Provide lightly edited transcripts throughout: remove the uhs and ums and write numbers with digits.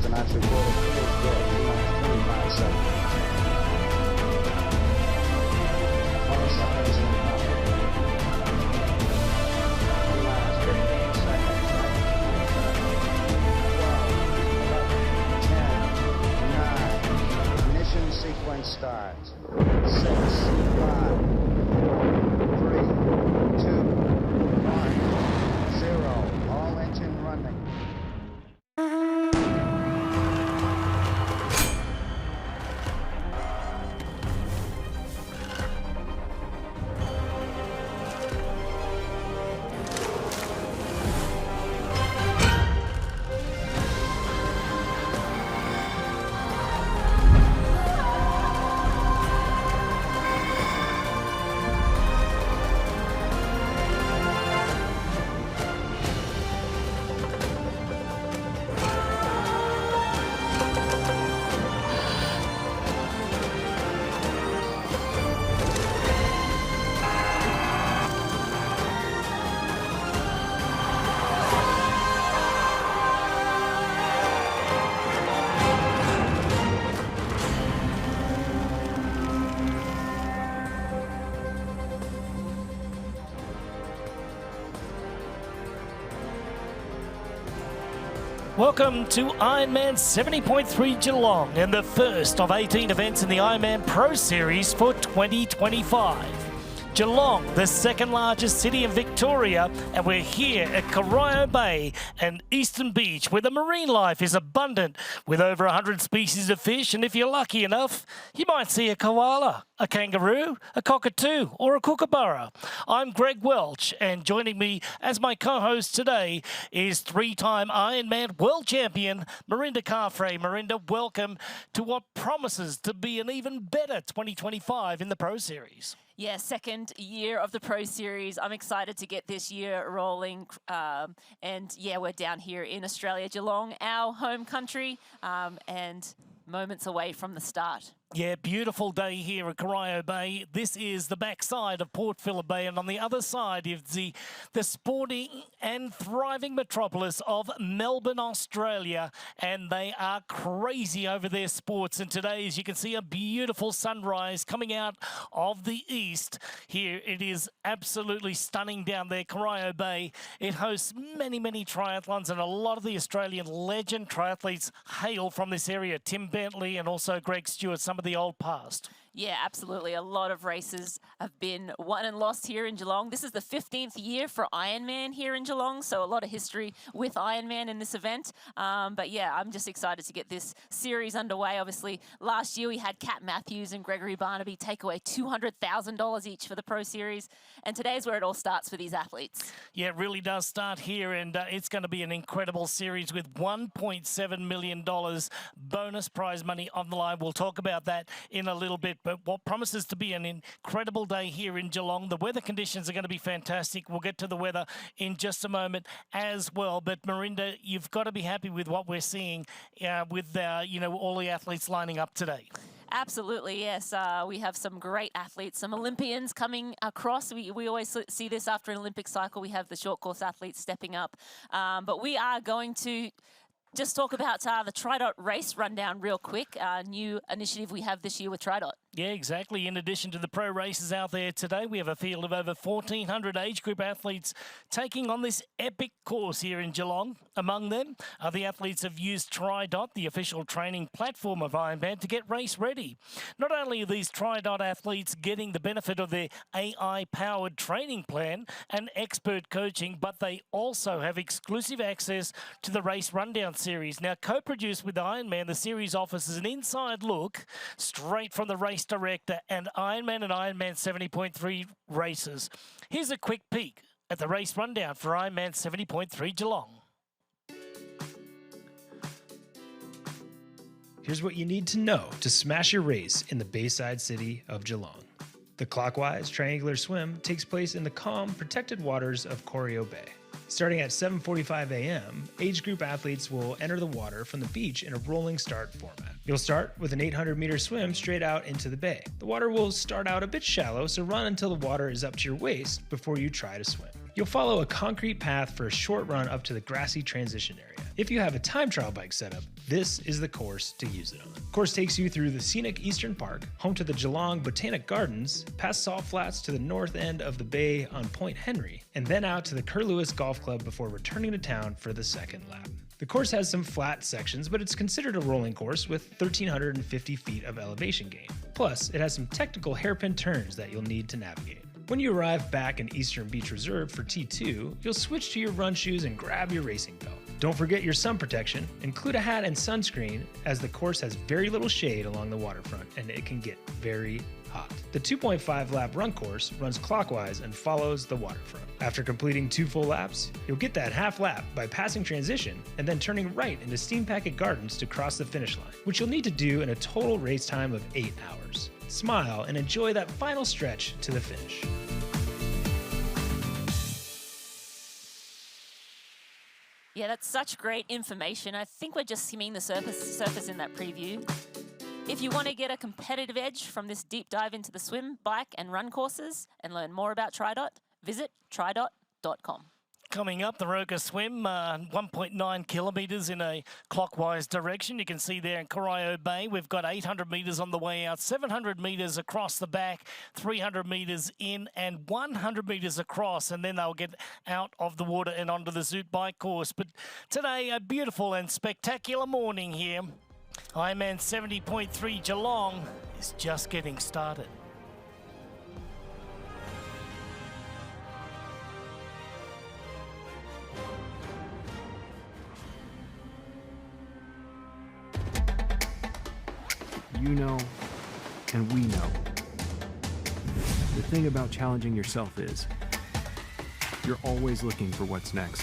tonight's recorded field score, 25 seconds. 20 seconds in the pocket. 15 seconds. 12, 11, 10, 9. Ignition sequence starts. 6, 5, 4, 3, 2, 1, 0. All engine running. Welcome to Ironman 70.3 Geelong and the first of 18 events in the Ironman Pro Series for 2025. Geelong, the second largest city in Victoria, and we're here at Corio Bay and Eastern Beach where the marine life is abundant with over 100 species of fish, and if you're lucky enough, you might see a koala, a kangaroo, a cockatoo or a kookaburra. I'm Greg Welch, and joining me as my co-host today is three-time Ironman world champion Marinda Carfrae. Marinda, welcome to what promises to be an even better 2025 in the Pro Series. Yeah, second year of the Pro Series. I'm excited to get this year rolling. And yeah, we're down here in Australia, Geelong, our home country, and moments away from the start. Yeah, beautiful day here at Corio Bay. This is the backside of Port Phillip Bay, and on the other side is the sporting and thriving metropolis of Melbourne, Australia, and they are crazy over their sports. And today, as you can see, a beautiful sunrise coming out of the east. Here it is absolutely stunning down there, Corio Bay. It hosts many, many triathlons, and a lot of the Australian legend triathletes hail from this area. Tim Bentley and also Greg Stewart, some of the old past. Yeah, absolutely. A lot of races have been won and lost here in Geelong. This is the 15th year for Ironman here in Geelong, so a lot of history with Ironman in this event. But yeah, I'm just excited to get this series underway. Obviously, last year we had Kat Matthews and Gregory Barnaby take away $200,000 each for the Pro Series, and today's where it all starts for these athletes. Yeah, it really does start here, and it's going to be an incredible series with $1.7 million bonus prize money on the line. We'll talk about that in a little bit. But what promises to be an incredible day here in Geelong. The weather conditions are going to be fantastic. We'll get to the weather in just a moment as well. But Marinda, you've got to be happy with what we're seeing with all the athletes lining up today. Absolutely, yes. We have some great athletes, some Olympians coming across. We always see this after an Olympic cycle. We have the short course athletes stepping up. But we are going to just talk about the TriDot race rundown real quick. New initiative we have this year with TriDot. Yeah, exactly. In addition to the pro races out there today, we have a field of over 1,400 age group athletes taking on this epic course here in Geelong. Among them, the athletes have used TriDot, the official training platform of Ironman, to get race ready. Not only are these TriDot athletes getting the benefit of their AI-powered training plan and expert coaching, but they also have exclusive access to the race rundown series. Now, co-produced with Ironman, the series offers an inside look straight from the race director and Ironman 70.3 races. Here's a quick peek at the race rundown for Ironman 70.3 Geelong. Here's what you need to know to smash your race in the Bayside city of Geelong. The clockwise triangular swim takes place in the calm, protected waters of Corio Bay. Starting at 7:45 a.m., age group athletes will enter the water from the beach in a rolling start format. You'll start with an 800-meter swim straight out into the bay. The water will start out a bit shallow, so run until the water is up to your waist before you try to swim. You'll follow a concrete path for a short run up to the grassy transition area. If you have a time trial bike setup, this is the course to use it on. The course takes you through the scenic Eastern Park, home to the Geelong Botanic Gardens, past Salt Flats to the north end of the bay on Point Henry, and then out to the Curlewis Golf Club before returning to town for the second lap. The course has some flat sections, but it's considered a rolling course with 1,350 feet of elevation gain. Plus, it has some technical hairpin turns that you'll need to navigate. When you arrive back in Eastern Beach Reserve for T2, you'll switch to your run shoes and grab your racing belt. Don't forget your sun protection. Include a hat and sunscreen, as the course has very little shade along the waterfront and it can get very hot. The 2.5 lap run course runs clockwise and follows the waterfront. After completing 2 full laps, you'll get that half lap by passing transition and then turning right into Steam Packet Gardens to cross the finish line, which you'll need to do in a total race time of 8 hours. Smile and enjoy that final stretch to the finish. Yeah, that's such great information. I think we're just skimming the surface in that preview. If you want to get a competitive edge from this deep dive into the swim, bike and run courses and learn more about TriDot, visit tridot.com. Coming up, the Roka swim, 1.9 kilometres in a clockwise direction. You can see there in Corio Bay, we've got 800 metres on the way out, 700 metres across the back, 300 metres in and 100 metres across, and then they'll get out of the water and onto the Zoot bike course. But today, a beautiful and spectacular morning here. Ironman 70.3 Geelong is just getting started. You know, and we know. The thing about challenging yourself is, you're always looking for what's next.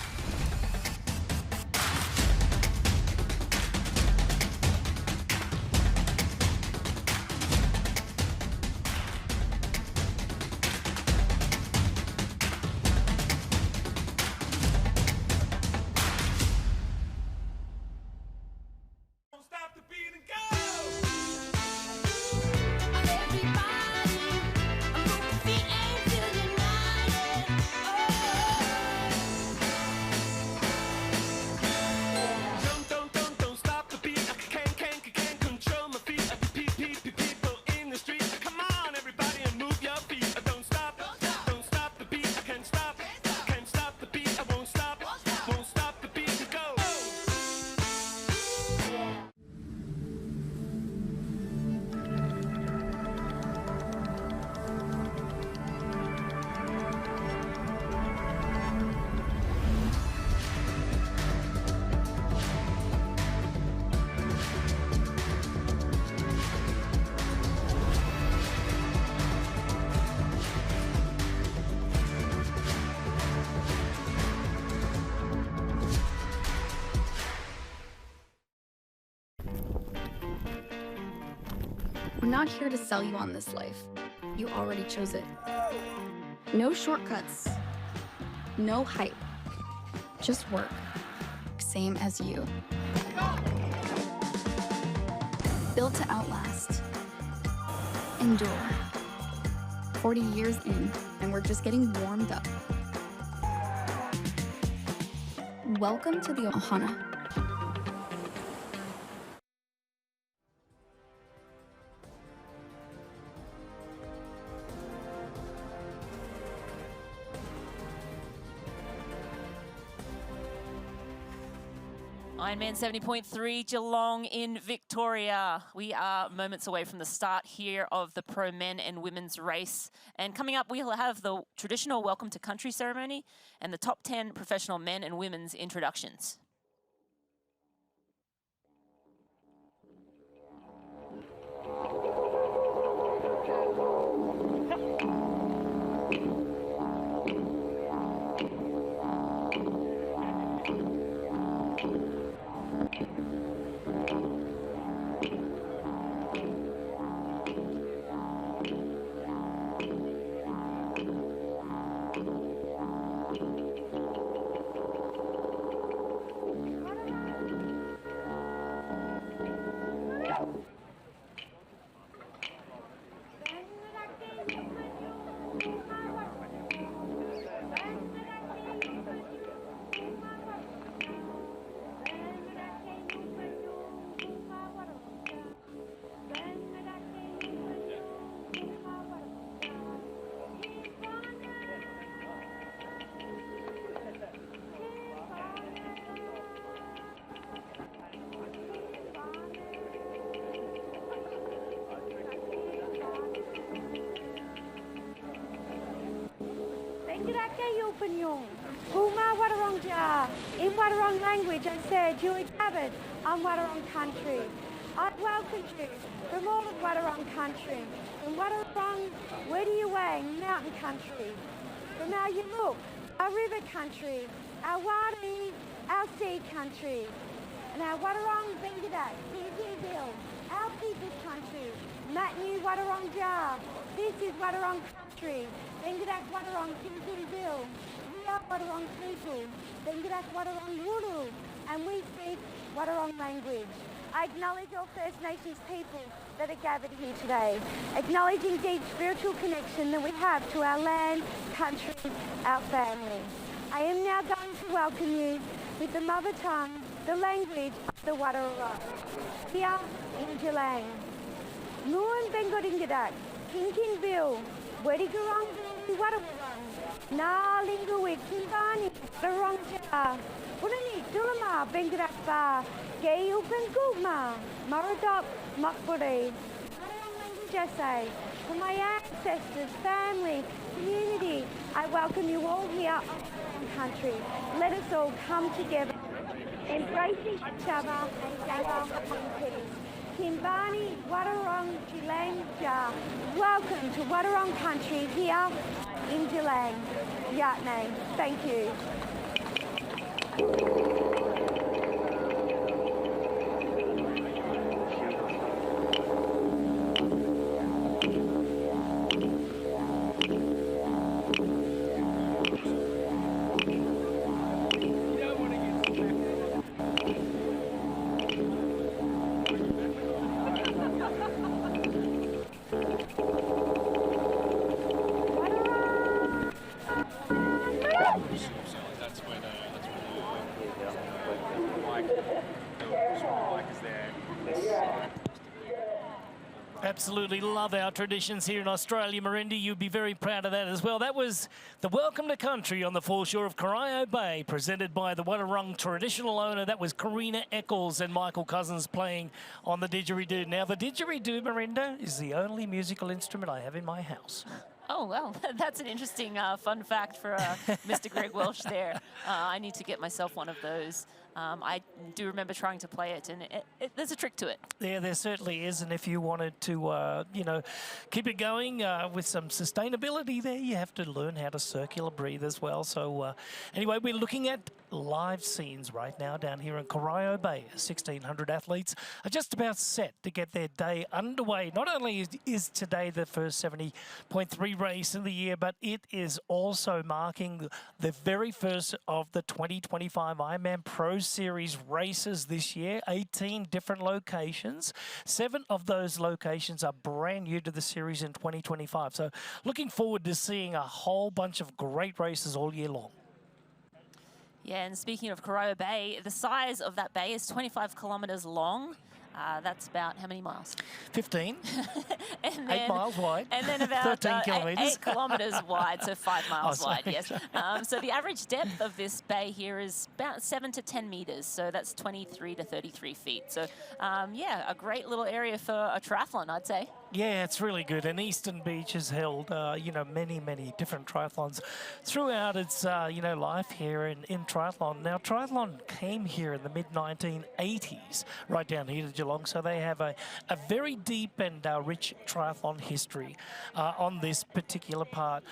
We're not here to sell you on this life. You already chose it. No shortcuts. No hype. Just work. Same as you. Built to outlast. Endure. 40 years in, and we're just getting warmed up. Welcome to the Ohana. Ironman 70.3 Geelong in Victoria. We are moments away from the start here of the pro men and women's race. And coming up, we'll have the traditional welcome to country ceremony and the top 10 professional men and women's introductions. Upanyung, Uma Wadawurrung. In Wadawurrung language, I said, you inhabit on Wadawurrung country. I welcome you from all of Wadawurrung country. From Wadawurrung, Wediawang mountain country. From our Yaluk, our river country, our Wadi, our sea country. And our Wadawurrung Bengadak, Bill, our people's country. Matnu Wadawurrung Jar. This is Wadawurrung country. Bengadak Wadawurrung Bill. We are Wadawurrung people. Bengadak Wadawurrung Wuru. And we speak Wadawurrung language. I acknowledge all First Nations people that are gathered here today, acknowledging deep spiritual connection that we have to our land, country, our family. I am now going to welcome you with the mother tongue, the language of the Wadawurrung. Here in Geelong. Nuan Bengodingadak, Kinkin Bill, Wedigurong Wadawurrung, Na Linguit, Kimbani, Wadawurrung Jar, Bunani, Dulama, Bengadak Bar, Gay Upan Gugma, Maradok, Makburi. Just say, for my ancestors, family, community, I welcome you all here on our country. Let us all come together, embracing each other and gather in peace. Kimbani, Wadawurrung, Geelong, Jar. Welcome to Wadawurrung country here in Geelong. Yatne, thank you. Absolutely love our traditions here in Australia, Merinda. You'd be very proud of that as well. That was the Welcome to Country on the foreshore of Corio Bay, presented by the Wadawurrung traditional owner. That was Karina Eccles and Michael Cousins playing on the didgeridoo. Now, the didgeridoo, Merinda, is the only musical instrument I have in my house. Oh, well, that's an interesting fun fact for Mr. Greg Welsh there. I need to get myself one of those. I do remember trying to play it, and there's a trick to it. Yeah, there certainly is. And if you wanted to, you know, keep it going with some sustainability there, you have to learn how to circular breathe as well. So anyway, we're looking at live scenes right now down here in Corio Bay. 1,600 athletes are just about set to get their day underway. Not only is today the first 70.3 race of the year, but it is also marking the very first of the 2025 Ironman Pro Series races this year. 18 different locations. 7 of those locations are brand new to the series in 2025. So looking forward to seeing a whole bunch of great races all year long. Yeah, and speaking of Corio Bay, the size of that bay is 25 kilometres long. That's about how many miles? 15. And then, 8 miles wide. And then about 13 kilometres. 8 kilometres wide, so 5 miles sorry. wide, yes. So the average depth of this bay here is about 7 to 10 metres, so that's 23 to 33 feet. So, yeah, a great little area for a triathlon, I'd say. Yeah, it's really good. And Eastern Beach has held, you know, many different triathlons throughout its, you know, life here in triathlon. Now, triathlon came here in the mid-1980s, right down here to Geelong, so they have a very deep and rich triathlon history on this particular part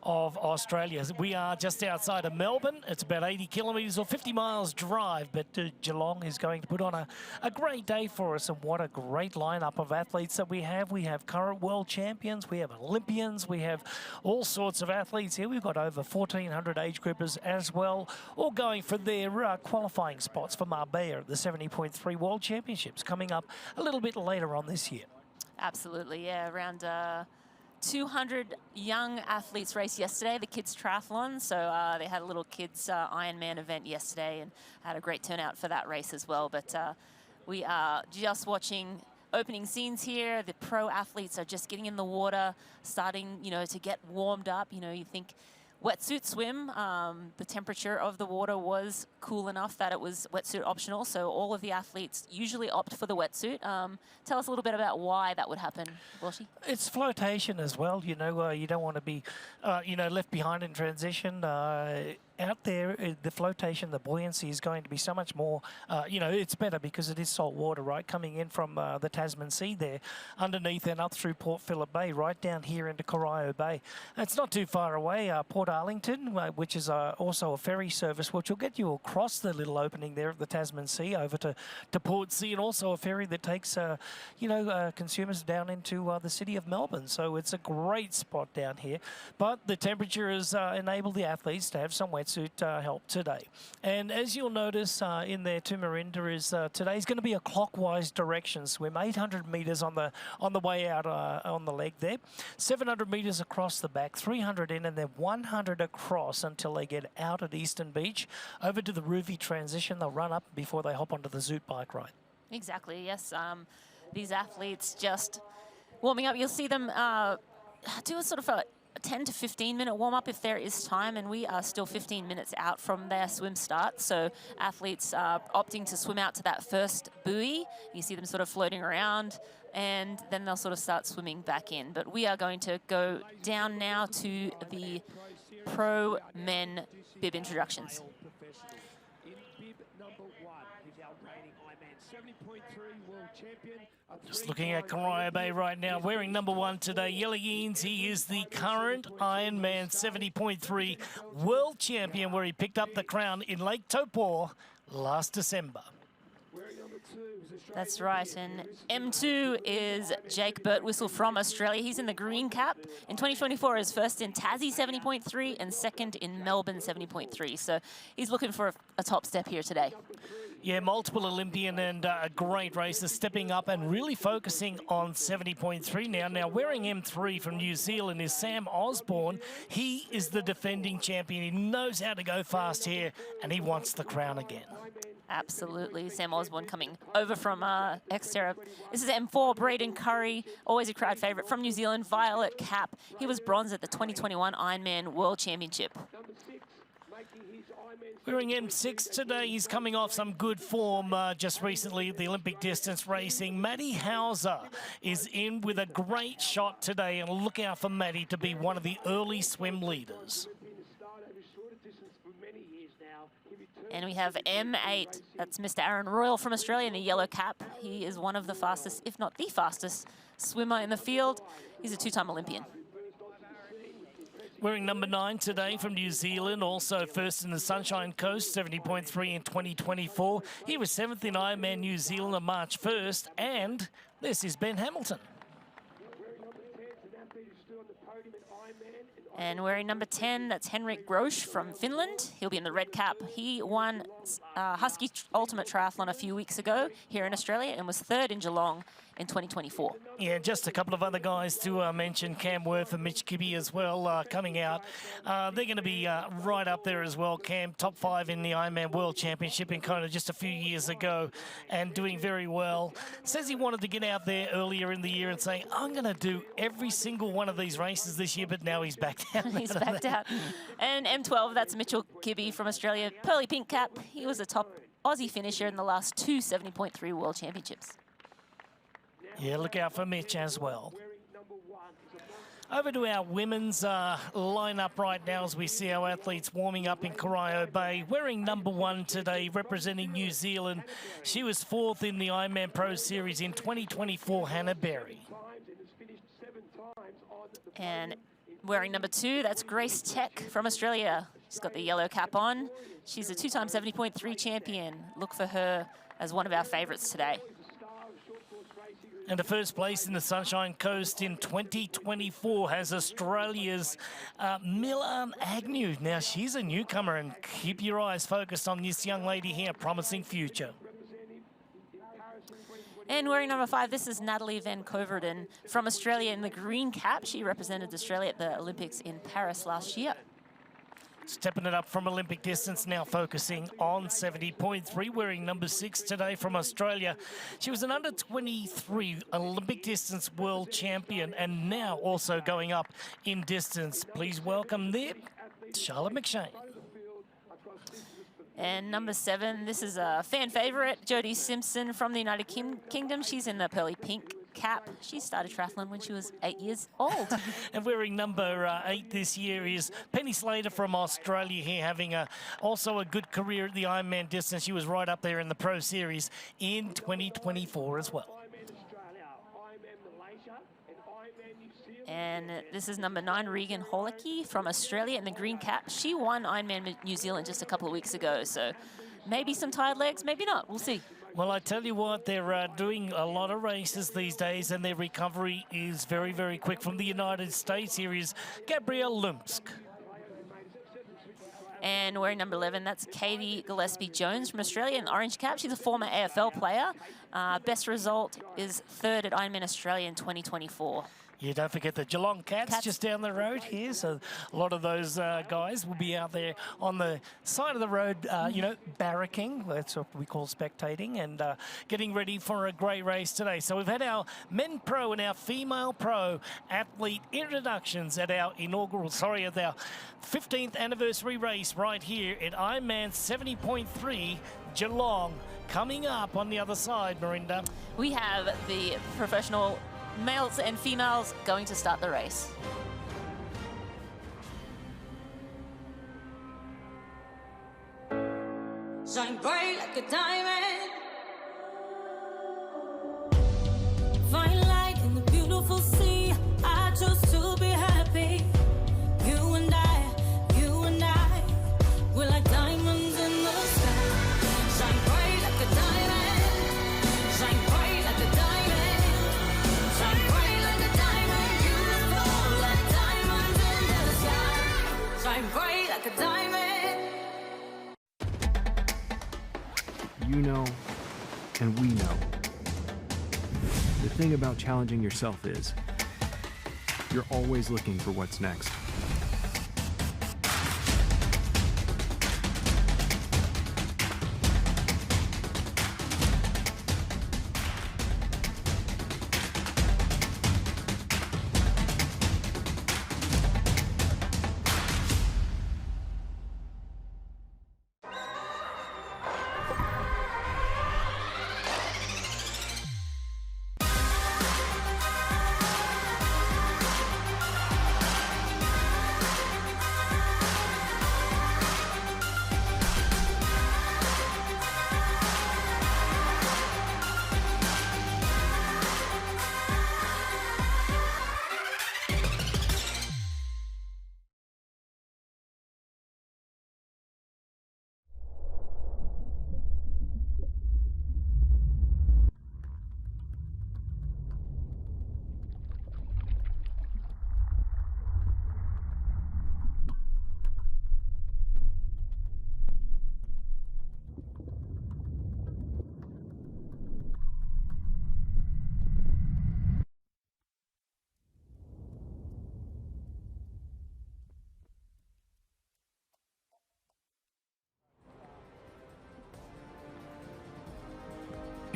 of Australia. We are just outside of Melbourne. It's about 80 kilometres or 50 miles drive, but Geelong is going to put on a great day for us, and what a great lineup of athletes that we have. We have current world champions, we have Olympians, we have all sorts of athletes here. We've got over 1,400 age groupers as well, all going for their qualifying spots for Marbella at the 70.3 World Championships coming up a little bit later on this year. Absolutely, yeah, around 200 young athletes raced yesterday, the kids triathlon. So they had a little kids Ironman event yesterday and had a great turnout for that race as well. But we are just watching opening scenes here. The pro athletes are just getting in the water, starting, you know, to get warmed up. You know, you think wetsuit swim. The temperature of the water was cool enough that it was wetsuit optional, so all of the athletes usually opt for the wetsuit. Tell us a little bit about why that would happen, Walshy. It's flotation as well. You know, you don't want to be, left behind in transition. Out there, the flotation, the buoyancy is going to be so much more, it's better because it is salt water, right, coming in from the Tasman Sea there, underneath and up through Port Phillip Bay, right down here into Corio Bay. It's not too far away, Port Arlington, which is also a ferry service, which will get you across the little opening there of the Tasman Sea over to Port Sea, and also a ferry that takes, consumers down into the city of Melbourne. So it's a great spot down here. But the temperature has enabled the athletes to have some wetsuit help today. And as you'll notice in there too, Marinda, is today's going to be a clockwise direction swim, 800 metres on the way out on the leg there, 700 metres across the back, 300 in, and then 100 across until they get out at Eastern Beach. Over to the Roofy transition, they'll run up before they hop onto the Zoot bike ride. Exactly, yes. These athletes just warming up. You'll see them do a sort of a 10 to 15 minute warm up if there is time, and we are still 15 minutes out from their swim start. So athletes are opting to swim out to that first buoy. You see them sort of floating around, and then they'll sort of start swimming back in. But we are going to go down now to the pro men bib introductions. Just looking at Corio Bay right now, wearing number 1 today, Yellow Yeens. He is the current Ironman 70.3 world champion, where he picked up the crown in Lake Taupo last December. That's right, and M2 is Jake Birtwistle from Australia. He's in the green cap. In 2024, is first in Tassie 70.3 and second in Melbourne 70.3. So he's looking for a top step here today. Yeah, multiple Olympian and a great racer, stepping up and really focusing on 70.3 now. Now, wearing M3 from New Zealand is Sam Osborne. He is the defending champion. He knows how to go fast here, and he wants the crown again. Absolutely. Sam Osborne coming over from Xterra. This is M4, Braden Curry, always a crowd favourite from New Zealand, violet cap. He was bronze at the 2021 Ironman World Championship. Wearing M6 today, he's coming off some good form just recently, the Olympic distance racing. Matty Hauser is in with a great shot today, and look out for Matty to be one of the early swim leaders. And we have M8, that's Mr. Aaron Royal from Australia in the yellow cap. He is one of the fastest, if not the fastest, swimmer in the field. He's a 2-time Olympian. Wearing number 9 today from New Zealand, also first in the Sunshine Coast, 70.3 in 2024. He was 7th in Ironman New Zealand on March 1st, and this is Ben Hamilton. And wearing number 10, that's Henrik Grosch from Finland. He'll be in the red cap. He won Husky Ultimate Triathlon a few weeks ago here in Australia and was 3rd in Geelong in 2024. Yeah, just a couple of other guys to mention, Cam Worth and Mitch Kibbe as well coming out. They're going to be right up there as well. Cam, top 5 in the Ironman World Championship in Kona just a few years ago and doing very well. Says he wanted to get out there earlier in the year and say, I'm going to do every single one of these races this year, but now he's back down. He's backed out. And M12, that's Mitchell Kibbe from Australia, pearly pink cap. He was a top Aussie finisher in the last 2 70.3 World Championships. Yeah, look out for Mitch as well. Over to our women's lineup right now as we see our athletes warming up in Corio Bay. Wearing number 1 today, representing New Zealand. She was 4th in the Ironman Pro Series in 2024, Hannah Berry. And wearing number 2, that's Grace Tech from Australia. She's got the yellow cap on. She's a 2-time 70.3 champion. Look for her as one of our favourites today. And the first place in the Sunshine Coast in 2024 has Australia's Milan Agnew. Now, she's a newcomer, and keep your eyes focused on this young lady here, promising future. And wearing number 5, this is Natalie Van Coverden from Australia in the green cap. She represented Australia at the Olympics in Paris last year. Stepping it up from Olympic distance, now focusing on 70.3, wearing number 6 today from Australia. She was an under-23 Olympic distance world champion and now also going up in distance. Please welcome there Charlotte McShane. And number 7, this is a fan favourite, Jodie Simpson from the United Kingdom. She's in the pearly pink cap. She started triathlon when she was 8 years old. And wearing number 8 this year is Penny Slater from Australia here, having also a good career at the Ironman distance. She was right up there in the Pro Series in 2024 as well. And this is number 9, Regan Holecki from Australia in the green cap. She won Ironman New Zealand just a couple of weeks ago, so maybe some tired legs, maybe not. We'll see. Well, I tell you what, they're doing a lot of races these days, and their recovery is very, very quick. From the United States, here is Gabrielle Lumsk. And wearing number 11, that's Katie Gillespie-Jones from Australia in orange cap. She's a former AFL player. Best result is 3rd at Ironman Australia in 2024. Yeah, don't forget the Geelong Cats just down the road here. So a lot of those guys will be out there on the side of the road, you know, barracking. That's what we call spectating, and getting ready for a great race today. So we've had our men pro and our female pro athlete introductions at our inaugural, at our 15th anniversary race right here at Ironman 70.3 Geelong. Coming up on the other side, Marinda, we have the professional males and females going to start the race. Shine bright like a diamond. Find light in the beautiful sea. I chose to be happy. You and I, we're like diamonds in the sky. Shine bright like a diamond. Shine bright like a diamond. Shine bright like a diamond. Beautiful like diamonds in the sky. Shine bright like a diamond. You know, and we know. The thing about challenging yourself is, you're always looking for what's next.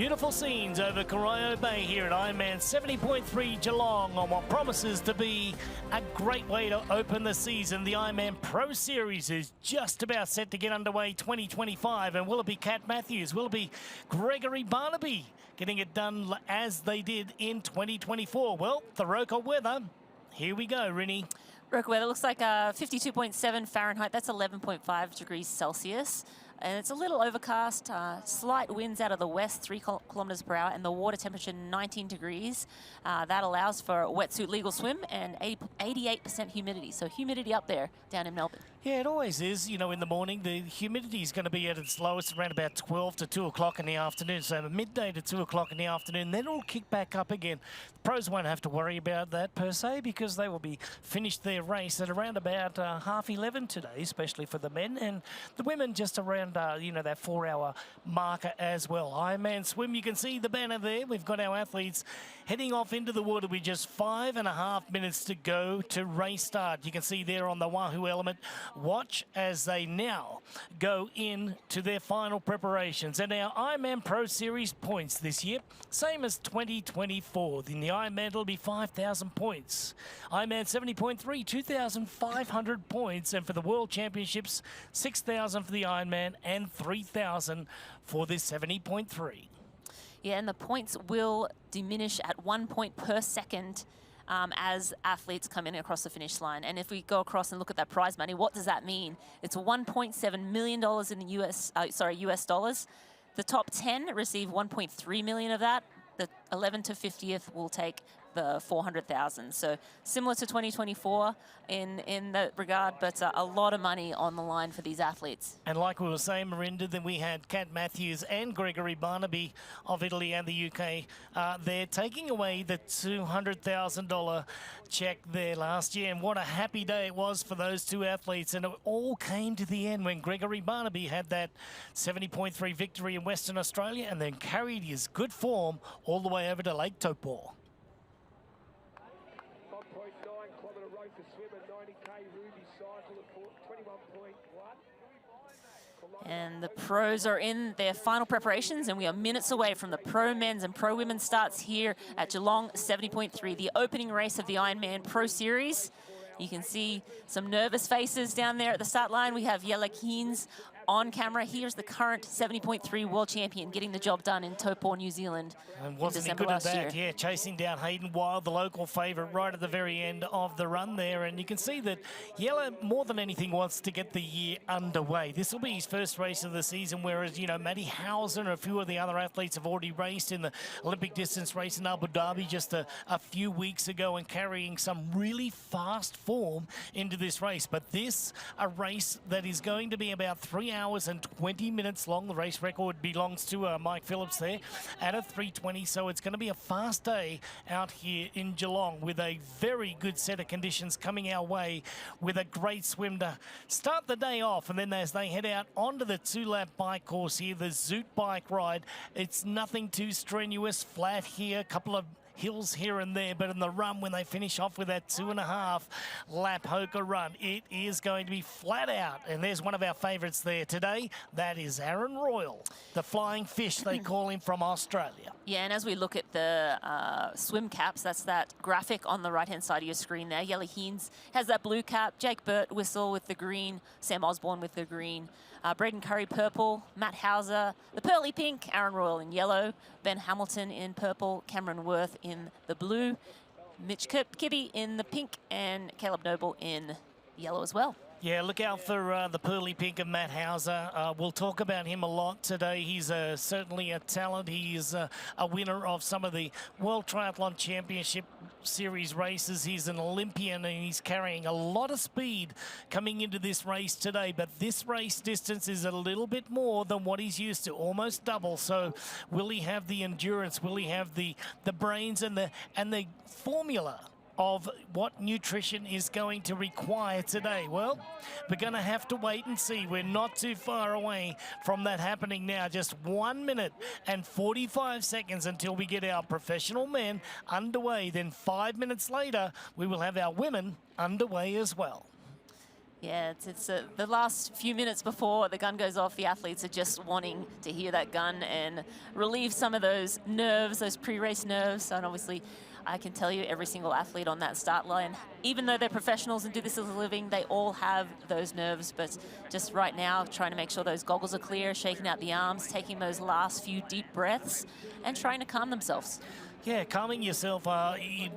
beautiful scenes over Corio Bay here at Ironman 70.3 Geelong on what promises to be a great way to open the season. The Ironman Pro Series is just about set to get underway 2025, and will it be Kat Matthews? Will it be Gregory Barnaby getting it done as they did in 2024? Well, the Roca weather, here we go, Rinny. Roca weather looks like 52.7 Fahrenheit. That's 11.5 degrees Celsius. And it's a little overcast, slight winds out of the west, 3 kilometres per hour, and the water temperature 19 degrees. That allows for a wetsuit legal swim and 88% humidity. So humidity up there down in Melbourne. Yeah, it always is. You know, in the morning, the humidity is going to be at its lowest around about 12 to 2 o'clock in the afternoon. So midday to 2 o'clock in the afternoon, then it'll kick back up again. The pros won't have to worry about that per se, because they will be finished their race at around about 11:30 today, especially for the men, and the women just around around, that 4-hour marker as well. Ironman swim, you can see the banner there. We've got our athletes heading off into the water with just 5.5 minutes to go to race start. You can see there on the Wahoo element. Watch as they now go into their final preparations. And our Ironman Pro Series points this year, same as 2024. In the Ironman, it'll be 5,000 points. Ironman 70.3, 2,500 points. And for the World Championships, 6,000 for the Ironman and 3,000 for this 70.3. Yeah, and the points will diminish at 1 point per second as athletes come in across the finish line. And if we go across and look at that prize money, what does that mean? It's $1.7 million in the US dollars. The top 10 receive 1.3 million of that. The 11th to 50th will take the 400,000. So similar to 2024 in that regard, but a lot of money on the line for these athletes. And like we were saying, Marinda, then we had Kat Matthews and Gregory Barnaby of Italy and the UK. They're taking away the $200,000 check there last year. And what a happy day it was for those two athletes. And it all came to the end when Gregory Barnaby had that 70.3 victory in Western Australia and then carried his good form all the way over to Lake Taupo. And the pros are in their final preparations, and we are minutes away from the pro men's and pro women's starts here at Geelong 70.3, the opening race of the Ironman Pro Series. You can see some nervous faces down there at the start line. We have Jelle Keens on camera. Here's the current 70.3 world champion getting the job done in Taupo, New Zealand. And wasn't he good at that? Yeah, chasing down Hayden Wild, the local favourite, right at the very end of the run there. And you can see that Jelle, more than anything, wants to get the year underway. This will be his first race of the season, whereas, Maddie Hauser and a few of the other athletes have already raced in the Olympic distance race in Abu Dhabi just a few weeks ago and carrying some really fast form into this race. But this, a race that is going to be about 3 hours and 20 minutes long. The race record belongs to Mike Phillips there at a 3:20. So it's going to be a fast day out here in Geelong with a very good set of conditions coming our way with a great swim to start the day off. And then as they head out onto the 2-lap bike course here, the Zoot bike ride, it's nothing too strenuous, flat here, a couple of hills here and there, but in the run when they finish off with that 2.5 lap Hoka run, it is going to be flat out. And there's one of our favourites there today. That is Aaron Royal, the flying fish they call him, from Australia. Yeah, and as we look at the swim caps, that's that graphic on the right-hand side of your screen there. Jelle Heens has that blue cap, Jake Birtwistle with the green, Sam Osborne with the green, Braden Curry purple, Matt Hauser, the pearly pink, Aaron Royal in yellow, Ben Hamilton in purple, Cameron Worth in the blue, Mitch Kibbe in the pink, and Caleb Noble in yellow as well. Yeah, look out for the pearly pink of Matt Hauser. We'll talk about him a lot today. He's certainly a talent. He is a winner of some of the World Triathlon Championship Series races. He's an Olympian, and he's carrying a lot of speed coming into this race today. But this race distance is a little bit more than what he's used to, almost double. So will he have the endurance? Will he have the brains and the formula of what nutrition is going to require today? Well, we're going to have to wait and see. We're not too far away from that happening now. Just 1 minute and 45 seconds until we get our professional men underway. Then 5 minutes later, we will have our women underway as well. Yeah, it's the last few minutes before the gun goes off, the athletes are just wanting to hear that gun and relieve some of those nerves, those pre-race nerves. And obviously, I can tell you every single athlete on that start line, even though they're professionals and do this as a living, they all have those nerves. But just right now, trying to make sure those goggles are clear, shaking out the arms, taking those last few deep breaths, and trying to calm themselves. Yeah, calming yourself.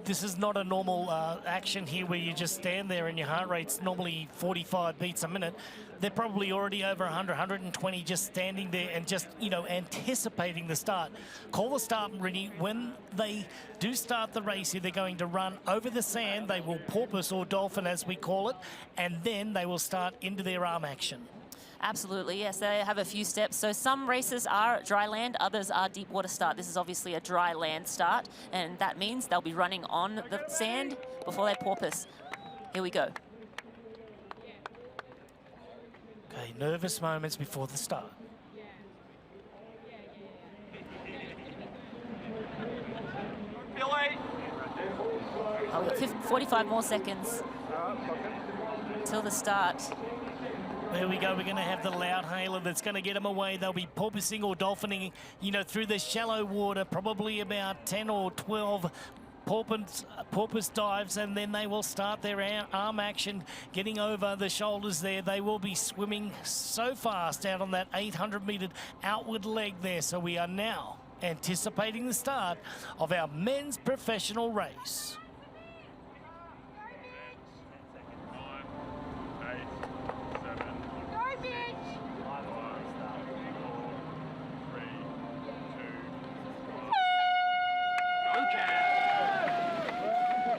This is not a normal action here where you just stand there and your heart rate's normally 45 beats a minute. They're probably already over 100, 120 just standing there and just, anticipating the start. Call the start, Rinny. When they do start the race here, they're going to run over the sand. They will porpoise or dolphin, as we call it, and then they will start into their arm action. Absolutely, yes, they have a few steps. So some races are dry land, others are deep water start. This is obviously a dry land start, and that means they'll be running on the sand before they porpoise. Here we go. Okay, nervous moments before the start. Oh, we've got 45 more seconds till the start. There we go. We're going to have the loud hailer that's going to get them away. They'll be porpoising or dolphining, you know, through the shallow water, probably about 10 or 12 porpoise dives, and then they will start their arm action, getting over the shoulders there. They will be swimming so fast out on that 800-meter outward leg there. So we are now anticipating the start of our men's professional race.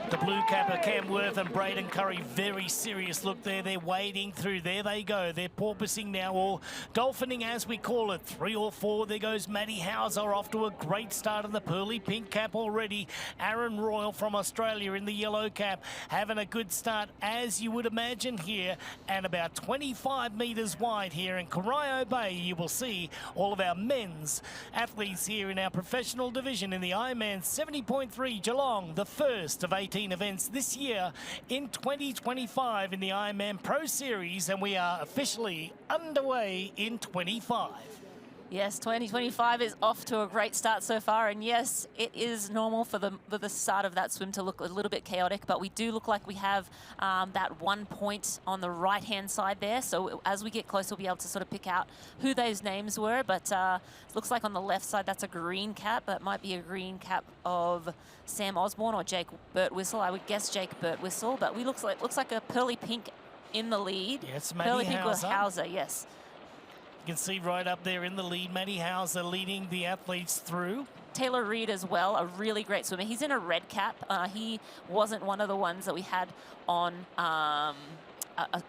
The blue capper, Cam Worth and Braden Curry, very serious look there. They're wading through. There they go. They're porpoising now, or dolphining as we call it. 3 or 4. There goes Maddie Hauser off to a great start in the pearly pink cap already. Aaron Royal from Australia in the yellow cap, having a good start, as you would imagine here, and about 25 metres wide here in Corio Bay. You will see all of our men's athletes here in our professional division in the IRONMAN 70.3 Geelong, the first of 18 events this year in 2025 in the Ironman Pro Series, and we are officially underway in 25. Yes, 2025 is off to a great start so far, and yes, it is normal for the start of that swim to look a little bit chaotic, but we do look like we have that 1 point on the right-hand side there, so as we get close, we'll be able to sort of pick out who those names were, but it looks like on the left side, that's a green cap. That might be a green cap of Sam Osborne or Jake Birtwistle. I would guess Jake Birtwistle, but looks like a pearly pink in the lead. Yes, Maddie pearly pink with Hauser. Hauser, yes. You can see right up there in the lead, Maddie Hauser leading the athletes through. Taylor Reid as well, a really great swimmer. He's in a red cap. He wasn't one of the ones that we had on a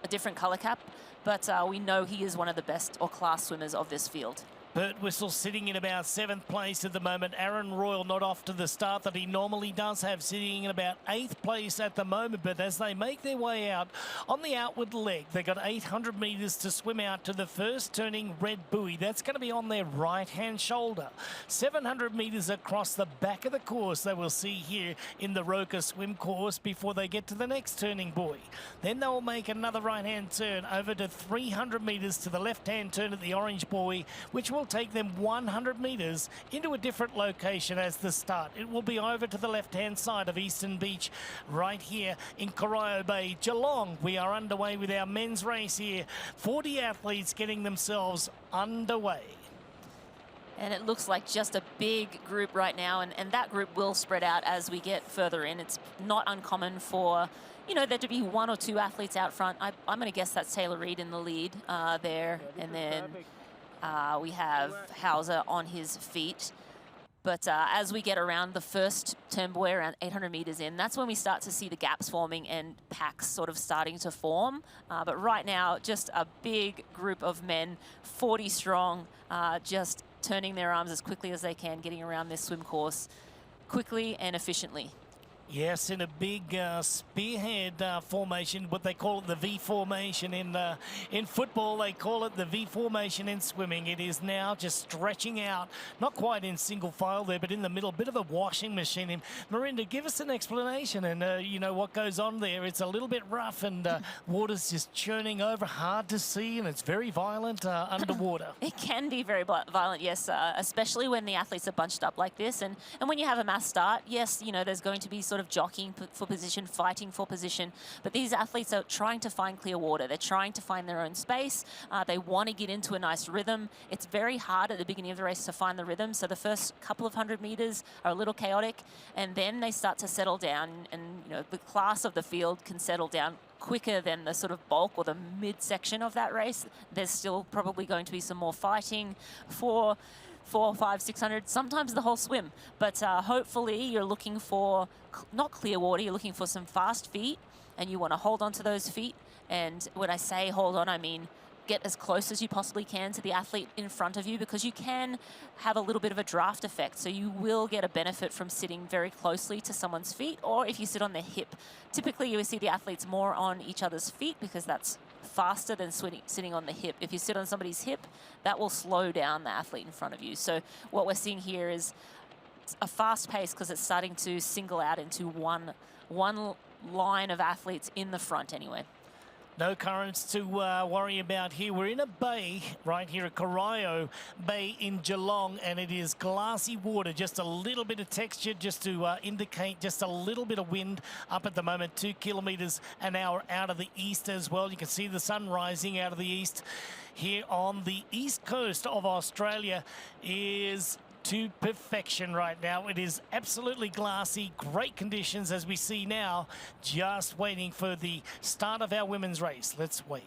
different color cap, but we know he is one of the best or class swimmers of this field. Birtwistle sitting in about 7th place at the moment. Aaron Royal not off to the start that he normally does have, sitting in about 8th place at the moment. But as they make their way out on the outward leg, they've got 800 metres to swim out to the first turning red buoy. That's going to be on their right-hand shoulder. 700 metres across the back of the course they will see here in the Roka swim course before they get to the next turning buoy. Then they will make another right-hand turn over to 300 metres to the left-hand turn at the orange buoy, which will take them 100 metres into a different location as the start. It will be over to the left-hand side of Eastern Beach right here in Corio Bay, Geelong. We are underway with our men's race here. 40 athletes getting themselves underway. And it looks like just a big group right now, and that group will spread out as we get further in. It's not uncommon for, you know, there to be 1 or 2 athletes out front. I'm going to guess that's Taylor Reid in the lead there, and then we have Hauser on his feet. But as we get around the first turn buoy, around 800 metres in, that's when we start to see the gaps forming and packs sort of starting to form. But right now, just a big group of men, 40 strong, just turning their arms as quickly as they can, getting around this swim course quickly and efficiently. Yes, in a big spearhead formation, what they call it the V formation in football. They call it the V formation in swimming. It is now just stretching out, not quite in single file there, but in the middle, bit of a washing machine. And Marinda, give us an explanation and you know what goes on there. It's a little bit rough and water's just churning over, hard to see, and it's very violent underwater. It can be very violent, yes, especially when the athletes are bunched up like this. And when you have a mass start, yes, you know, there's going to be sort of jockeying for position, fighting for position, but these athletes are trying to find clear water. They're trying to find their own space. They want to get into a nice rhythm. It's very hard at the beginning of the race to find the rhythm, so the first couple of 100 meters are a little chaotic, and then they start to settle down, and you know, the class of the field can settle down quicker than the sort of bulk or the midsection of that race. There's still probably going to be some more fighting for 400, 500, 600, sometimes the whole swim. But hopefully you're looking for not clear water, you're looking for some fast feet, and you want to hold on to those feet. And when I say hold on, I mean get as close as you possibly can to the athlete in front of you, because you can have a little bit of a draft effect. So you will get a benefit from sitting very closely to someone's feet, or if you sit on their hip. Typically you will see the athletes more on each other's feet because that's faster than sitting on the hip. If you sit on somebody's hip, that will slow down the athlete in front of you. So what we're seeing here is a fast pace because it's starting to single out into one line of athletes in the front anyway. No currents to worry about here. We're in a bay right here at Corio Bay in Geelong, and it is glassy water, just a little bit of texture just to indicate just a little bit of wind up at the moment, 2 kilometres an hour out of the east as well. You can see the sun rising out of the east here on the east coast of Australia is to perfection right now. It is absolutely glassy, great conditions as we see now, just waiting for the start of our women's race. Let's wait.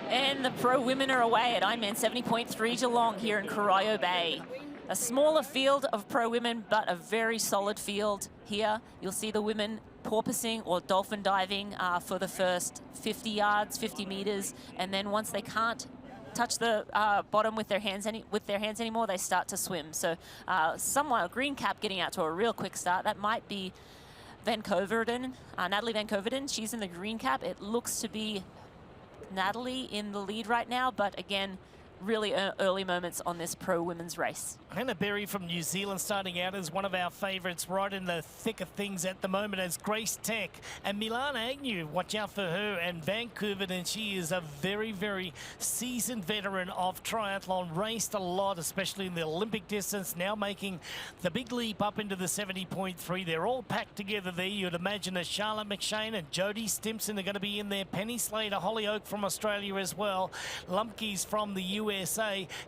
And the pro women are away at Ironman 70.3 Geelong here in Corio Bay. A smaller field of pro women, but a very solid field here. You'll see the women porpoising or dolphin diving for the first 50 yards, 50 meters, and then once they can't touch the bottom with their hands anymore, they start to swim. So someone, a green cap, getting out to a real quick start. That might be Natalie Van Coverdon. She's in the green cap. It looks to be Natalie in the lead right now, but again, really early moments on this pro women's race. Hannah Berry from New Zealand starting out as one of our favourites, right in the thick of things at the moment, as Grace Tech and Milan Agnew. Watch out for her, and Vancouver, and she is a very, very seasoned veteran of triathlon, raced a lot, especially in the Olympic distance, now making the big leap up into the 70.3. They're all packed together there. You'd imagine that Charlotte McShane and Jodie Stimpson are going to be in there. Penny Slater, Hollyoak from Australia as well. Lumpkins from the USA.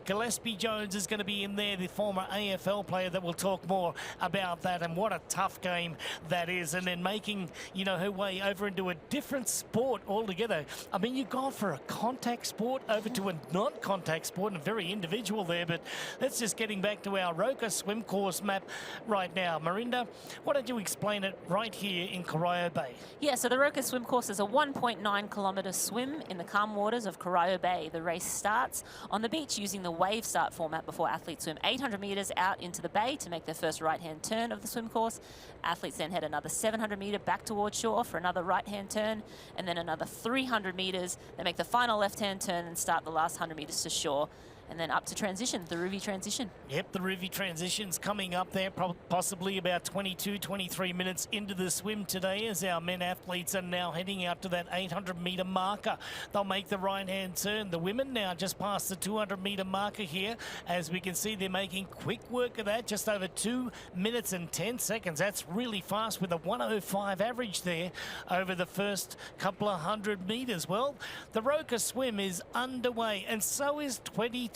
Gillespie Jones is going to be in there, the former AFL player that will talk more about that, and what a tough game that is. And then making, you know, her way over into a different sport altogether. I mean, you've gone for a contact sport over to a non-contact sport, and very individual there. But let's just getting back to our Roka swim course map right now. Marinda, why don't you explain it right here in Corio Bay? Yeah, so the Roka swim course is a 1.9 kilometre swim in the calm waters of Corio Bay. The race starts on the beach using the wave start format before athletes swim 800 metres out into the bay to make their first right-hand turn of the swim course. Athletes then head another 700 metre back towards shore for another right-hand turn, and then another 300 metres. They make the final left-hand turn and start the last 100 metres to shore. And then up to transition, the Ruvi transition. Yep, the Ruvi transition's coming up there, possibly about 22, 23 minutes into the swim today, as our men athletes are now heading out to that 800-metre marker. They'll make the right-hand turn. The women now just past the 200-metre marker here. As we can see, they're making quick work of that, just over 2 minutes and 10 seconds. That's really fast with a 1:05 average there over the first couple of 100 metres. Well, the Roka swim is underway, and so is 2025.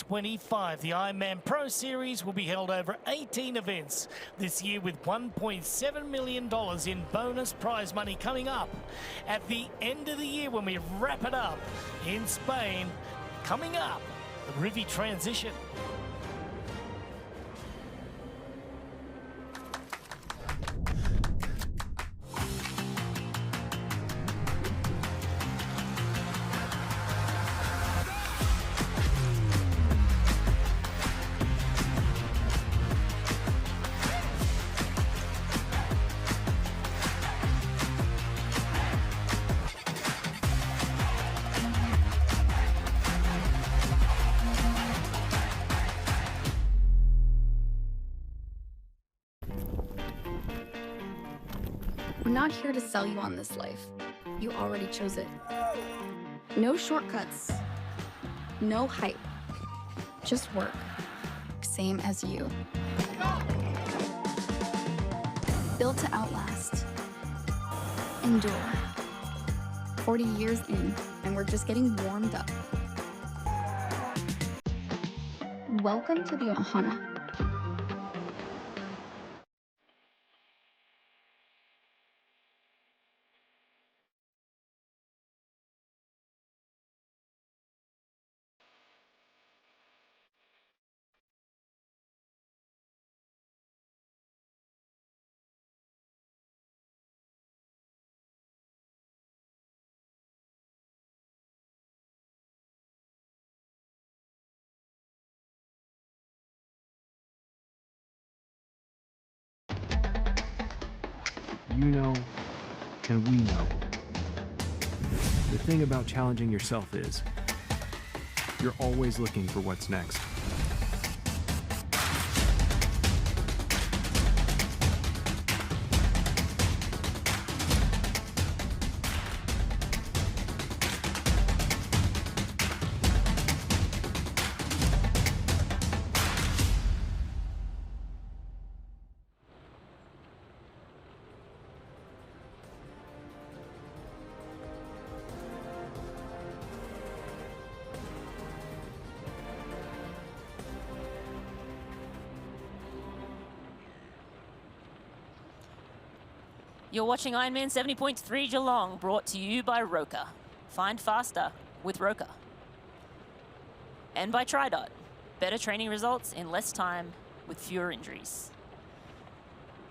The Ironman Pro Series will be held over 18 events this year, with $1.7 million in bonus prize money coming up at the end of the year when we wrap it up in Spain. Coming up, the Ruvi transition. We're not here to sell you on this life. You already chose it. No shortcuts. No hype. Just work. Same as you. Built to outlast. Endure. 40 years in, and we're just getting warmed up. Welcome to the Ohana. You know, and we know. The thing about challenging yourself is you're always looking for what's next. You're watching Ironman 70.3 Geelong, brought to you by Roka. Find faster with Roka. And by TriDot. Better training results in less time with fewer injuries.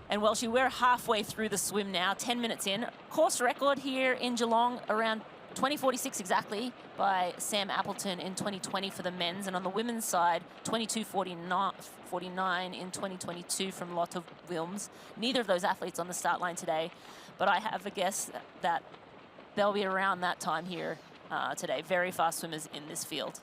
And Welshie, we're halfway through the swim now, 10 minutes in. Course record here in Geelong, around 20:46 exactly, by Sam Appleton in 2020 for the men's. And on the women's side, 22:49 in 2022 from Lotte Wilms. Neither of those athletes on the start line today, but I have a guess that they'll be around that time here today. Very fast swimmers in this field.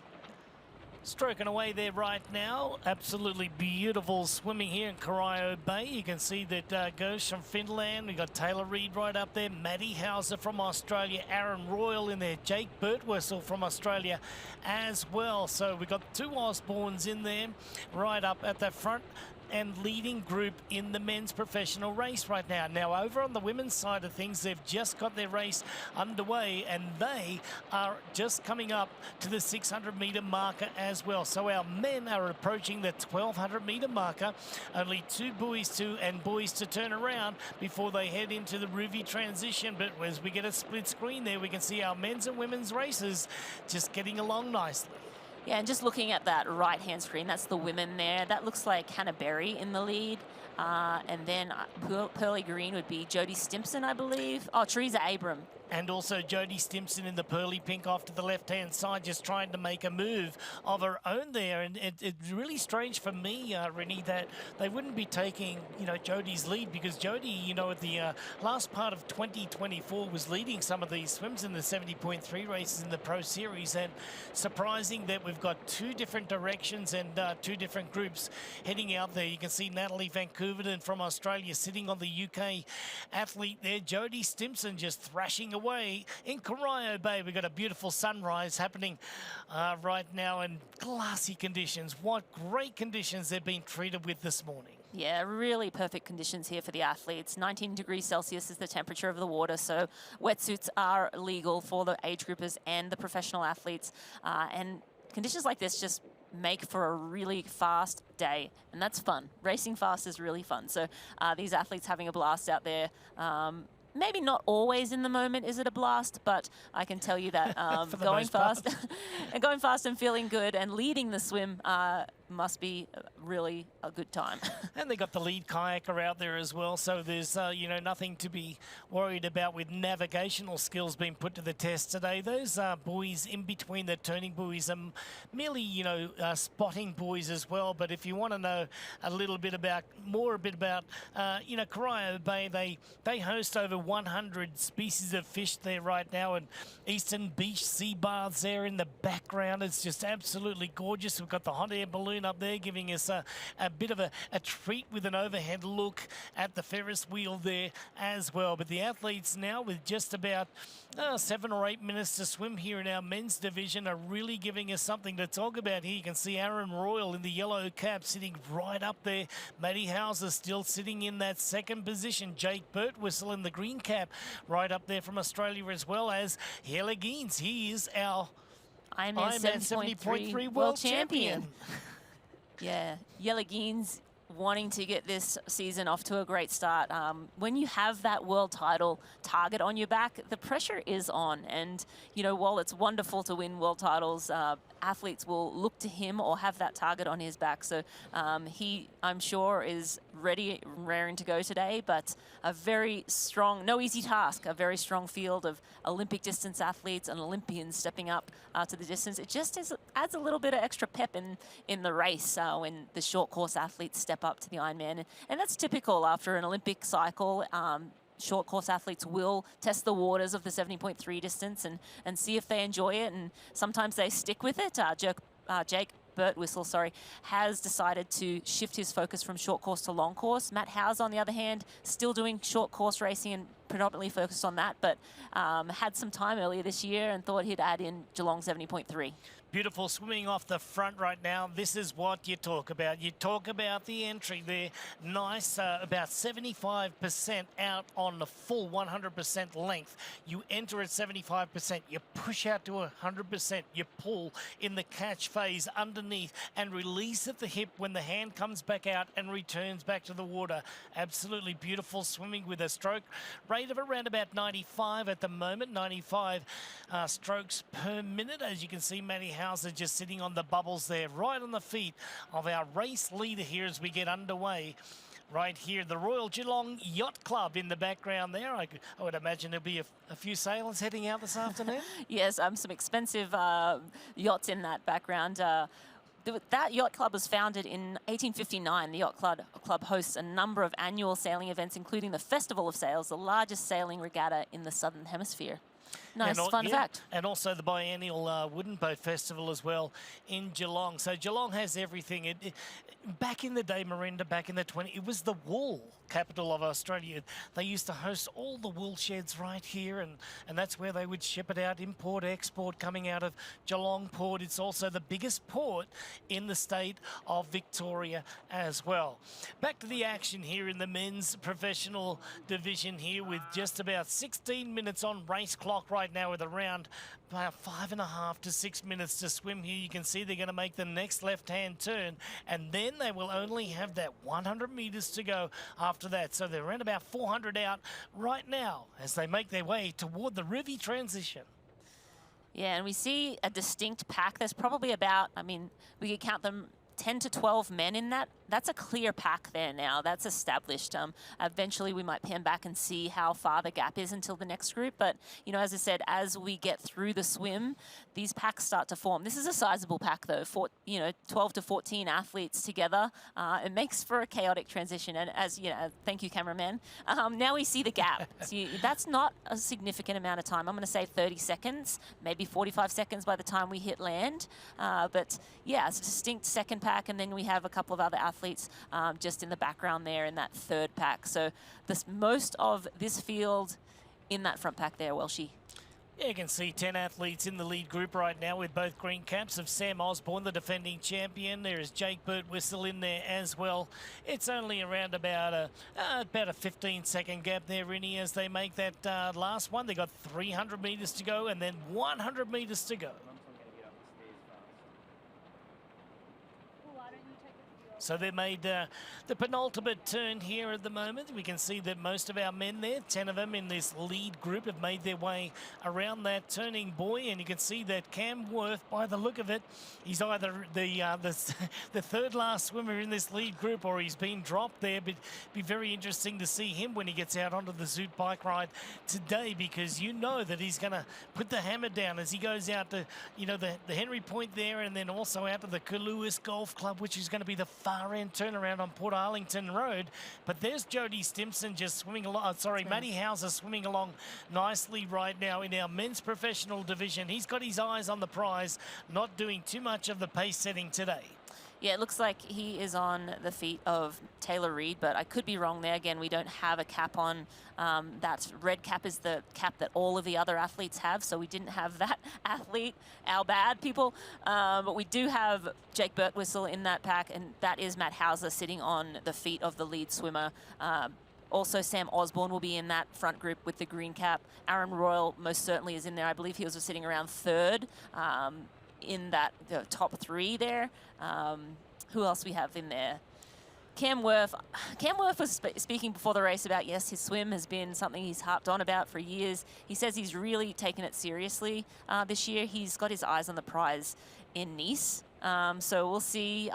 Stroking away there right now. Absolutely beautiful swimming here in Corio Bay. You can see that Ghosh from Finland. We've got Taylor Reid right up there. Maddie Hauser from Australia. Aaron Royal in there. Jake Birtwhistle from Australia as well. So we've got two Osbornes in there right up at the front and leading group in the men's professional race right now. Now over on the women's side of things, they've just got their race underway and they are just coming up to the 600 metre marker as well. So our men are approaching the 1200 metre marker. Only two buoys to turn around before they head into the Ruby transition. But as we get a split screen there, we can see our men's and women's races just getting along nicely. Yeah, and just looking at that right-hand screen, that's the women there. That looks like Hannah Berry in the lead. And then Pearly Green would be Jodie Stimpson, I believe. Oh, Teresa Abram. And also Jodie Stimpson in the pearly pink off to the left-hand side, just trying to make a move of her own there. And it's really strange for me, Rennie, that they wouldn't be taking, Jodie's lead, because Jodie, at the last part of 2024 was leading some of these swims in the 70.3 races in the Pro Series. And surprising that we've got two different directions and two different groups heading out there. You can see Natalie Van Koeverden from Australia sitting on the UK athlete there. Jodie Stimpson just thrashing away in Corio Bay. We've got a beautiful sunrise happening right now in glassy conditions. What great conditions they've been treated with this morning. Yeah, really perfect conditions here for the athletes. 19 degrees Celsius is the temperature of the water, so wetsuits are legal for the age groupers and the professional athletes. And conditions like this just make for a really fast day, and that's fun. Racing fast is really fun. So these athletes having a blast out there. Maybe not always in the moment is it a blast, but I can tell you that going fast and going fast and feeling good and leading the swim must be really a good time. And they got the lead kayaker out there as well, so there's nothing to be worried about with navigational skills being put to the test today. Those buoys in between the turning buoys are merely spotting buoys as well. But if you want to know a bit about Corio Bay, they host over 100 species of fish there right now, and Eastern Beach sea baths there in the background. It's just absolutely gorgeous. We've got the hot air balloon up there giving us a bit of a treat with an overhead look at the Ferris wheel there as well. But the athletes now, with just about 7 or 8 minutes to swim here in our men's division, are really giving us something to talk about here. You can see Aaron Royal in the yellow cap sitting right up there. Maddie Hauser still sitting in that second position. Jake Birtwhistle in the green cap right up there from Australia, as well as Hela Geens. He is our Ironman 70.3 world champion. Yeah, Yella Geens wanting to get this season off to a great start. When you have that world title target on your back, the pressure is on. And, while it's wonderful to win world titles, athletes will look to him or have that target on his back. So he, I'm sure, is ready, raring to go today, but a very strong, no easy task, a very strong field of Olympic distance athletes and Olympians stepping up to the distance. It just adds a little bit of extra pep in the race when the short course athletes step up to the Ironman. And that's typical after an Olympic cycle. short course athletes will test the waters of the 70.3 distance and see if they enjoy it, and sometimes they stick with it. Jake Birtwistle, has decided to shift his focus from short course to long course. Matt Howes, on the other hand, still doing short course racing and predominantly focused on that, but had some time earlier this year and thought he'd add in Geelong 70.3. Beautiful swimming off the front right now. This is what you talk about. You talk about the entry there. Nice, about 75% out on the full 100% length. You enter at 75%. You push out to 100%. You pull in the catch phase underneath and release at the hip when the hand comes back out and returns back to the water. Absolutely beautiful swimming with a stroke rate of around about 95 at the moment. 95 strokes per minute. As you can see, Matty Hauser just sitting on the bubbles there, right on the feet of our race leader here as we get underway. Right here, the Royal Geelong Yacht Club in the background there. I would imagine there'll be a few sailors heading out this afternoon. Yes, some expensive yachts in that background. That yacht club was founded in 1859. The yacht club hosts a number of annual sailing events, including the Festival of Sails, the largest sailing regatta in the Southern Hemisphere. Nice, fun fact. And also the biennial Wooden Boat Festival as well in Geelong. So Geelong has everything. Back in the day, Miranda, back in the 20s, it was the wool capital of Australia. They used to host all the wool sheds right here, and that's where they would ship it out, import, export, coming out of Geelong Port. It's also the biggest port in the state of Victoria as well. Back to the action here in the men's professional division here with just about 16 minutes on race clock right now, with around about 5.5 to 6 minutes to swim here. You can see they're going to make the next left-hand turn, and then they will only have that 100 metres to go after that. So they're around about 400 out right now as they make their way toward the Rivi transition. Yeah, and we see a distinct pack. There's probably about, we could count them 10 to 12 men in that. That's a clear pack there now. That's established. Eventually, we might pan back and see how far the gap is until the next group. But, as I said, as we get through the swim, these packs start to form. This is a sizable pack, though. 12 to 14 athletes together. It makes for a chaotic transition. And as, thank you, cameraman. Now we see the gap. That's not a significant amount of time. I'm going to say 30 seconds, maybe 45 seconds by the time we hit land. But, yeah, it's a distinct second pack. And then we have a couple of other athletes just in the background there in that third pack. So most of this field in that front pack there, Welshie. Yeah, you can see 10 athletes in the lead group right now with both green caps of Sam Osborne, the defending champion. There is Jake Birtwistle in there as well. It's only around about a 15-second gap there, Rinny, as they make that last one. They got 300 metres to go and then 100 metres to go. So they made the penultimate turn here at the moment. We can see that most of our men there, 10 of them in this lead group, have made their way around that turning buoy. And you can see that Cam Worth, by the look of it, he's either the third last swimmer in this lead group or he's been dropped there. But it'd be very interesting to see him when he gets out onto the Zoot bike ride today, because that he's going to put the hammer down as he goes out to, the Henry Point there, and then also out to the Kaluas Golf Club, which is going to be the far-end turnaround on Port Arlington Road. But there's Jody Stimson just swimming along. Matty Hauser swimming along nicely right now in our men's professional division. He's got his eyes on the prize, not doing too much of the pace setting today. Yeah, it looks like he is on the feet of Taylor Reid, but I could be wrong there. Again, we don't have a cap on. That red cap is the cap that all of the other athletes have, so we didn't have that athlete, our bad people. But we do have Jake Birtwistle in that pack, and that is Matt Hauser sitting on the feet of the lead swimmer. Also, Sam Osborne will be in that front group with the green cap. Aaron Royal most certainly is in there. I believe he was sitting around third. In the top three there. Who else we have in there? Cam Worth was speaking before the race about, yes, his swim has been something he's harped on about for years. He says he's really taken it seriously this year. He's got his eyes on the prize in Nice. So we'll see.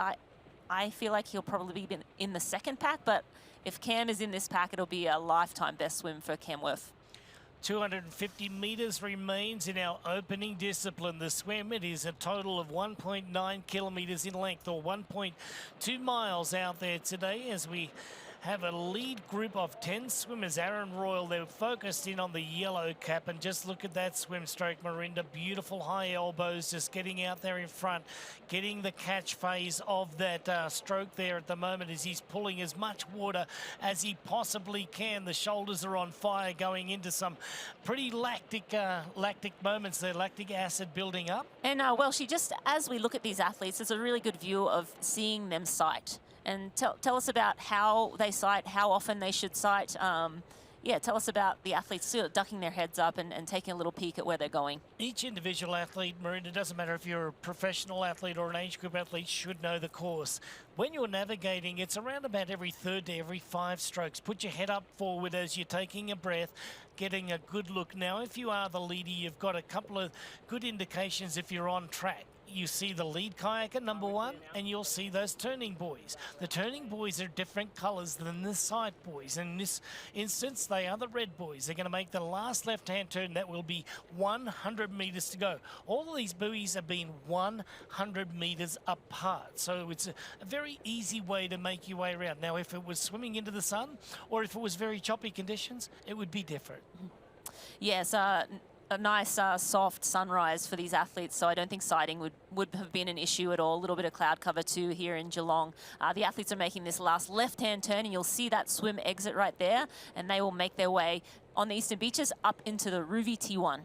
I feel like he'll probably be in the second pack, but if Cam is in this pack, it'll be a lifetime best swim for Cam Worth. 250 metres remains in our opening discipline, the swim. It is a total of 1.9 kilometres in length, or 1.2 miles out there today, as we have a lead group of 10 swimmers. Aaron Royal, they're focused in on the yellow cap, and just look at that swim stroke, Marinda. Beautiful high elbows, just getting out there in front, getting the catch phase of that stroke there at the moment as he's pulling as much water as he possibly can. The shoulders are on fire, going into some pretty lactic moments there, lactic acid building up. And well, she just, as we look at these athletes, it's a really good view of seeing them sight. And tell us about how they sight, how often they should sight. Yeah, tell us about the athletes sort of ducking their heads up and taking a little peek at where they're going. Each individual athlete, Marinda, doesn't matter if you're a professional athlete or an age group athlete, should know the course. When you're navigating, it's around about every third to every 5 strokes. Put your head up forward as you're taking a breath, getting a good look. Now, if you are the leader, you've got a couple of good indications if you're on track. You see the lead kayaker, number 1, and you'll see those turning buoys. The turning buoys are different colours than the side buoys. In this instance, they are the red buoys. They're going to make the last left-hand turn. That will be 100 metres to go. All of these buoys have been 100 metres apart. So it's a very easy way to make your way around. Now, if it was swimming into the sun or if it was very choppy conditions, it would be different. Yes, a nice soft sunrise for these athletes, so I don't think sighting would have been an issue at all. A little bit of cloud cover too here in Geelong. The athletes are making this last left-hand turn, and you'll see that swim exit right there, and they will make their way on the Eastern Beaches up into the Ruvi T1.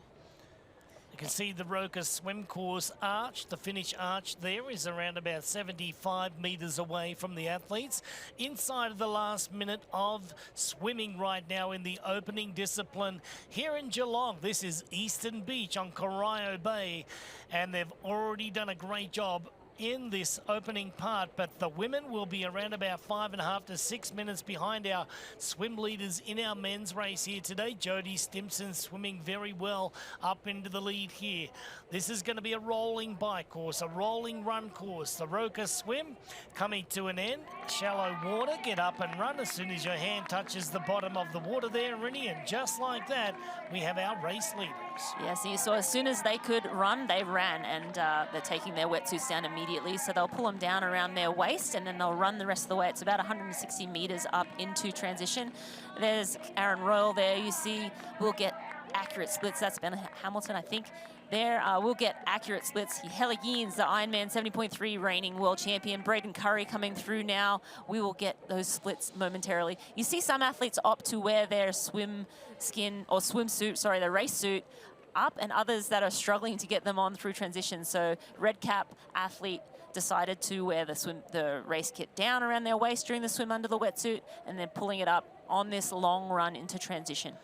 You can see the Roka swim course arch. The finish arch there is around about 75 metres away from the athletes. Inside of the last minute of swimming right now in the opening discipline here in Geelong. This is Eastern Beach on Corio Bay, and they've already done a great job in this opening part, but the women will be around about 5.5 to 6 minutes behind our swim leaders in our men's race here today. Jodie Stimson swimming very well up into the lead here. This is going to be a rolling bike course, a rolling run course. The Roka swim coming to an end. Shallow water, get up and run as soon as your hand touches the bottom of the water there, Rinny, and just like that, we have our race leaders. Yes, you saw as soon as they could run, they ran, and they're taking their wetsuits down immediately, so they'll pull them down around their waist and then they'll run the rest of the way. It's about 160 metres up into transition. There's Aaron Royal there, you see, will get accurate splits. That's Ben Hamilton, I think. There, we'll get accurate splits. Helle Geens, the Ironman 70.3 reigning world champion. Braden Curry coming through now. We will get those splits momentarily. You see some athletes opt to wear their swim skin or swimsuit, sorry, their race suit up, and others that are struggling to get them on through transition. So red cap athlete decided to wear the race kit down around their waist during the swim under the wetsuit, and then pulling it up on this long run into transition.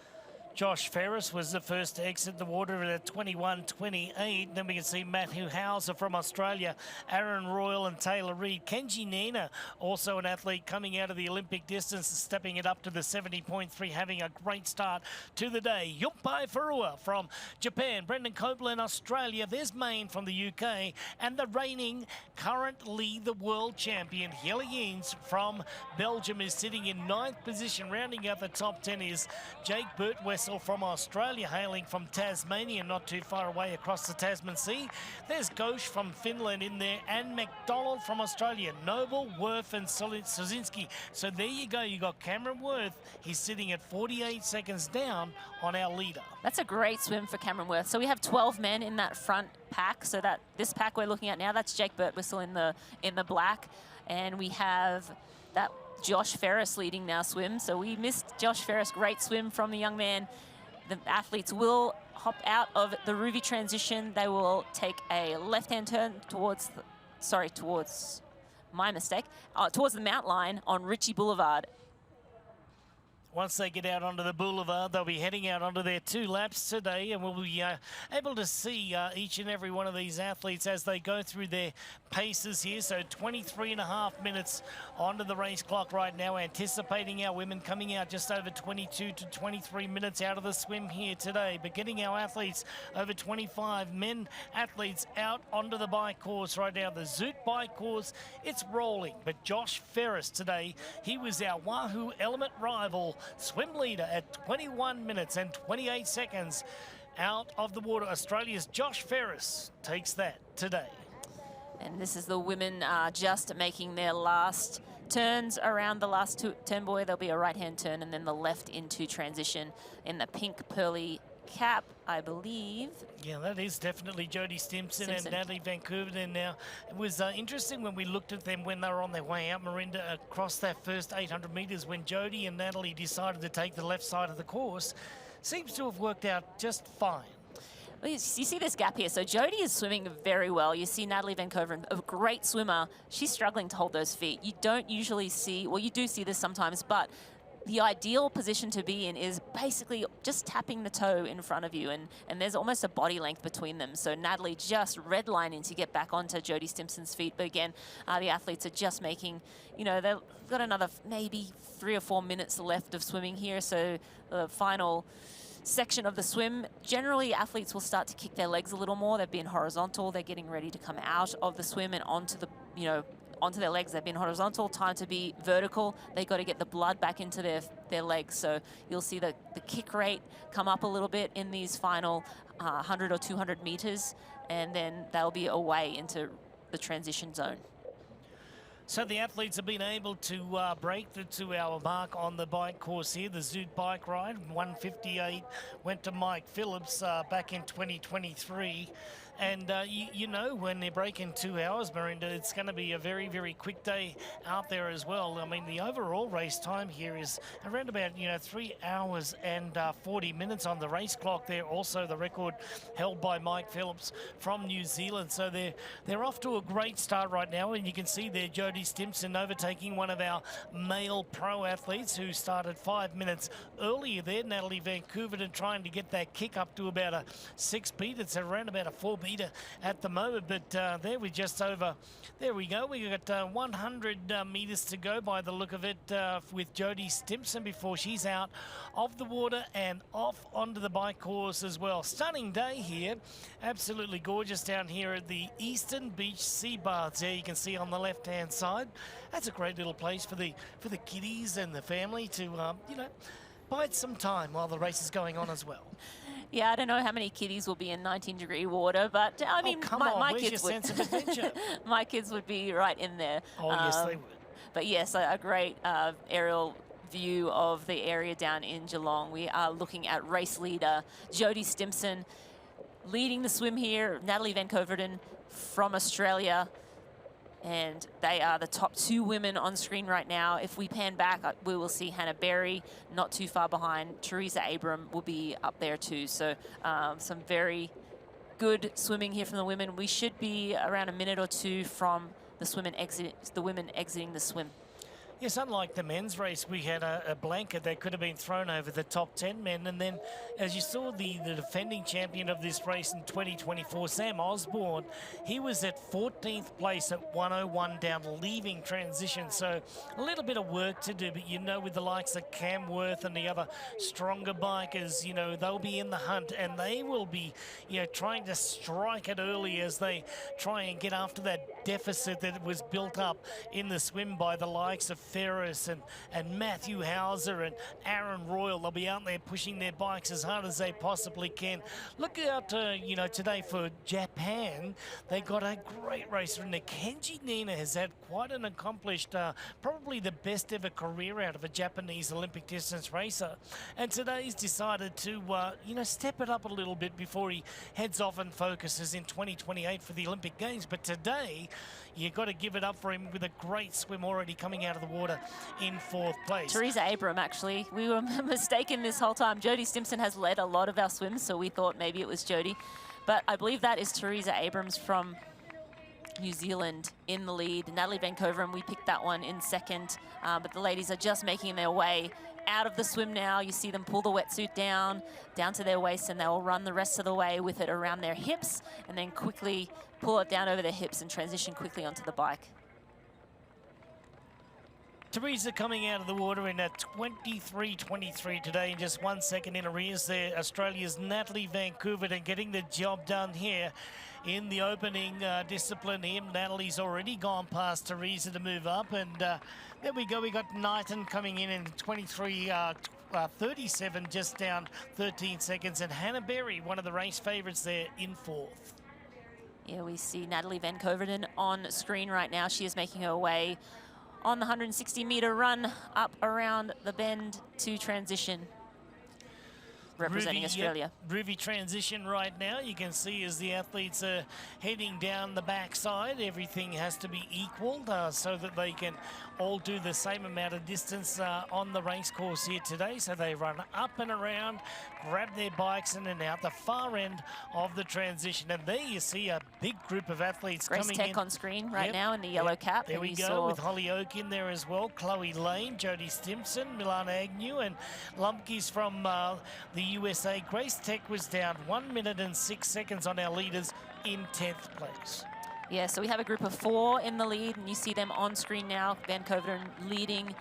Josh Ferris was the first to exit the water at 21:28. Then we can see Matthew Hauser from Australia, Aaron Royal and Taylor Reid. Kenji Nina, also an athlete coming out of the Olympic distance, stepping it up to the 70.3, having a great start to the day. Yumpai Furua from Japan, Brendan Copeland, Australia. There's Maine from the UK, and the reigning, currently the world champion, Helle Geens from Belgium, is sitting in 9th position. Rounding out the top 10 is Jake Birtwessel from Australia, hailing from Tasmania, not too far away across the Tasman Sea. There's Ghosh from Finland in there, and McDonald from Australia, Noble, Worth and Sozinski. So there you go, you got Cameron Worth. He's sitting at 48 seconds down on our leader. That's a great swim for Cameron Worth. So we have 12 men in that front pack. So that this pack we're looking at now, that's Jake Birtwessel in the black, and we have that Josh Ferris leading now swim. So we missed Josh Ferris. Great swim from the young man. The athletes will hop out of the Ruvi transition. They will take a left-hand turn towards my mistake, towards the Mount Line on Ritchie Boulevard. Once they get out onto the boulevard, they'll be heading out onto their 2 laps today, and we'll be able to see each and every one of these athletes as they go through their paces here. So 23.5 minutes onto the race clock right now, anticipating our women coming out just over 22 to 23 minutes out of the swim here today, but getting our athletes over 25 men athletes out onto the bike course right now. The Zoot bike course, it's rolling, but Josh Ferris today, he was our Wahoo Element rival swim leader at 21 minutes and 28 seconds out of the water. Australia's Josh Ferris takes that today. And this is the women just making their last turns around the last turn, boy. There'll be a right-hand turn and then the left into transition in the pink pearly cap, I believe. Yeah, that is definitely Jodie Stimson and Natalie Van Koeverden. Now, it was interesting when we looked at them when they were on their way out, Marinda, across that first 800 metres when Jodie and Natalie decided to take the left side of the course. Seems to have worked out just fine. Well, you see this gap here. So Jodie is swimming very well. You see Natalie Van Koeverden, a great swimmer. She's struggling to hold those feet. You don't usually see, well, you do see this sometimes, but the ideal position to be in is basically just tapping the toe in front of you, and there's almost a body length between them. So Natalie just redlining to get back onto Jodie Stimpson's feet. But again, the athletes are just making, you know, they've got another maybe 3 or 4 minutes left of swimming here. So the final section of the swim, generally athletes will start to kick their legs a little more. They've been horizontal. They're getting ready to come out of the swim and onto the, you know, onto their legs. They've been horizontal, time to be vertical. They got to get the blood back into their legs. So you'll see the kick rate come up a little bit in these final 100 or 200 meters, and then they'll be away into the transition zone. So the athletes have been able to break the 2-hour mark on the bike course here. The Zoot bike ride, 1:58, went to Mike Phillips back in 2023. And you know, when they're breaking 2 hours, Marinda, it's going to be a very, very quick day out there as well. I mean, the overall race time here is around about, you know, 3 hours and 40 minutes on the race clock there. Also the record held by Mike Phillips from New Zealand. So they're off to a great start right now. And you can see there Jodie Stimpson overtaking one of our male pro athletes who started 5 minutes earlier there. Natalie Van Koeverden trying to get that kick up to about a 6 beat. It's around about a 4 beat at the moment, but there we're just over. There we go. We got 100 meters to go by the look of it with Jodie Stimpson before she's out of the water and off onto the bike course as well. Stunning day here, absolutely gorgeous down here at the Eastern Beach Sea Baths. There you can see on the left-hand side. That's a great little place for the kiddies and the family to you know, bide some time while the race is going on as well. Yeah, I don't know how many kiddies will be in 19-degree water, but I mean, my kids would. Sense of adventure? My kids would be right in there. Oh, yes, they would. But yes, a great aerial view of the area down in Geelong. We are looking at race leader Jodie Stimpson leading the swim here. Natalie Van Koeverden from Australia. And they are the top 2 women on screen right now. If we pan back, we will see Hannah Berry not too far behind. Teresa Abram will be up there too. So some very good swimming here from the women. We should be around a minute or 2 from the women exiting the swim. Yes, unlike the men's race, we had a blanket that could have been thrown over the top 10 men. And then, as you saw, the defending champion of this race in 2024, Sam Osborne, he was at 14th place at 1:01 down, leaving transition. So a little bit of work to do. But, you know, with the likes of Cam Worth and the other stronger bikers, you know, they'll be in the hunt. And they will be, you know, trying to strike it early as they try and get after that deficit that was built up in the swim by the likes of Ferris and Matthew Hauser and Aaron Royal. They'll be out there pushing their bikes as hard as they possibly can. Look out, you know, today for Japan. They got a great racer in there. Kenji Nina has had quite an accomplished, probably the best ever career out of a Japanese Olympic distance racer. And today he's decided to, you know, step it up a little bit before he heads off and focuses in 2028 for the Olympic Games. But today, you've got to give it up for him with a great swim already coming out of the water in 4th place. Teresa Abram, actually. We were mistaken this whole time. Jodie Stimpson has led a lot of our swims, so we thought maybe it was Jodie. But I believe that is Teresa Abrams from New Zealand in the lead. Natalie Van Koeverden, we picked that one in 2nd. But the ladies are just making their way out of the swim now. You see them pull the wetsuit down to their waist, and they'll run the rest of the way with it around their hips, and then quickly pull it down over their hips and transition quickly onto the bike. Teresa coming out of the water in a 23.23 today, in just 1 second in arrears there. Australia's Natalie Van Koeverden getting the job done here in the opening discipline here. Natalie's already gone past Teresa to move up, and there we go. We got Knighton coming in 23.37, just down 13 seconds, and Hannah Berry, one of the race favourites there, in 4th. Yeah, we see Natalie Van Koeverden on screen right now. She is making her way on the 160-meter run up around the bend to transition, representing Australia. Groovy transition right now. You can see as the athletes are heading down the backside, everything has to be equal so that they can all do the same amount of distance on the race course here today. So they run up and around, grab their bikes in and out the far end of the transition. And there you see a big group of athletes Grace coming Tech in. on screen right now in the yellow cap. There we go, with Holly Oak in there as well. Chloe Lane, Jodie Stimson, Milan Agnew, and Lumpkins from the USA. Grace Tech was down 1 minute and 6 seconds on our leaders in 10th place. Yeah, so we have a group of 4 in the lead, and you see them on screen now. Van Coverdon leading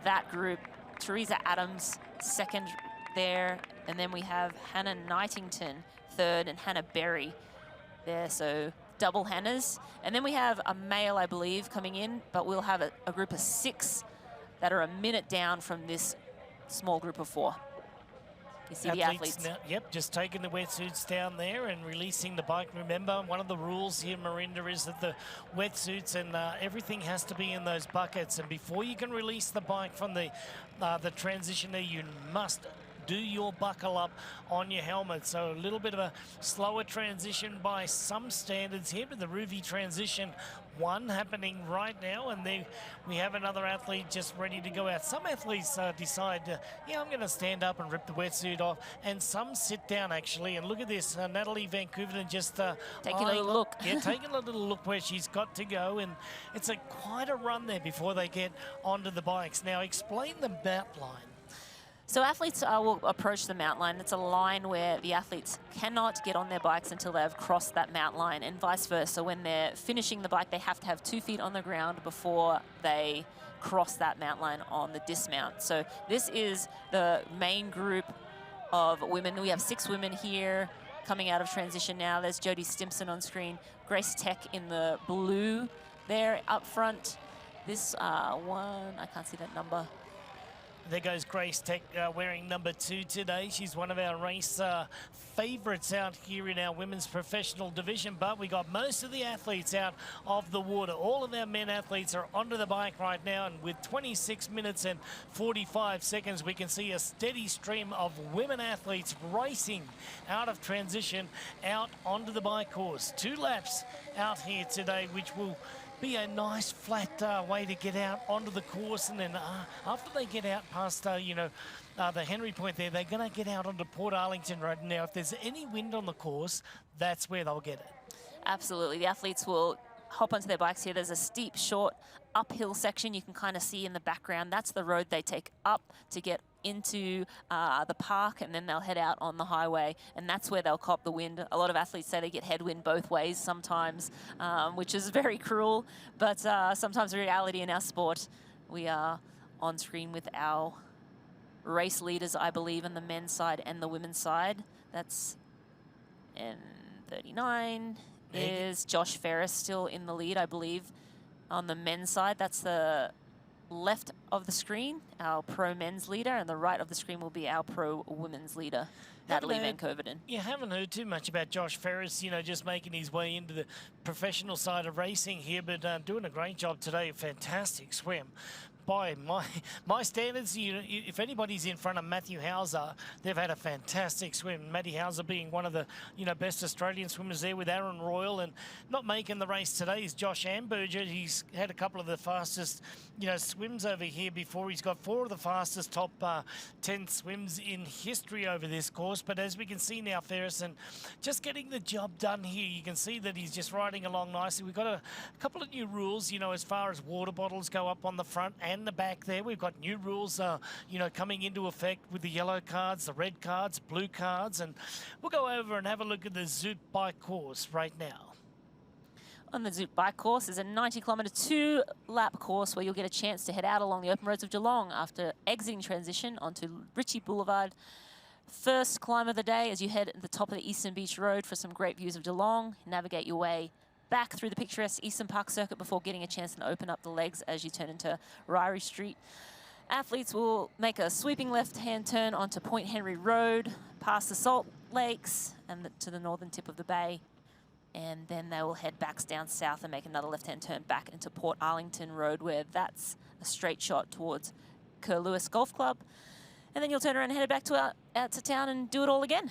that group. Teresa Adams, second there. And then we have Hannah Knightington, third, and Hannah Berry there. So double Hannahs. And then we have a male, I believe, coming in, but we'll have a group of 6 that are a minute down from this small group of 4. You see the athletes. Now, yep, just taking the wetsuits down there and releasing the bike. Remember, one of the rules here, Marinda, is that the wetsuits and everything has to be in those buckets. And before you can release the bike from the transitioner, you must do your buckle up on your helmet. So a little bit of a slower transition by some standards here, but the Ruby transition 1 happening right now, and then we have another athlete just ready to go out. Some athletes decide, yeah, I'm going to stand up and rip the wetsuit off, and some sit down actually. And look at this, Natalie Van Coverdon just taking a little look. Yeah, taking a little look where she's got to go, and it's quite a run there before they get onto the bikes. Now, explain the mountain line. So athletes will approach the mountain line. It's a line where the athletes cannot get on their bikes until they've crossed that mountain line, and vice versa. When they're finishing the bike, they have to have 2 feet on the ground before they cross that mountain line on the dismount. So this is the main group of women. We have 6 women here coming out of transition now. There's Jodie Stimson on screen, Grace Tech in the blue there up front. This one, I can't see that number. There goes Grace Tech wearing number 2 today. She's one of our race favourites out here in our women's professional division, but we got most of the athletes out of the water. All of our men athletes are onto the bike right now, and with 26 minutes and 45 seconds, we can see a steady stream of women athletes racing out of transition out onto the bike course. 2 laps out here today, which will be a nice flat way to get out onto the course, and then after they get out past the Henry Point there, they're going to get out onto Port Arlington Road. Now, if there's any wind on the course, that's where they'll get it. Absolutely. The athletes will hop onto their bikes here. There's a steep, short, uphill section you can kind of see in the background. That's the road they take up to get into the park, and then they'll head out on the highway, and that's where they'll cop the wind. A lot of athletes say they get headwind both ways sometimes, which is very cruel, but sometimes reality in our sport. We are on screen with our race leaders, I believe, on the men's side and the women's side. That's in 39 is Josh Ferris still in the lead, I believe, on the men's side. That's the left of the screen, our pro men's leader, and the right of the screen will be our pro women's leader, Natalie Van Coverdon. You haven't heard too much about Josh Ferris, just making his way into the professional side of racing here, but doing a great job today. A fantastic swim. By my standards, if anybody's in front of Matthew Hauser, they've had a fantastic swim. Matty Hauser being one of the best Australian swimmers there with Aaron Royal, and not making the race today is Josh Amberger. He's had a couple of the fastest swims over here before. He's got 4 of the fastest top 10 swims in history over this course. But as we can see now, Ferris, and just getting the job done here, you can see that he's just riding along nicely. We've got a couple of new rules, as far as water bottles go up on the front and the back there. We've got new rules, coming into effect with the yellow cards, the red cards, blue cards, and we'll go over and have a look at the Zoot bike course right now. On the Zoot bike course is a 90-kilometre 2-lap course where you'll get a chance to head out along the open roads of Geelong after exiting transition onto Ritchie Boulevard. First climb of the day as you head at the top of the Eastern Beach Road for some great views of Geelong. Navigate your way back through the picturesque Eastern Park Circuit before getting a chance to open up the legs as you turn into Ryrie Street. Athletes will make a sweeping left-hand turn onto Point Henry Road, past the Salt Lakes and to the northern tip of the bay. and then they will head back down south and make another left-hand turn back into Port Arlington Road, where that's a straight shot towards Kerr Lewis Golf Club. And then you'll turn around and head back to out to town and do it all again.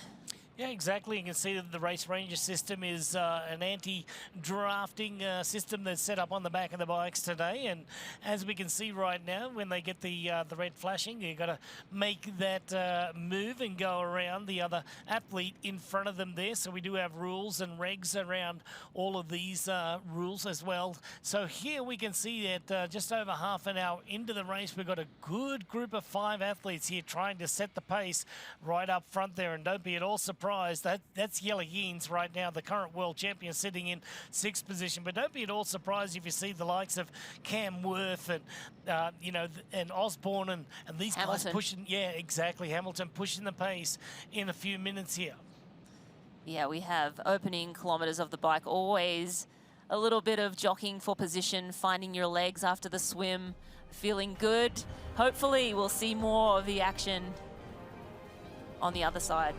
Yeah, exactly. You can see that the Race Ranger system is an anti-drafting system that's set up on the back of the bikes today. And as we can see right now, when they get the red flashing, you've got to make that move and go around the other athlete in front of them there. So we do have rules and regs around all of these rules as well. So here we can see that just over half an hour into the race, we've got a good group of 5 athletes here trying to set the pace right up front there. And don't be at all surprised. That's Yella Yeens right now, the current world champion, sitting in 6th position. But don't be at all surprised if you see the likes of Cam Worth and, and Osborne and these guys pushing. Yeah, exactly. Hamilton pushing the pace in a few minutes here. Yeah, we have opening kilometres of the bike, always a little bit of jockeying for position, finding your legs after the swim, feeling good. Hopefully we'll see more of the action on the other side.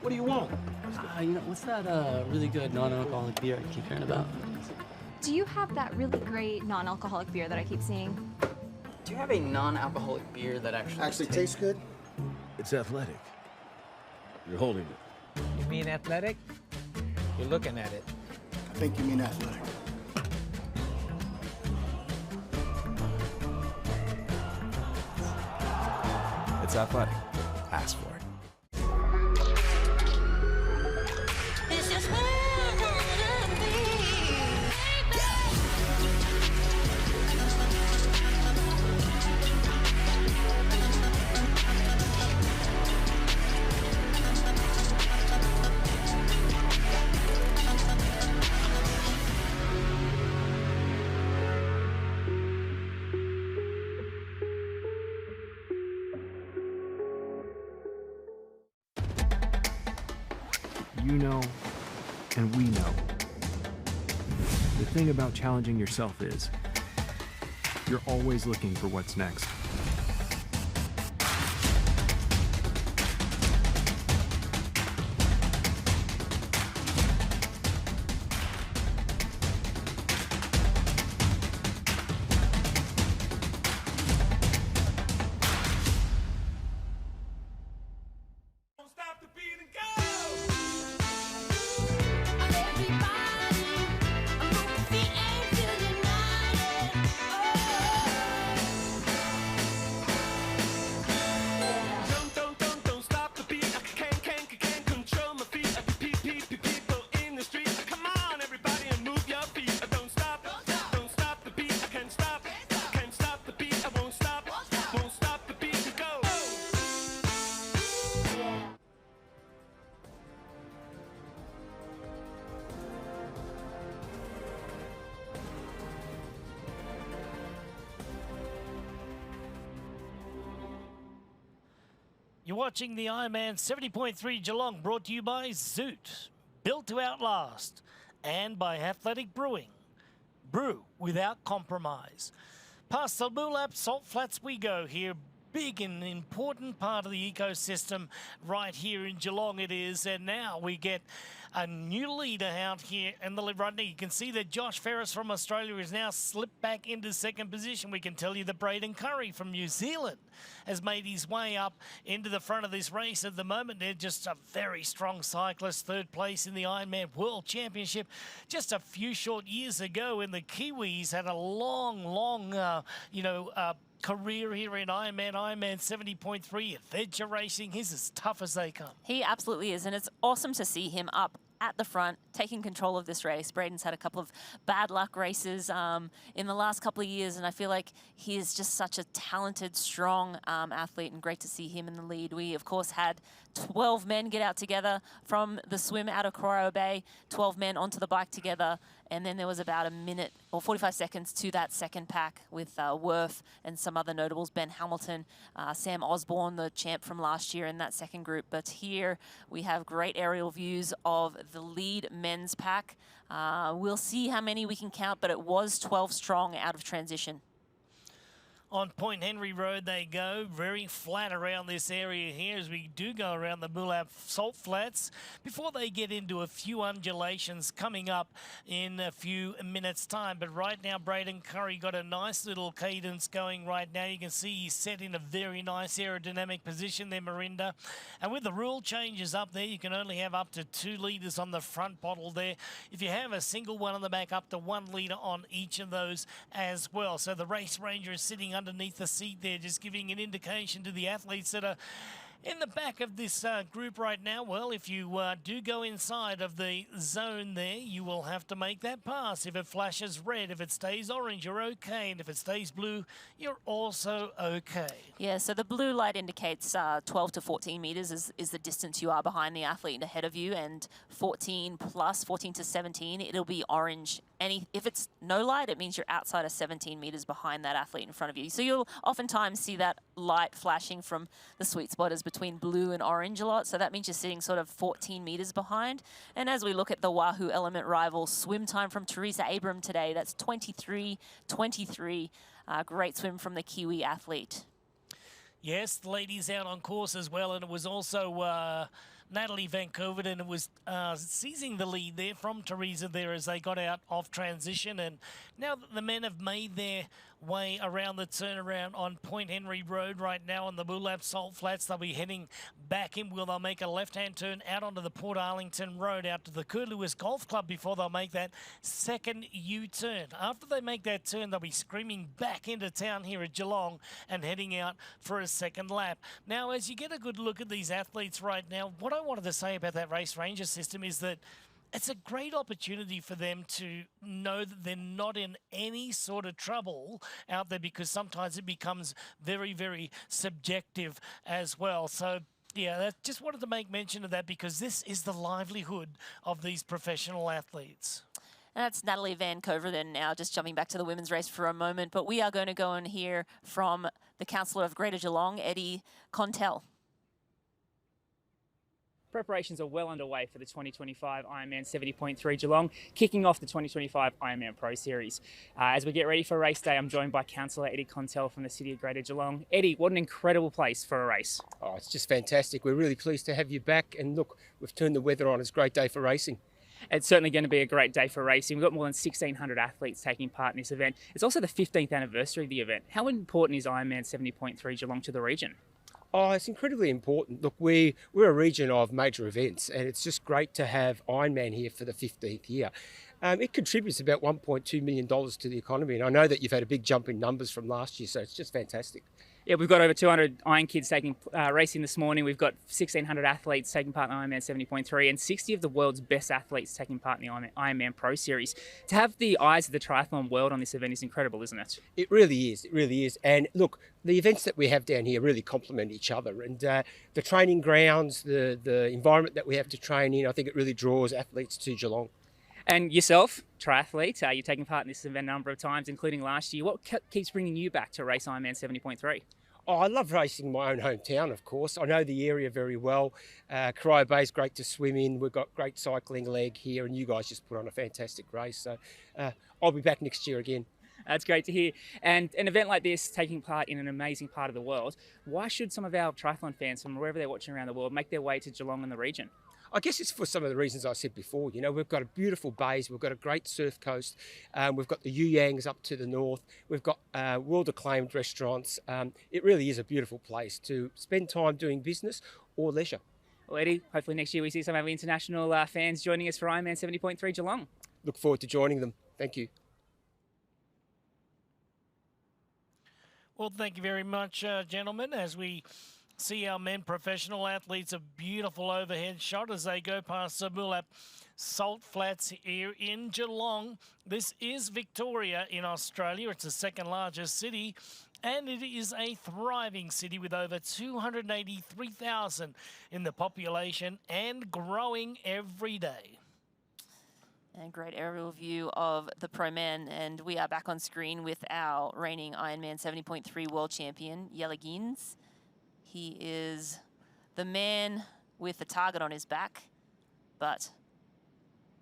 What do you want? What's that really good non-alcoholic beer I keep hearing about? Do you have that really great non-alcoholic beer that I keep seeing? Do you have a non-alcoholic beer that actually tastes good? It's athletic. You're holding it. You mean athletic? You're looking at it. I think you mean athletic. It's athletic. Ask for it. It's just where I wanna be. You know, and we know. The thing about challenging yourself is you're always looking for what's next. You're watching the Ironman 70.3 Geelong, brought to you by Zoot, built to outlast, and by Athletic Brewing. Brew without compromise. Past the Moolap Salt Flats we go here. Big and important part of the ecosystem right here in Geelong it is. And now we get a new leader out here in the right now. You can see that Josh Ferris from Australia is now slipped back into 2nd position. We can tell you that Braden Curry from New Zealand has made his way up into the front of this race at the moment. They're just a very strong cyclist, 3rd place in the Ironman World Championship just a few short years ago. And the Kiwis had a long, career here in Ironman 70.3 adventure racing. He's as tough as they come. He absolutely is, and it's awesome to see him up at the front, taking control of this race. Braden's had a couple of bad luck races in the last couple of years, and I feel like he is just such a talented, strong athlete, and great to see him in the lead. We, of course, had 12 men get out together from the swim out of Corio Bay, 12 men onto the bike together, and then there was about a minute or 45 seconds to that second pack with Worth and some other notables, Ben Hamilton, Sam Osborne, the champ from last year in that second group. But here we have great aerial views of the lead men's pack. We'll see how many we can count, but it was 12 strong out of transition. On Point Henry Road they go, very flat around this area here as we do go around the Moolap Salt Flats before they get into a few undulations coming up in a few minutes' time. But right now, Braden Curry got a nice little cadence going right now. You can see he's set in a very nice aerodynamic position there, Marinda. And with the rule changes up there, you can only have up to 2 litres on the front bottle there. If you have a single one on the back, up to 1 litre on each of those as well. So the race ranger is sitting underneath the seat there, just giving an indication to the athletes that are in the back of this group right now. Well, if you do go inside of the zone there, you will have to make that pass. If it flashes red, if it stays orange, you're okay. And if it stays blue, you're also okay. Yeah, so the blue light indicates 12 to 14 metres is the distance you are behind the athlete ahead of you, and 14 plus, 14 to 17, it'll be orange. If it's no light, it means you're outside of 17 metres behind that athlete in front of you. So you'll oftentimes see that light flashing from the sweet spot is between blue and orange a lot. So that means you're sitting sort of 14 metres behind. And as we look at the Wahoo Element rival swim time from Teresa Abram today, that's 23:23. Great swim from the Kiwi athlete. Yes, the ladies out on course as well, and it was also Natalie Van Covert, and it was seizing the lead there from Teresa there as they got out off transition. And now that the men have made their way around the turnaround on Point Henry Road right now on the Moolap Salt Flats, they'll be heading back in. They'll make a left-hand turn out onto the Port Arlington Road, out to the Kerr Lewis Golf Club before they'll make that second U-turn. After they make that turn, they'll be screaming back into town here at Geelong and heading out for a second lap. Now, as you get a good look at these athletes right now, what I wanted to say about that race ranger system is that it's a great opportunity for them to know that they're not in any sort of trouble out there, because sometimes it becomes very, very subjective as well. So, yeah, I just wanted to make mention of that because this is the livelihood of these professional athletes. And that's Natalie Van Covert then now, just jumping back to the women's race for a moment. But we are going to go and hear from the Councillor of Greater Geelong, Eddie Contell. Preparations are well underway for the 2025 Ironman 70.3 Geelong, kicking off the 2025 Ironman Pro Series. As we get ready for race day, I'm joined by Councillor Eddie Contell from the City of Greater Geelong. Eddie, what an incredible place for a race. Oh, it's just fantastic. We're really pleased to have you back. And look, we've turned the weather on. It's a great day for racing. It's certainly going to be a great day for racing. We've got more than 1,600 athletes taking part in this event. It's also the 15th anniversary of the event. How important is Ironman 70.3 Geelong to the region? Oh, it's incredibly important. Look, we're a region of major events, and it's just great to have Ironman here for the 15th year. It contributes about $1.2 million to the economy, and I know that you've had a big jump in numbers from last year, so it's just fantastic. Yeah, we've got over 200 Iron Kids taking racing this morning. We've got 1,600 athletes taking part in Ironman 70.3 and 60 of the world's best athletes taking part in the Ironman Pro Series. To have the eyes of the triathlon world on this event is incredible, isn't it? It really is. It really is. And look, the events that we have down here really complement each other. And the training grounds, the environment that we have to train in, I think it really draws athletes to Geelong. And yourself, triathlete, you've taken part in this event a number of times, including last year. What keeps bringing you back to race Ironman 70.3? Oh, I love racing in my own hometown, of course. I know the area very well. Corio Bay is great to swim in. We've got great cycling leg here, and you guys just put on a fantastic race. So I'll be back next year again. That's great to hear. And an event like this, taking part in an amazing part of the world, why should some of our triathlon fans from wherever they're watching around the world make their way to Geelong and the region? I guess it's for some of the reasons I said before. You know, we've got a beautiful bays, we've got a great surf coast, we've got the Yuyangs up to the north, we've got world-acclaimed restaurants. It really is a beautiful place to spend time doing business or leisure. Well, Eddie, hopefully next year we see some of our international fans joining us for Ironman 70.3 Geelong. Look forward to joining them. Thank you. Well, thank you very much, gentlemen, as we see our men professional athletes, a beautiful overhead shot as they go past the Moolap Salt Flats here in Geelong. This is Victoria in Australia. It's the second largest city, and it is a thriving city with over 283,000 in the population and growing every day. And great aerial view of the pro men, and we are back on screen with our reigning Ironman 70.3 world champion, Jelle Gins. He is the man with the target on his back, but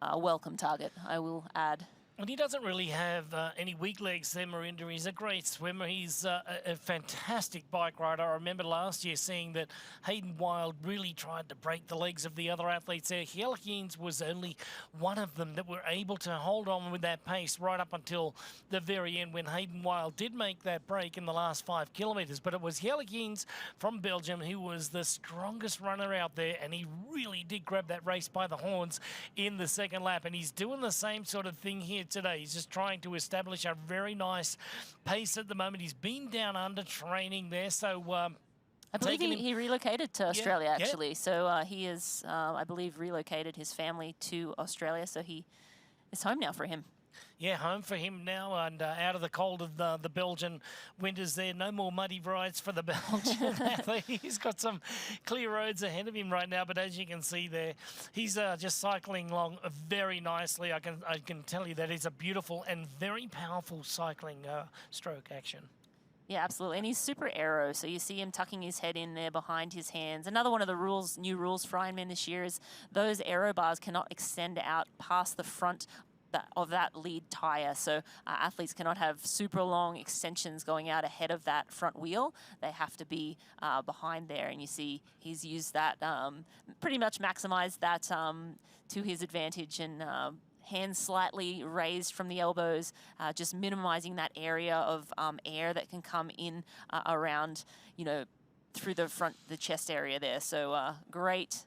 a welcome target, I will add. And he doesn't really have any weak legs there, Marinda. He's a great swimmer. He's a fantastic bike rider. I remember last year seeing that Hayden Wild really tried to break the legs of the other athletes there. Jelligens was only one of them that were able to hold on with that pace right up until the very end when Hayden Wild did make that break in the last 5 kilometres. But it was Jelligens from Belgium who was the strongest runner out there, and he really did grab that race by the horns in the second lap. And he's doing the same sort of thing here today. He's just trying to establish a very nice pace at the moment. He's been down under training there, so I believe he relocated to Australia, actually. So he is, I believe, relocated his family to Australia, so he is home now for him. Yeah, home for him now, and out of the cold of the Belgian winters there. No more muddy rides for the Belgian athlete. He's got some clear roads ahead of him right now, but as you can see there, he's just cycling along very nicely. I can tell you that it's a beautiful and very powerful cycling stroke action. Yeah, absolutely. And he's super aero, so you see him tucking his head in there behind his hands. Another one of the new rules for Ironman this year is those aero bars cannot extend out past the front of that lead tyre. So athletes cannot have super long extensions going out ahead of that front wheel. They have to be behind there. And you see he's used that, pretty much maximized that to his advantage, and hands slightly raised from the elbows, just minimizing that area of air that can come in around, through the chest area there. So great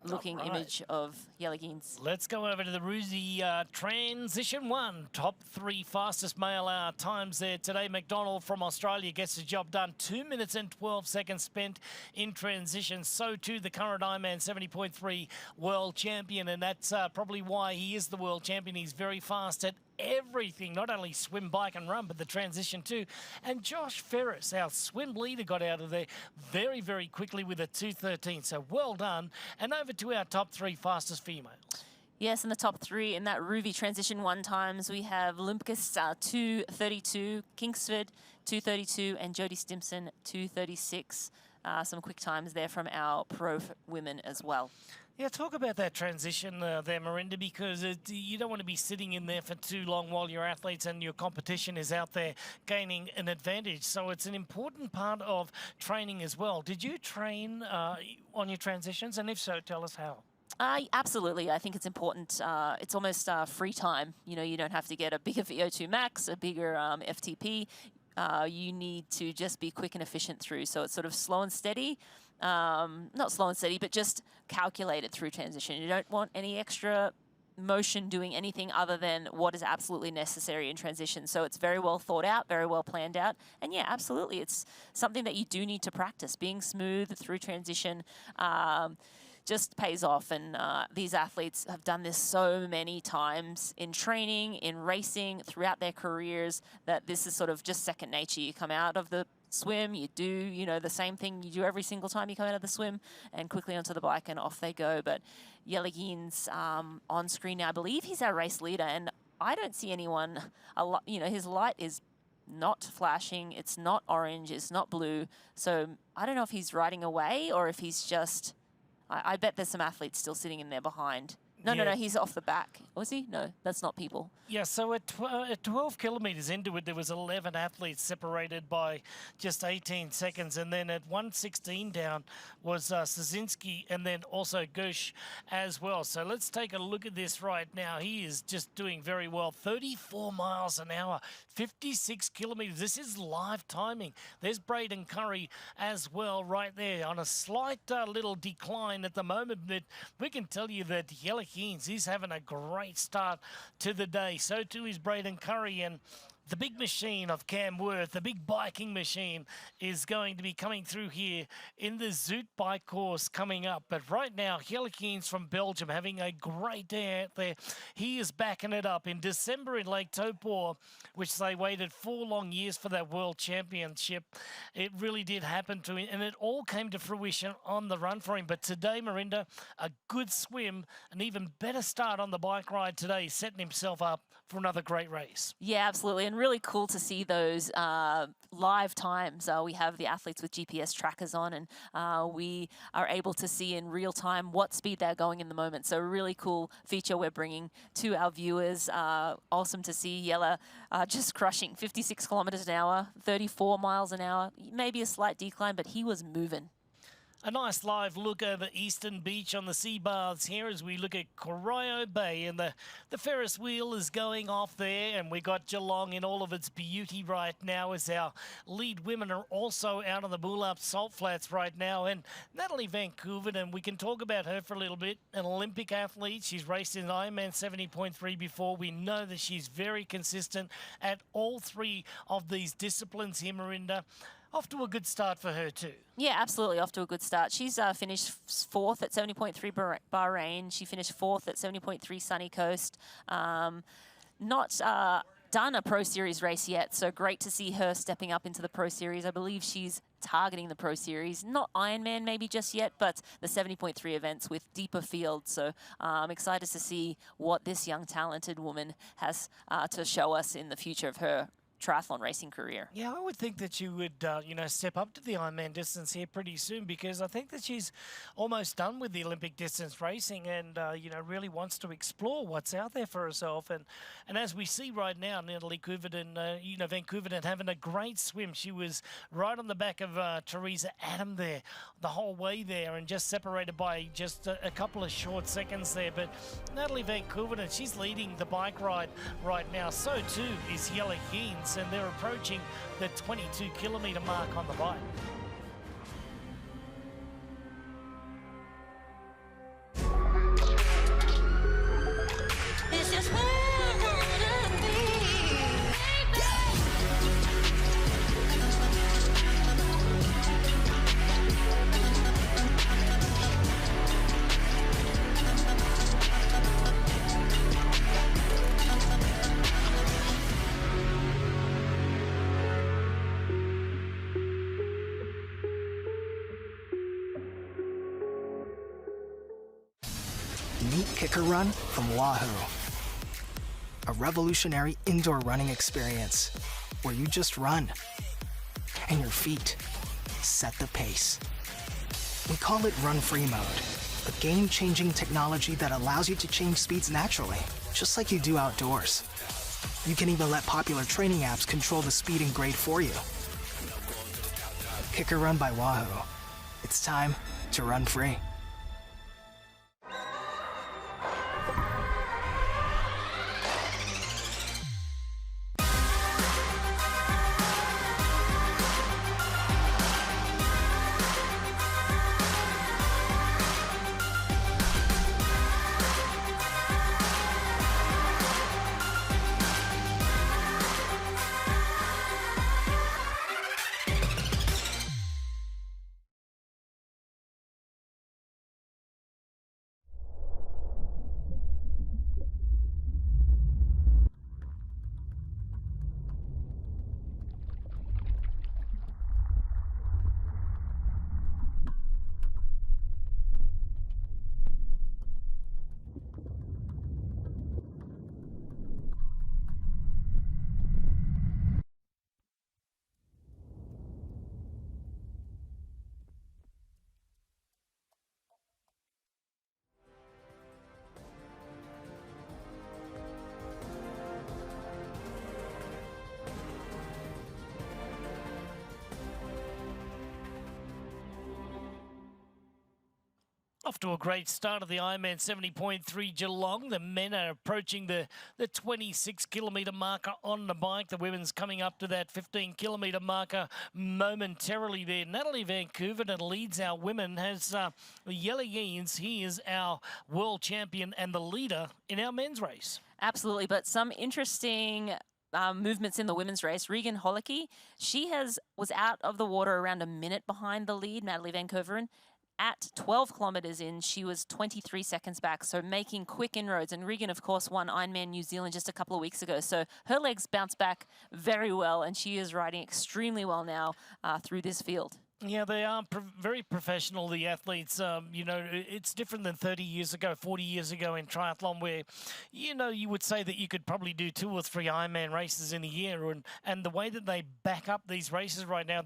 looking image of Jelligens. Let's go over to the Roosie Transition 1. Top 3 fastest male times there today. McDonald from Australia gets the job done. 2 minutes and 12 seconds spent in transition. So too the current Ironman 70.3 world champion, and that's probably why he is the world champion. He's very fast at everything, not only swim, bike and run, but the transition too. And Josh Ferris, our swim leader, got out of there very, very quickly with a 2:13. So well done. And over to our top 3 fastest females. Yes, in the top 3 in that Ruvi Transition 1 times, we have Lumpkis 2:32, Kingsford 2:32, and Jodie Stimson 2:36. Some quick times there from our pro women as well. Yeah, talk about that transition there, Marinda, because you don't want to be sitting in there for too long while your athletes and your competition is out there gaining an advantage. So it's an important part of training as well. Did you train on your transitions? And if so, tell us how. Absolutely. I think it's important. It's almost free time. You don't have to get a bigger VO2 max, a bigger FTP. You need to just be quick and efficient through. So it's sort of slow and steady. Not slow and steady, but just calculated through transition. You don't want any extra motion doing anything other than what is absolutely necessary in transition. So it's very well thought out, very well planned out. And yeah, absolutely. It's something that you do need to practice. Being smooth through transition just pays off. And these athletes have done this so many times in training, in racing, throughout their careers, that this is sort of just second nature. You come out of the swim, you do, the same thing you do every single time you come out of the swim, and quickly onto the bike and off they go. But Jelligens on screen now, I believe he's our race leader, and I don't see anyone, his light is not flashing, it's not orange, it's not blue. So I don't know if he's riding away or if he's just, I bet there's some athletes still sitting in there behind. No, he's off the back. Was he? No, that's not people. Yeah, so at 12 kilometres into it, there was 11 athletes separated by just 18 seconds. And then at 1:16 down was Szynski and then also Gush as well. So let's take a look at this right now. He is just doing very well. 34 miles an hour, 56 kilometres. This is live timing. There's Braden Curry as well right there on a slight little decline at the moment. But we can tell you that Jelligens, he's having a great start to the day. So too is Braden Curry, and the big machine of Cam Worth, the big biking machine, is going to be coming through here in the Zoot bike course coming up. But right now, Jelligens from Belgium having a great day out there. He is backing it up. In December in Lake Taupo, which they waited 4 long years for that world championship, it really did happen to him, and it all came to fruition on the run for him. But today, Marinda, a good swim, an even better start on the bike ride today, setting himself up for another great race. Yeah, absolutely. And really cool to see those live times. We have the athletes with GPS trackers on, and we are able to see in real time what speed they're going in the moment. So really cool feature we're bringing to our viewers. Awesome to see Yella just crushing 56 kilometers an hour, 34 miles an hour, maybe a slight decline, but he was moving. A nice live look over Eastern Beach on the sea baths here as we look at Corio Bay, and the Ferris wheel is going off there, and we got Geelong in all of its beauty right now as our lead women are also out on the Bullap Salt Flats right now. And Natalie Vancouver, and we can talk about her for a little bit, an Olympic athlete. She's raced in Ironman 70.3 before. We know that she's very consistent at all three of these disciplines here, Marinda. Off to a good start for her too. Yeah, absolutely, off to a good start. She's finished 4th at 70.3 Bahrain. She finished 4th at 70.3 Sunny Coast. Not done a Pro Series race yet, so great to see her stepping up into the Pro Series. I believe she's targeting the Pro Series. Not Ironman maybe just yet, but the 70.3 events with deeper fields. So I'm excited to see what this young, talented woman has to show us in the future of her triathlon racing career. Yeah, I would think that you would, step up to the Ironman distance here pretty soon, because I think that she's almost done with the Olympic distance racing and, really wants to explore what's out there for herself. And as we see right now, Natalie Vancouver having a great swim. She was right on the back of Teresa Adam there the whole way there, and just separated by just a couple of short seconds there. But Natalie Vancouver, she's leading the bike ride right now. So too is Yella Geens, and they're approaching the 22-kilometre mark on the bike. This is where I wanna be. Meet Kicker Run from Wahoo, a revolutionary indoor running experience where you just run and your feet set the pace. We call it Run Free Mode, a game-changing technology that allows you to change speeds naturally, just like you do outdoors. You can even let popular training apps control the speed and grade for you. Kicker Run by Wahoo. It's time to run free. Off to a great start of the Ironman 70.3 Geelong. The men are approaching the 26-kilometre marker on the bike. The women's coming up to that 15-kilometre marker momentarily there. Natalie Vancouver that leads our women has Yella Geens. He is our world champion and the leader in our men's race. Absolutely, but some interesting movements in the women's race. Regan Holicky, she was out of the water around a minute behind the lead, Natalie Vancouver. At 12 kilometres in, she was 23 seconds back, so making quick inroads. And Regan, of course, won Ironman New Zealand just a couple of weeks ago, so her legs bounced back very well, and she is riding extremely well now through this field. Yeah, they are very professional, the athletes. You know, it's different than 30 years ago, 40 years ago in triathlon where, you know, you would say that you could probably do 2 or 3 Ironman races in a year. And the way that they back up these races right now,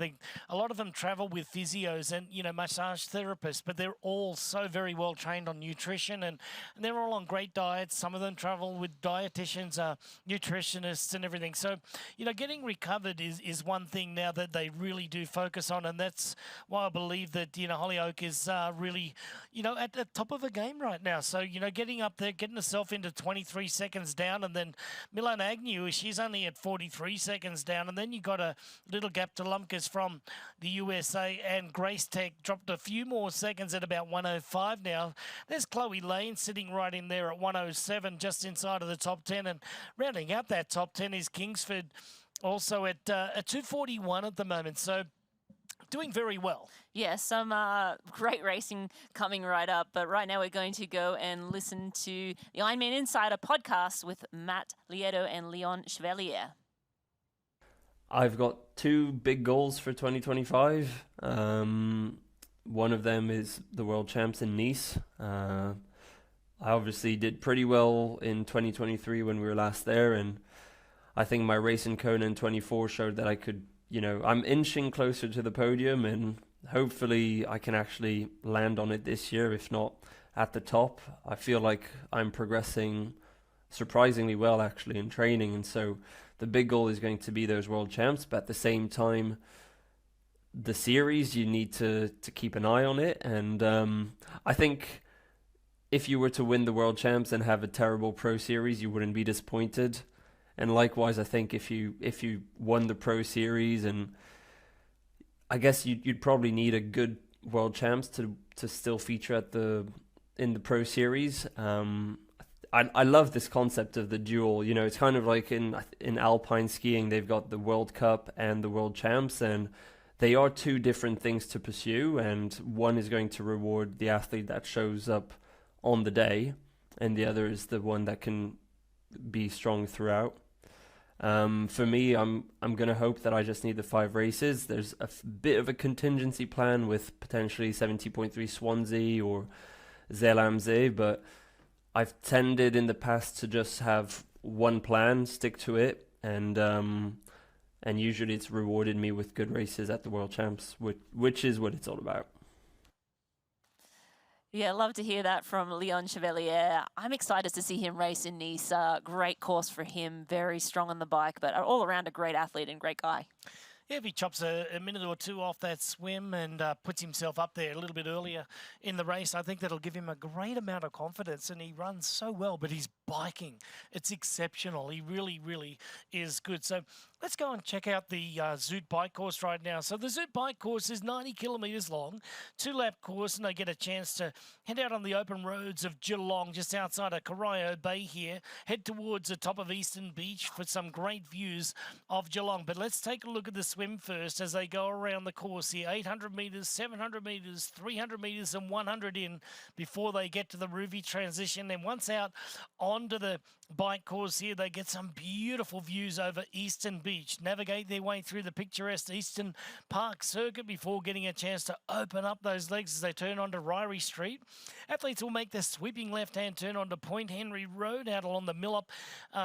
a lot of them travel with physios and, you know, massage therapists, but they're all so very well trained on nutrition and they're all on great diets. Some of them travel with dietitians, nutritionists and everything. So, you know, getting recovered is one thing now that they really do focus on, and that's why I believe that, you know, Hollyoak is really, you know, at the top of the game right now. So, you know, getting up there, getting herself into 23 seconds down, and then Milan Agnew, she's only at 43 seconds down, and then you got a little gap to Lumpkins from the USA, and Grace Tech dropped a few more seconds at about 105 now. There's Chloe Lane sitting right in there at 107, just inside of the top 10, and rounding out that top 10 is Kingsford, also at 241 at the moment. So, doing very well. Yeah, some great racing coming right up. But right now we're going to go and listen to the Ironman Insider podcast with Matt Lieto and Leon Chevalier. I've got 2 big goals for 2025. One of them is the World Champs in Nice. I obviously did pretty well in 2023 when we were last there, and I think my race in Kona in 24 showed that I could, you know, I'm inching closer to the podium, and hopefully I can actually land on it this year, if not at the top. I feel like I'm progressing surprisingly well actually in training, and so the big goal is going to be those World Champs, but at the same time, the series, you need to keep an eye on it, and I think if you were to win the World Champs and have a terrible Pro Series, you wouldn't be disappointed. And likewise, I think if you won the Pro Series, and I guess you'd probably need a good World Champs to still feature in the Pro Series. I love this concept of the dual. You know, it's kind of like in alpine skiing, they've got the World Cup and the World Champs, and they are 2 different things to pursue. And one is going to reward the athlete that shows up on the day, and the other is the one that can be strong throughout. For me, I'm going to hope that I just need the 5 races. There's a bit of a contingency plan with potentially 70.3 Swansea or Zeelamzee, but I've tended in the past to just have one plan, stick to it, and usually it's rewarded me with good races at the World Champs, which is what it's all about. Yeah, love to hear that from Leon Chevalier. I'm excited to see him race in Nice. Great course for him, very strong on the bike, but all around a great athlete and great guy. Yeah, if he chops a minute or 2 off that swim and puts himself up there a little bit earlier in the race, I think that'll give him a great amount of confidence, and he runs so well, but he's biking. It's exceptional. He really, really is good. So let's go and check out the Zoot bike course right now. So the Zoot bike course is 90 kilometres long, 2-lap course, and they get a chance to head out on the open roads of Geelong, just outside of Corio Bay here, head towards the top of Eastern Beach for some great views of Geelong. But let's take a look at the swim first as they go around the course here. 800 metres, 700 metres, 300 metres and 100 in before they get to the Rouvy transition. Then once out onto the bike course here, they get some beautiful views over Eastern Beach, navigate their way through the picturesque Eastern Park circuit before getting a chance to open up those legs as they turn onto Ryrie Street. Athletes will make the sweeping left-hand turn onto Point Henry Road out along the Millop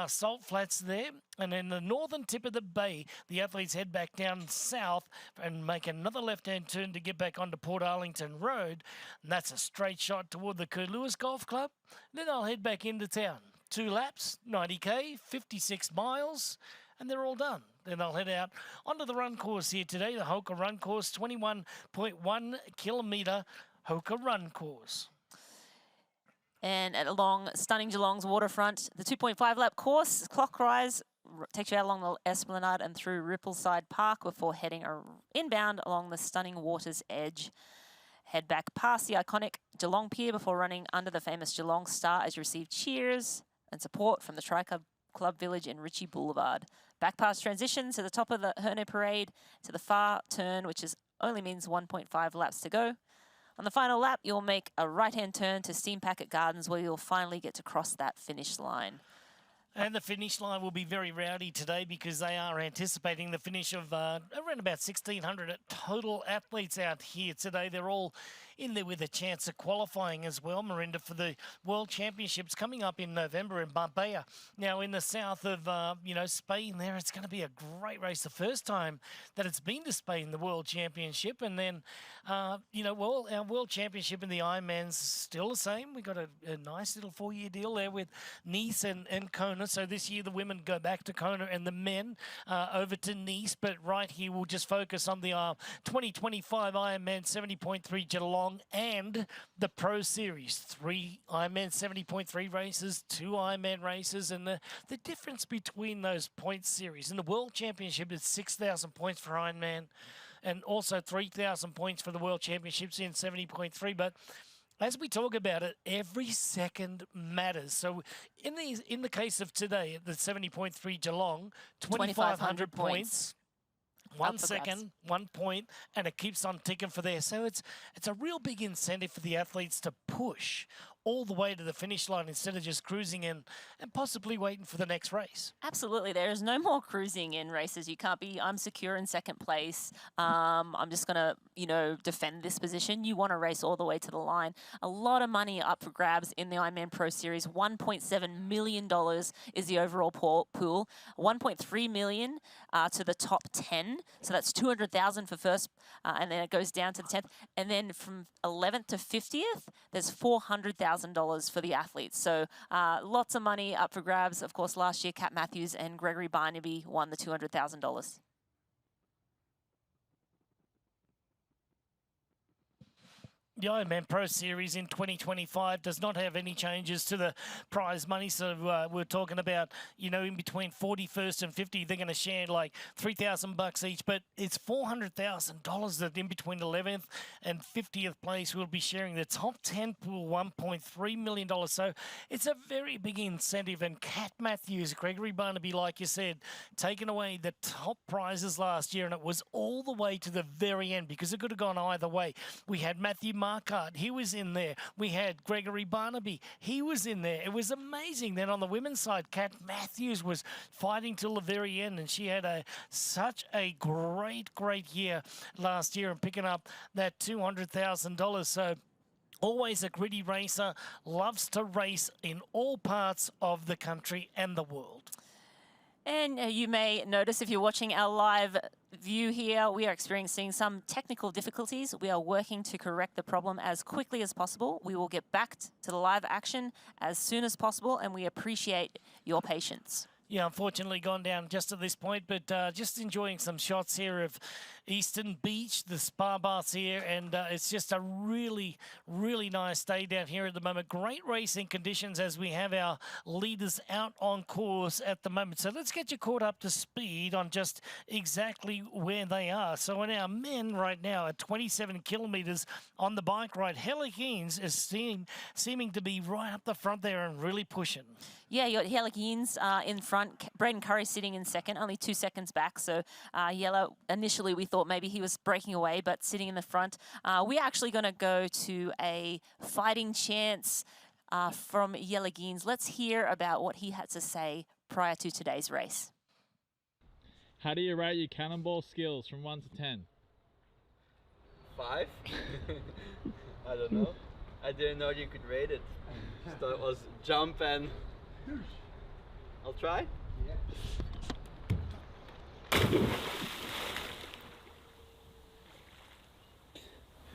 salt flats there, and then the northern tip of the bay, the athletes head back down south and make another left-hand turn to get back onto Port Arlington Road, and that's a straight shot toward the Kerr Lewis Golf Club. Then I'll head back into town. 2 laps, 90k, 56 miles, and they're all done. Then they'll head out onto the run course here today, the Hoka Run Course, 21.1 kilometre Hoka Run Course. And along stunning Geelong's waterfront, the 2.5 lap course, clockwise, takes you out along the Esplanade and through Rippleside Park before heading inbound along the stunning water's edge. Head back past the iconic Geelong Pier before running under the famous Geelong Star as you receive cheers and support from the Tri-Club Village in Ritchie Boulevard. Back past transition to the top of the Herne Parade to the far turn, which only means 1.5 laps to go. On the final lap, you'll make a right-hand turn to Steam Packet Gardens, where you'll finally get to cross that finish line. And the finish line will be very rowdy today because they are anticipating the finish of around about 1,600 total athletes out here today. They're all in there with a chance of qualifying as well, Marinda, for the World Championships coming up in November in Marbella. Now, in the south of, Spain there, it's going to be a great race. The first time that it's been to Spain, the World Championship. And then, our World Championship in the Ironman's still the same. We've got a nice little 4-year deal there with Nice and Kona. So this year the women go back to Kona and the men over to Nice. But right here we'll just focus on the 2025 Ironman 70.3 Geelong and the Pro Series. 3 Ironman 70.3 races, 2 Ironman races, and the difference between those point series. In the World Championship, it's 6,000 points for Ironman and also 3,000 points for the World Championships in 70.3. But as we talk about it, every second matters. So in the case of today, at the 70.3 Geelong, 2,500 points. 1 second, 1 point, and it keeps on ticking for there. So it's a real big incentive for the athletes to push all the way to the finish line instead of just cruising in and possibly waiting for the next race. Absolutely. There is no more cruising in races. You can't be, I'm secure in second place. I'm just going to, defend this position. You want to race all the way to the line. A lot of money up for grabs in the Ironman Pro Series. $1.7 million is the overall pool. $1.3 million to the top 10. So that's $200,000 for first, and then it goes down to the 10th. And then from 11th to 50th, there's $400,000 for the athletes. So lots of money up for grabs. Of course, last year, Kat Matthews and Gregory Barnaby won the $200,000. The Ironman Pro Series in 2025 does not have any changes to the prize money. So we're talking about, in between 41st and 50, they're going to share like $3,000 each. But it's $400,000 that in between 11th and 50th place will be sharing. The top 10 pool, $1.3 million. So it's a very big incentive. And Kat Matthews, Gregory Barnaby, like you said, taking away the top prizes last year. And it was all the way to the very end because it could have gone either way. We had Matthew Marquardt, he was in there. We had Gregory Barnaby, he was in there. It was amazing. Then on the women's side, Kat Matthews was fighting till the very end, and she had such a great year last year and picking up that $200,000. So always a gritty racer, loves to race in all parts of the country and the world. And you may notice if you're watching our live view here, we are experiencing some technical difficulties. We are working to correct the problem as quickly as possible. We will get back to the live action as soon as possible, and we appreciate your patience. Yeah, unfortunately gone down just at this point, but just enjoying some shots here of Eastern Beach, the spa baths here, and it's just a really nice day down here at the moment. Great racing conditions as we have our leaders out on course at the moment. So let's get you caught up to speed on just exactly where they are. So in our men right now at 27 kilometres on the bike ride, Hella Keynes is seeming to be right up the front there and really pushing. Yeah, you got Hella Keynes in front. Braden Curry sitting in second, only 2 seconds back. So Yella, initially we thought maybe he was breaking away, but sitting in the front. We're actually going to go to a fighting chance from Yella Keynes. Let's hear about what he had to say prior to today's race. How do you rate your cannonball skills from 1 to 10? 5? I don't know. I didn't know you could rate it. Just thought it was jump and... I'll try. Yeah.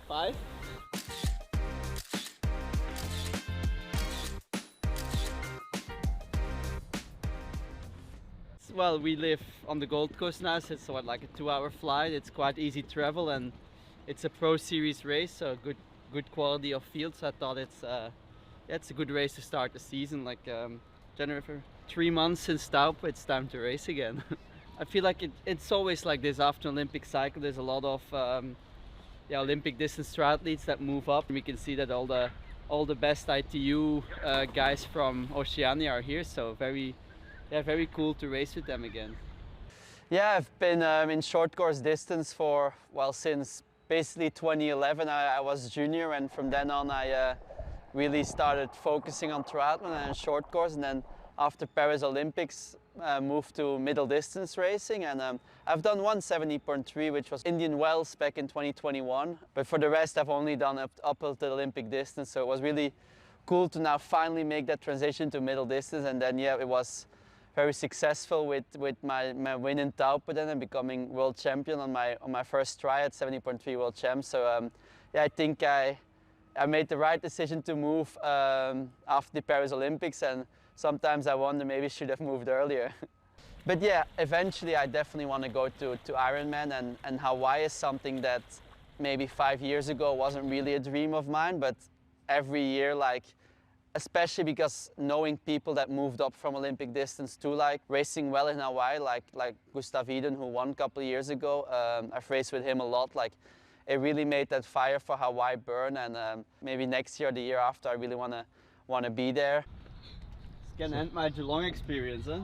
5. Well, we live on the Gold Coast now, so it's like a 2-hour flight. It's quite easy travel, and it's a Pro Series race, so good quality of field. So I thought it's a good race to start the season. Like January, 3 months since Taupo, it's time to race again. I feel like it's always like this after an Olympic cycle. There's a lot of Olympic distance triathletes that move up. We can see that all the best ITU guys from Oceania are here. So very cool to race with them again. Yeah, I've been in short course distance for since basically 2011. I was junior, and from then on I really started focusing on triathlon and short course, and then after Paris Olympics, moved to middle distance racing, and I've done one 70.3, which was Indian Wells back in 2021. But for the rest, I've only done up to the Olympic distance. So it was really cool to now finally make that transition to middle distance. And then, yeah, it was very successful with my win in Taupo then and becoming world champion on my first try at 70.3 world champ. So yeah, I think I made the right decision to move after the Paris Olympics, and sometimes I wonder maybe I should have moved earlier. But yeah, eventually I definitely want to go to Ironman, and Hawaii is something that maybe 5 years ago wasn't really a dream of mine, but every year, like, especially because knowing people that moved up from Olympic distance to like racing well in Hawaii, like Gustav Iden, who won a couple of years ago, I've raced with him a lot. Like, it really made that fire for Hawaii burn, and maybe next year or the year after, I really want to be there. It's gonna end my Geelong experience, huh?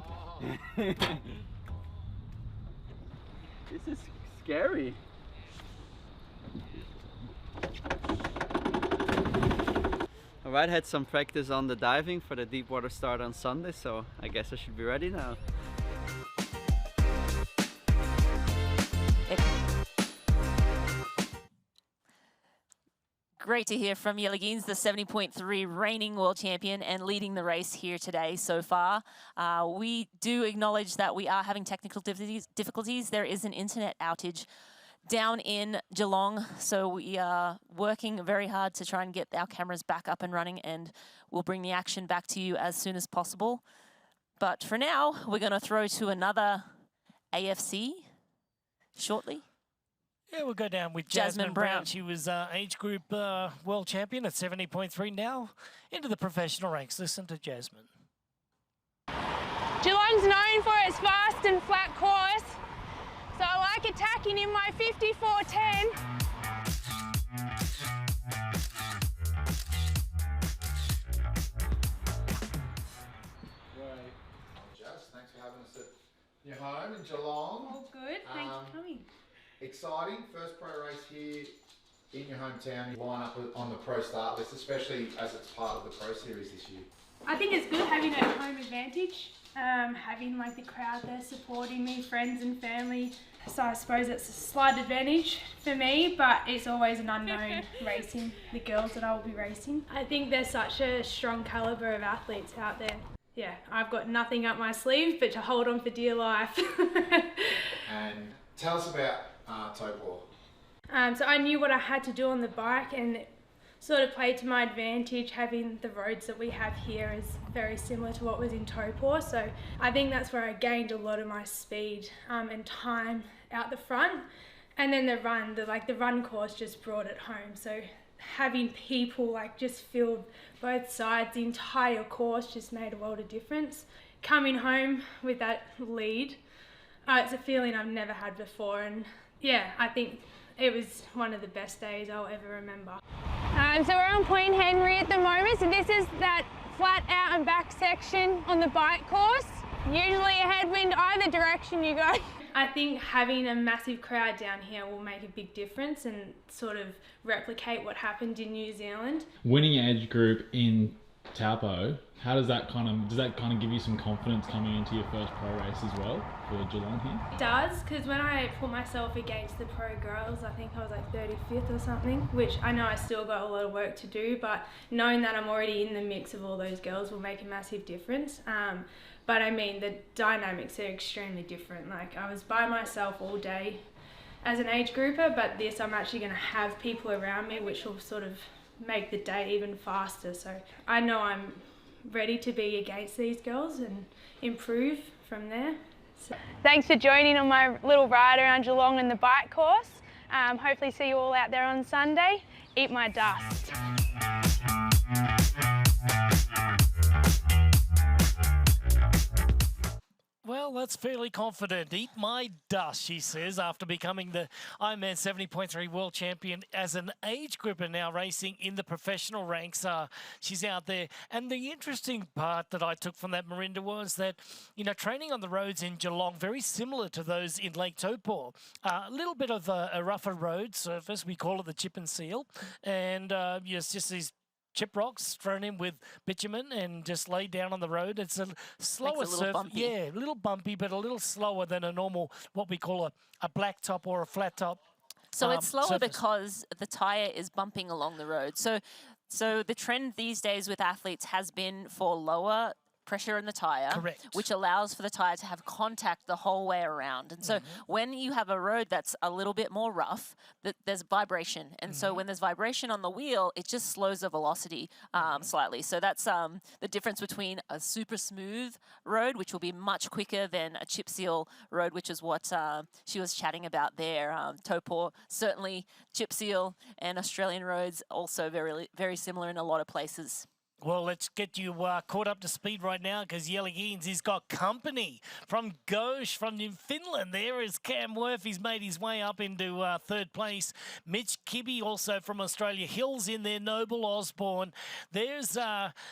This is scary. Alright, had some practice on the diving for the deep water start on Sunday, so I guess I should be ready now. Great to hear from Yelagins, the 70.3 reigning world champion and leading the race here today so far. We do acknowledge that we are having technical difficulties. There is an internet outage down in Geelong, so we are working very hard to try and get our cameras back up and running, and we'll bring the action back to you as soon as possible. But for now, we're going to throw to another AFC shortly. Yeah, we'll go down with Jasmine Brown. She was age group world champion at 70.3, now into the professional ranks. Listen to Jasmine. Geelong's known for its fast and flat course, so I like attacking in my 54.10. Great. Jess, thanks for having us at your home in Geelong. All good, thanks for coming. Exciting, first pro race here in your hometown. You line up on the pro start list, especially as it's part of the pro series this year. I think it's good having a home advantage, having like the crowd there supporting me, friends and family. So I suppose it's a slight advantage for me, but it's always an unknown racing, the girls that I will be racing. I think there's such a strong calibre of athletes out there. Yeah, I've got nothing up my sleeve but to hold on for dear life. And tell us about Taupo. So I knew what I had to do on the bike, and it sort of played to my advantage. Having the roads that we have here is very similar to what was in Taupo, so I think that's where I gained a lot of my speed and time out the front. And then the run course just brought it home. So having people like just filled both sides, the entire course just made a world of difference. Coming home with that lead, it's a feeling I've never had before, and yeah, I think it was one of the best days I'll ever remember. So we're on Point Henry at the moment, so this is that flat out and back section on the bike course. Usually a headwind either direction you go. I think having a massive crowd down here will make a big difference and sort of replicate what happened in New Zealand. Winning age group in Taupo, how does that kind of give you some confidence coming into your first pro race as well for Geelong here? It does, because when I put myself against the pro girls, I think I was like 35th or something, which I know I still got a lot of work to do, but knowing that I'm already in the mix of all those girls will make a massive difference. But I mean, the dynamics are extremely different. Like, I was by myself all day as an age grouper, but this I'm actually going to have people around me, which will sort of make the day even faster. So I know I'm ready to be against these girls and improve from there. So. Thanks for joining on my little ride around Geelong and the bike course. Hopefully see you all out there on Sunday. Eat my dust. Well, that's fairly confident. Eat my dust, she says, after becoming the Ironman 70.3 world champion as an age grouper, now racing in the professional ranks. She's out there. And the interesting part that I took from that, Marinda, was that, you know, training on the roads in Geelong, very similar to those in Lake Taupo. A little bit of a rougher road surface. We call it the chip and seal. And it's just these chip rocks thrown in with bitumen and just laid down on the road. It's a slower Makes it a little surface. bumpy. Yeah, a little bumpy, but a little slower than a normal, what we call a black top or a flat top. So it's slower surface. because the tyre is bumping along the road. So the trend these days with athletes has been for lower pressure in the tyre, Correct. which allows for the tyre to have contact the whole way around. And so when you have a road that's a little bit more rough, there's vibration. And so when there's vibration on the wheel, it just slows the velocity slightly. So that's the difference between a super smooth road, which will be much quicker than a chip seal road, which is what she was chatting about there. Taupo, certainly chip seal, and Australian roads also very, very similar in a lot of places. Well, let's get you caught up to speed right now because Jälkeen's has got company from Ghosh from New Finland. There is Cam Worth. He's made his way up into third place. Mitch Kibbe also from Australia. Hill's in there. Noble Osborne. There's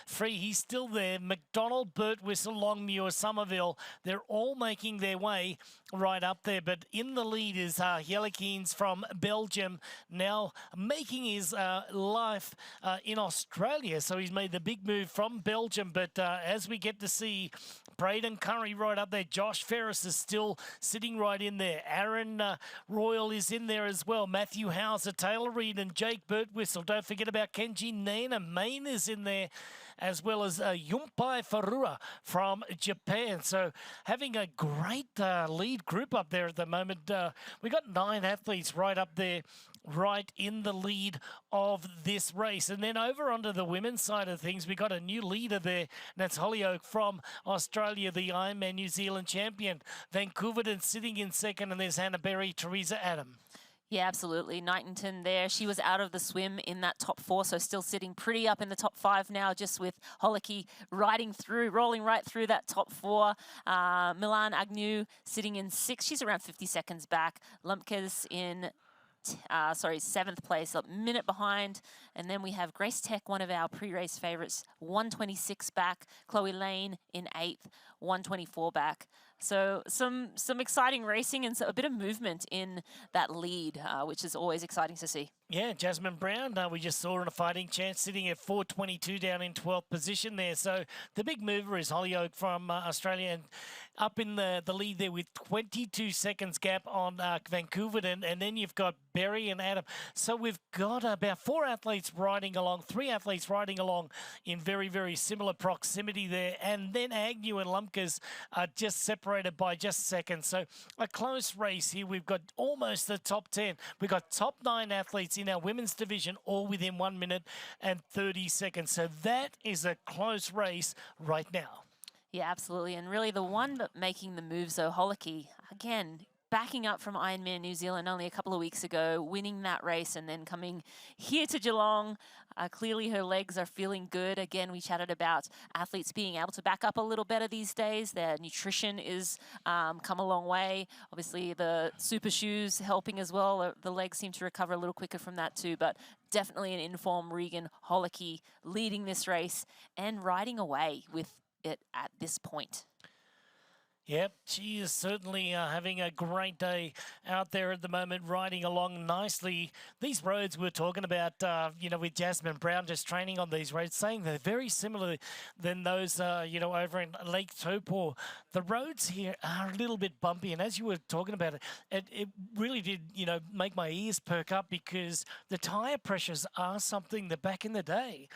Free. He's still there. McDonald, Birtwistle, Longmuir, Somerville. They're all making their way right up there. But in the lead is Jälkeen's from Belgium, now making his life in Australia. So he's made the big move from Belgium, but as we get to see Braden Curry right up there, Josh Ferris is still sitting right in there. Aaron Royal is in there as well. Matthew Hauser, Taylor Reid and Jake Birtwistle. Don't forget about Kenji Nana. Main is in there, as well as Yumpai Farua from Japan. So having a great lead group up there at the moment. We got 9 athletes right up there, right in the lead of this race. And then over onto the women's side of things, we got a new leader there, and that's Holyoke from Australia, the Ironman New Zealand champion. Vancouverton sitting in second, and there's Hannah Berry, Teresa Adam. Yeah, absolutely. Knightonton there. She was out of the swim in that top 4, so still sitting pretty up in the top 5 now, just with Holike rolling right through that top 4. Milan Agnew sitting in 6th. She's around 50 seconds back. Lumpkes in 7th place, a minute behind. And then we have Grace Tech, one of our pre-race favourites, 126 back. Chloe Lane in 8th, 124 back. So some exciting racing and a bit of movement in that lead, which is always exciting to see. Yeah, Jasmine Brown, we just saw in a fighting chance, sitting at 4:22 down in 12th position there. So the big mover is Holyoke from Australia, and up in the lead there with 22 seconds gap on Vancouver. And then you've got Berry and Adam. So we've got about 3 athletes riding along in very, very similar proximity there. And then Agnew and Lumpkes are just separated by just seconds. So a close race here. We've got almost the top 10. We've got top 9 athletes in our women's division, all within 1 minute and 30 seconds. So that is a close race right now. Yeah, absolutely. And really the one that making the moves, though, Holike, again, backing up from Ironman New Zealand only a couple of weeks ago, winning that race and then coming here to Geelong. Clearly her legs are feeling good. Again, we chatted about athletes being able to back up a little better these days. Their nutrition is come a long way. Obviously, the super shoes helping as well. The legs seem to recover a little quicker from that too, but definitely an informed Regan Holike leading this race and riding away with it at this point. Yep, she is certainly having a great day out there at the moment, riding along nicely. These roads we're talking about, with Jasmine Brown just training on these roads, saying they're very similar than those, over in Lake Taupo. The roads here are a little bit bumpy, and as you were talking about it really did, make my ears perk up, because the tyre pressures are something that back in the day,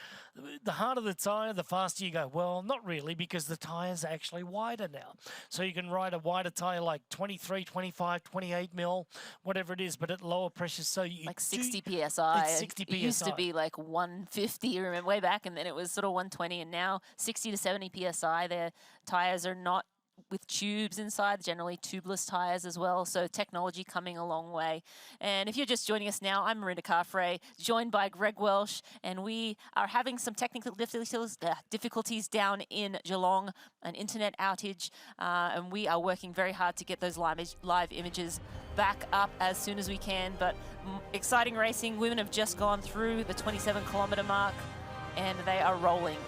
the harder the tyre, the faster you go. Well, not really, because the tyre's actually wider now. So you can ride a wider tyre like 23, 25, 28 mil, whatever it is, but at lower pressures. So you like 60 PSI. It's 60 PSI. It used to be like 150, remember, way back, and then it was sort of 120, and now 60 to 70 PSI. Their tyres are not with tubes inside, generally tubeless tyres as well. So technology coming a long way. And if you're just joining us now, I'm Marinda Carfrae, joined by Greg Welsh, and we are having some technical difficulties down in Geelong, an internet outage, and we are working very hard to get those live images back up as soon as we can. But exciting racing. Women have just gone through the 27-kilometre mark, and they are rolling.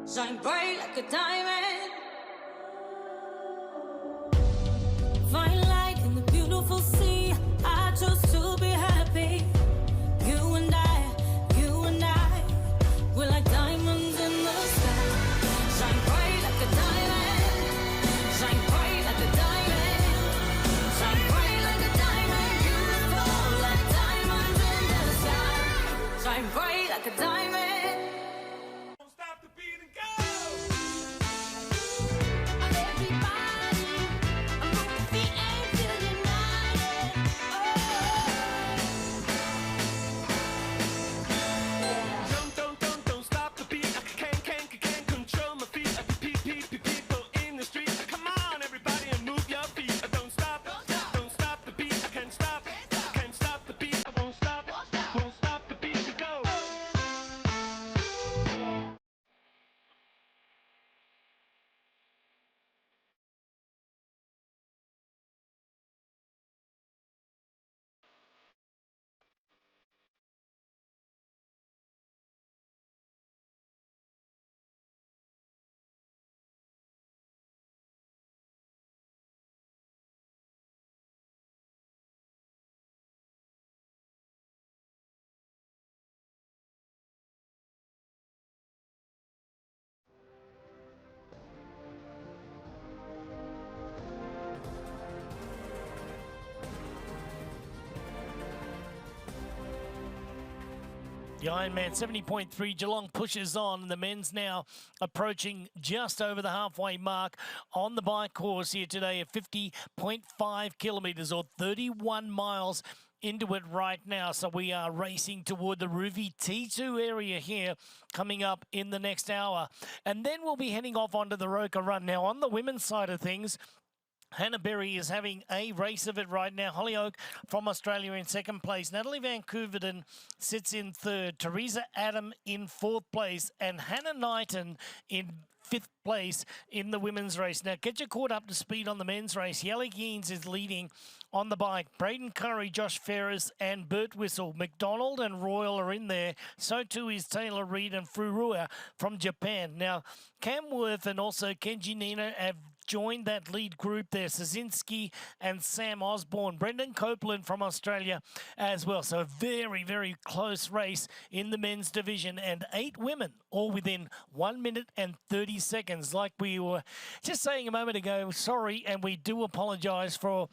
Shine bright like a diamond. Find light in the beautiful sea. I chose to be happy. You and I, we're like diamonds in the sky. Shine bright like a diamond. Shine bright like a diamond. Shine bright like a diamond. Beautiful like diamonds in the sky. Shine bright like a diamond. The Ironman 70.3 Geelong pushes on. The men's now approaching just over the halfway mark on the bike course here today at 50.5 kilometres or 31 miles into it right now. So we are racing toward the Rouvy T2 area here coming up in the next hour. And then we'll be heading off onto the Roka Run. Now on the women's side of things, Hannah Berry is having a race of it right now. Hollyoak from Australia in second place. Natalie Van Couverden sits in third. Teresa Adam in fourth place. And Hannah Knighton in fifth place in the women's race. Now, get you caught up to speed on the men's race. Yelly Geens is leading on the bike. Braden Curry, Josh Ferris, and Bert Whistle. McDonald and Royal are in there. So too is Taylor Reid and Furua from Japan. Now, Cam Worth and also Kenji Nina have joined that lead group there. Szynski and Sam Osborne. Brendan Copeland from Australia as well. So a very, very close race in the men's division. And 8 women all within 1 minute and 30 seconds. Like we were just saying a moment ago, sorry, and we do apologise for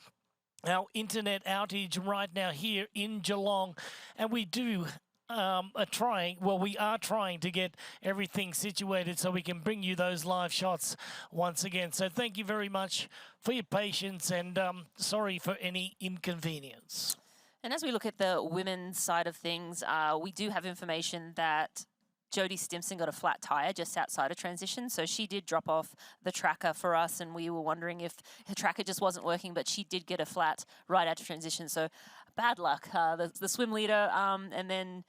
our internet outage right now here in Geelong. And we do we are trying to get everything situated so we can bring you those live shots once again. So thank you very much for your patience and sorry for any inconvenience. And as we look at the women's side of things, we do have information that Jodie Stimson got a flat tyre just outside of transition, so she did drop off the tracker for us, and we were wondering if her tracker just wasn't working, but she did get a flat right out of transition, so bad luck. The swim leader and then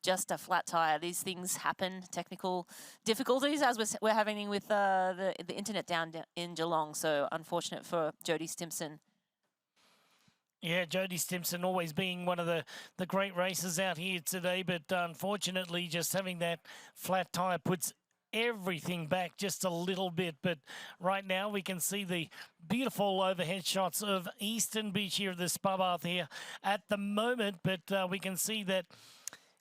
just a flat tyre. These things happen, technical difficulties, as we're having with the internet down in Geelong, so unfortunate for Jodie Stimson. Yeah, Jodie Stimson always being one of the great racers out here today, but unfortunately just having that flat tyre puts everything back just a little bit. But right now we can see the beautiful overhead shots of Eastern Beach here at the spa bath here at the moment, but we can see that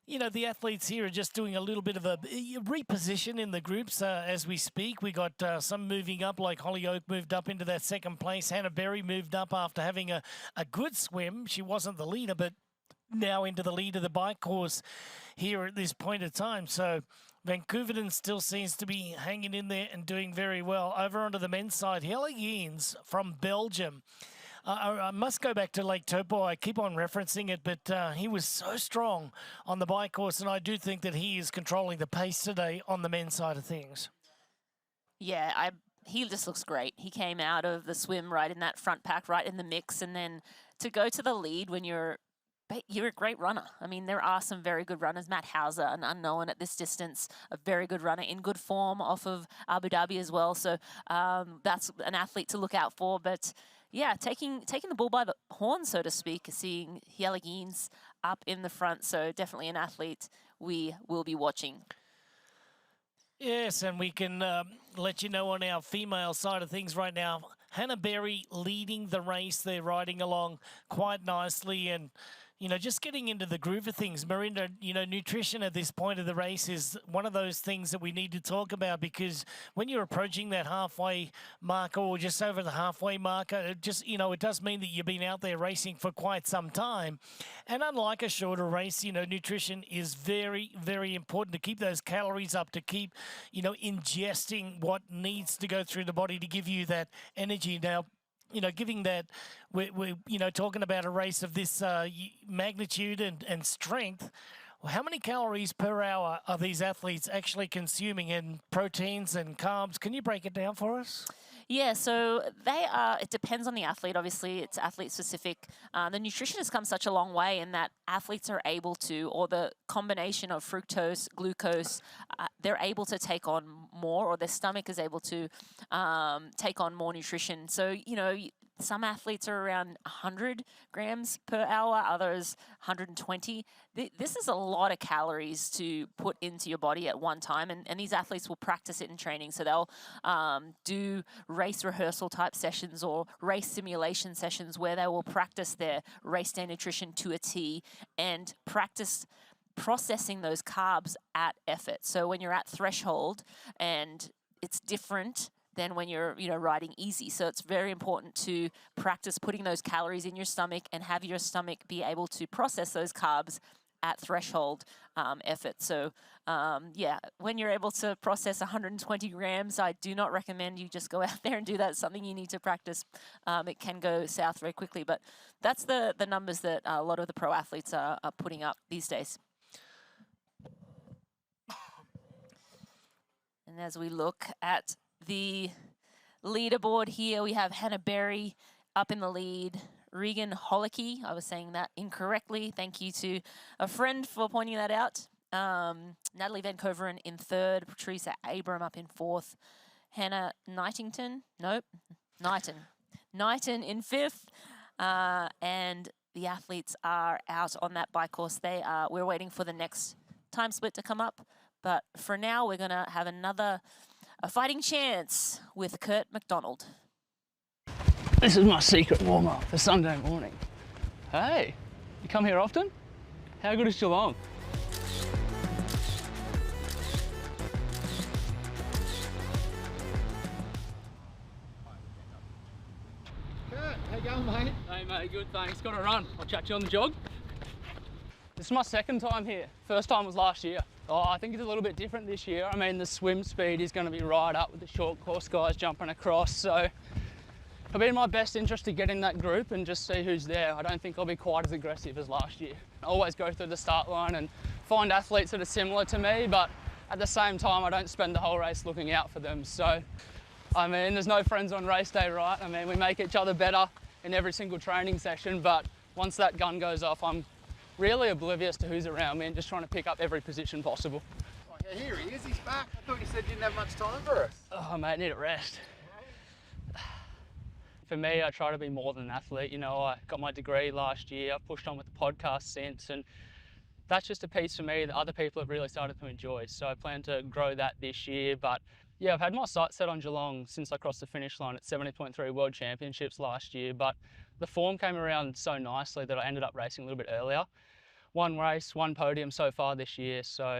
the athletes here are just doing a little bit of a reposition in the groups as we speak. We got some moving up, like Hollyoak moved up into that second place. Hannah Berry moved up after having a good swim. She wasn't the leader, but now into the lead of the bike course here at this point of time. So Vancouverden still seems to be hanging in there and doing very well. Over onto the men's side, Helle Geens from Belgium. I must go back to Lake Taupo. I keep on referencing it, but he was so strong on the bike course, and I do think that he is controlling the pace today on the men's side of things. Yeah, he just looks great. He came out of the swim right in that front pack, right in the mix, and then to go to the lead when you're a great runner. I mean, there are some very good runners. Matt Hauser, an unknown at this distance, a very good runner in good form off of Abu Dhabi as well. So that's an athlete to look out for, but yeah, taking the bull by the horn, so to speak, seeing Helle Geens up in the front. So definitely an athlete we will be watching. Yes, and we can let you know on our female side of things right now, Hannah Berry leading the race. They're riding along quite nicely and, you know, just getting into the groove of things. Marinda, you know, nutrition at this point of the race is one of those things that we need to talk about, because when you're approaching that halfway marker or just over the halfway marker, it just, you know, it does mean that you've been out there racing for quite some time. And unlike a shorter race, you know, nutrition is very, very important to keep those calories up, to keep, you know, ingesting what needs to go through the body to give you that energy. Now, you know, giving that, we're you know, talking about a race of this magnitude and strength, well, how many calories per hour are these athletes actually consuming in proteins and carbs? Can you break it down for us? Yeah, so they are, it depends on the athlete. Obviously, it's athlete specific. The nutrition has come such a long way in that athletes are able to, or the combination of fructose, glucose, they're able to take on more, or their stomach is able to take on more nutrition. So, you know, some athletes are around 100 grams per hour, others 120. This is a lot of calories to put into your body at one time, and these athletes will practice it in training. So they'll do race rehearsal type sessions or race simulation sessions where they will practice their race day nutrition to a T and practice processing those carbs at effort. So when you're at threshold, and it's different than when you're, you know, riding easy. So it's very important to practice putting those calories in your stomach and have your stomach be able to process those carbs at threshold effort. So yeah, when you're able to process 120 grams, I do not recommend you just go out there and do that. It's something you need to practice. It can go south very quickly, but that's the numbers that a lot of the pro athletes are putting up these days. And as we look at the leaderboard here, we have Hannah Berry up in the lead. Regan Holicky, I was saying that incorrectly. Thank you to a friend for pointing that out. Natalie Van Coveren in third. Patricia Abram up in fourth. Hannah Knighton in fifth. And the athletes are out on that bike course. We're waiting for the next time split to come up. But for now, we're going to have a fighting chance with Kurt McDonald. This is my secret warm-up for Sunday morning. Hey, you come here often? How good is Geelong? Kurt, how you going, mate? Hey mate, good, thanks. Got to run. I'll chat to you on the jog. This is my second time here. First time was last year. Oh, I think it's a little bit different this year. I mean, the swim speed is going to be right up with the short course guys jumping across, so it'll be in my best interest to get in that group and just see who's there. I don't think I'll be quite as aggressive as last year. I always go through the start line and find athletes that are similar to me, but at the same time, I don't spend the whole race looking out for them. So, I mean, there's no friends on race day, right? I mean, we make each other better in every single training session, but once that gun goes off, I'm really oblivious to who's around me and just trying to pick up every position possible. Oh, yeah, here he is, he's back. I thought you said you didn't have much time for us. Oh, mate, I need a rest. For me, I try to be more than an athlete. You know, I got my degree last year. I've pushed on with the podcast since, and that's just a piece for me that other people have really started to enjoy. So I plan to grow that this year. But yeah, I've had my sights set on Geelong since I crossed the finish line at 70.3 World Championships last year. But the form came around so nicely that I ended up racing a little bit earlier. One race, one podium so far this year. So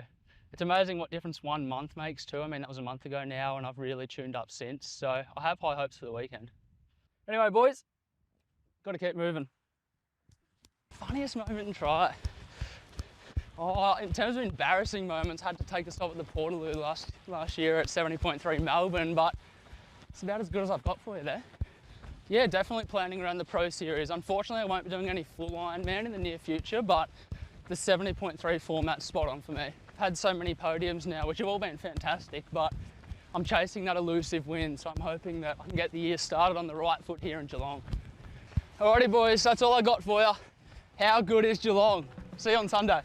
it's amazing what difference 1 month makes too. I mean, that was a month ago now, and I've really tuned up since. So I have high hopes for the weekend. Anyway, boys, got to keep moving. Funniest moment in try. Oh, in terms of embarrassing moments, I had to take a stop at the Portaloo last year at 70.3 Melbourne, but it's about as good as I've got for you there. Yeah, definitely planning around the Pro Series. Unfortunately, I won't be doing any full Ironman in the near future, but the 70.3 format's spot on for me. I've had so many podiums now, which have all been fantastic, but I'm chasing that elusive win, so I'm hoping that I can get the year started on the right foot here in Geelong. Alrighty boys, that's all I got for you. How good is Geelong? See you on Sunday.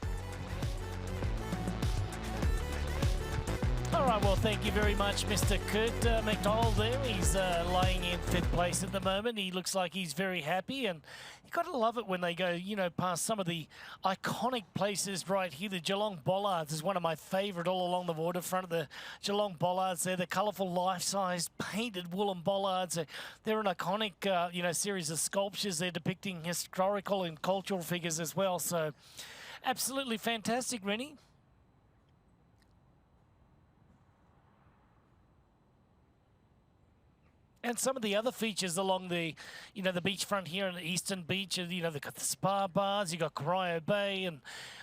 All right, well, thank you very much, Mr. Kurt McDonald there. He's laying in 5th place at the moment. He looks like he's very happy, and you've got to love it when they go, you know, past some of the iconic places right here. The Geelong Bollards is one of my favourite all along the waterfront of the Geelong Bollards. They're the colourful life-size painted woolen bollards. They're an iconic, you know, series of sculptures. They're depicting historical and cultural figures as well. So absolutely fantastic, Rennie. And some of the other features along the, you know, the beachfront here on the Eastern Beach, you know, they've got the spa bars, you've got Corio Bay, and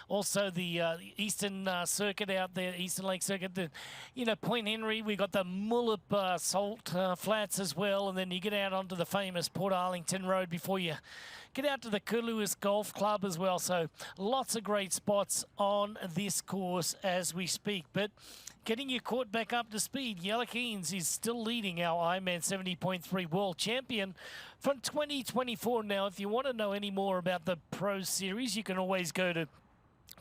also the Eastern Circuit out there, Eastern Lake Circuit. The, you know, Point Henry, we've got the Mullip Salt Flats as well, and then you get out onto the famous Port Arlington Road before you get out to the Cooloo's Golf Club as well. So lots of great spots on this course as we speak. But getting you caught back up to speed, Yellowkeens is still leading our Ironman 70.3 World Champion from 2024. Now, if you want to know any more about the Pro Series, you can always go to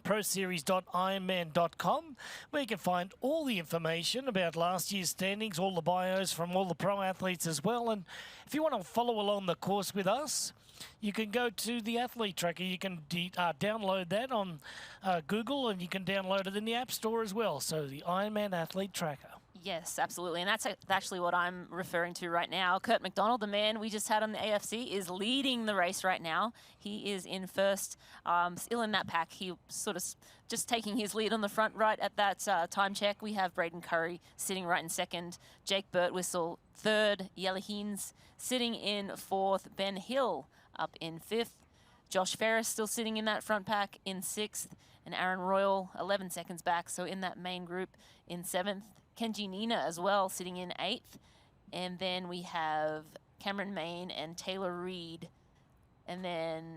proseries.ironman.com, where you can find all the information about last year's standings, all the bios from all the pro athletes as well. And if you want to follow along the course with us, you can go to the Athlete Tracker. You can download that on Google, and you can download it in the App Store as well. So the Ironman Athlete Tracker. Yes, absolutely. And that's actually what I'm referring to right now. Kurt McDonald, the man we just had on the AFC, is leading the race right now. He is in first, still in that pack. He sort of just taking his lead on the front right at that time check. We have Braden Curry sitting right in second. Jake Birtwistle third. Yellowkeens sitting in fourth. Ben Hill up in fifth. Josh Ferris still sitting in that front pack in sixth. And Aaron Royal 11 seconds back, so in that main group in seventh. Kenji Nina as well, sitting in 8th. And then we have Cameron Main and Taylor Reed. And then...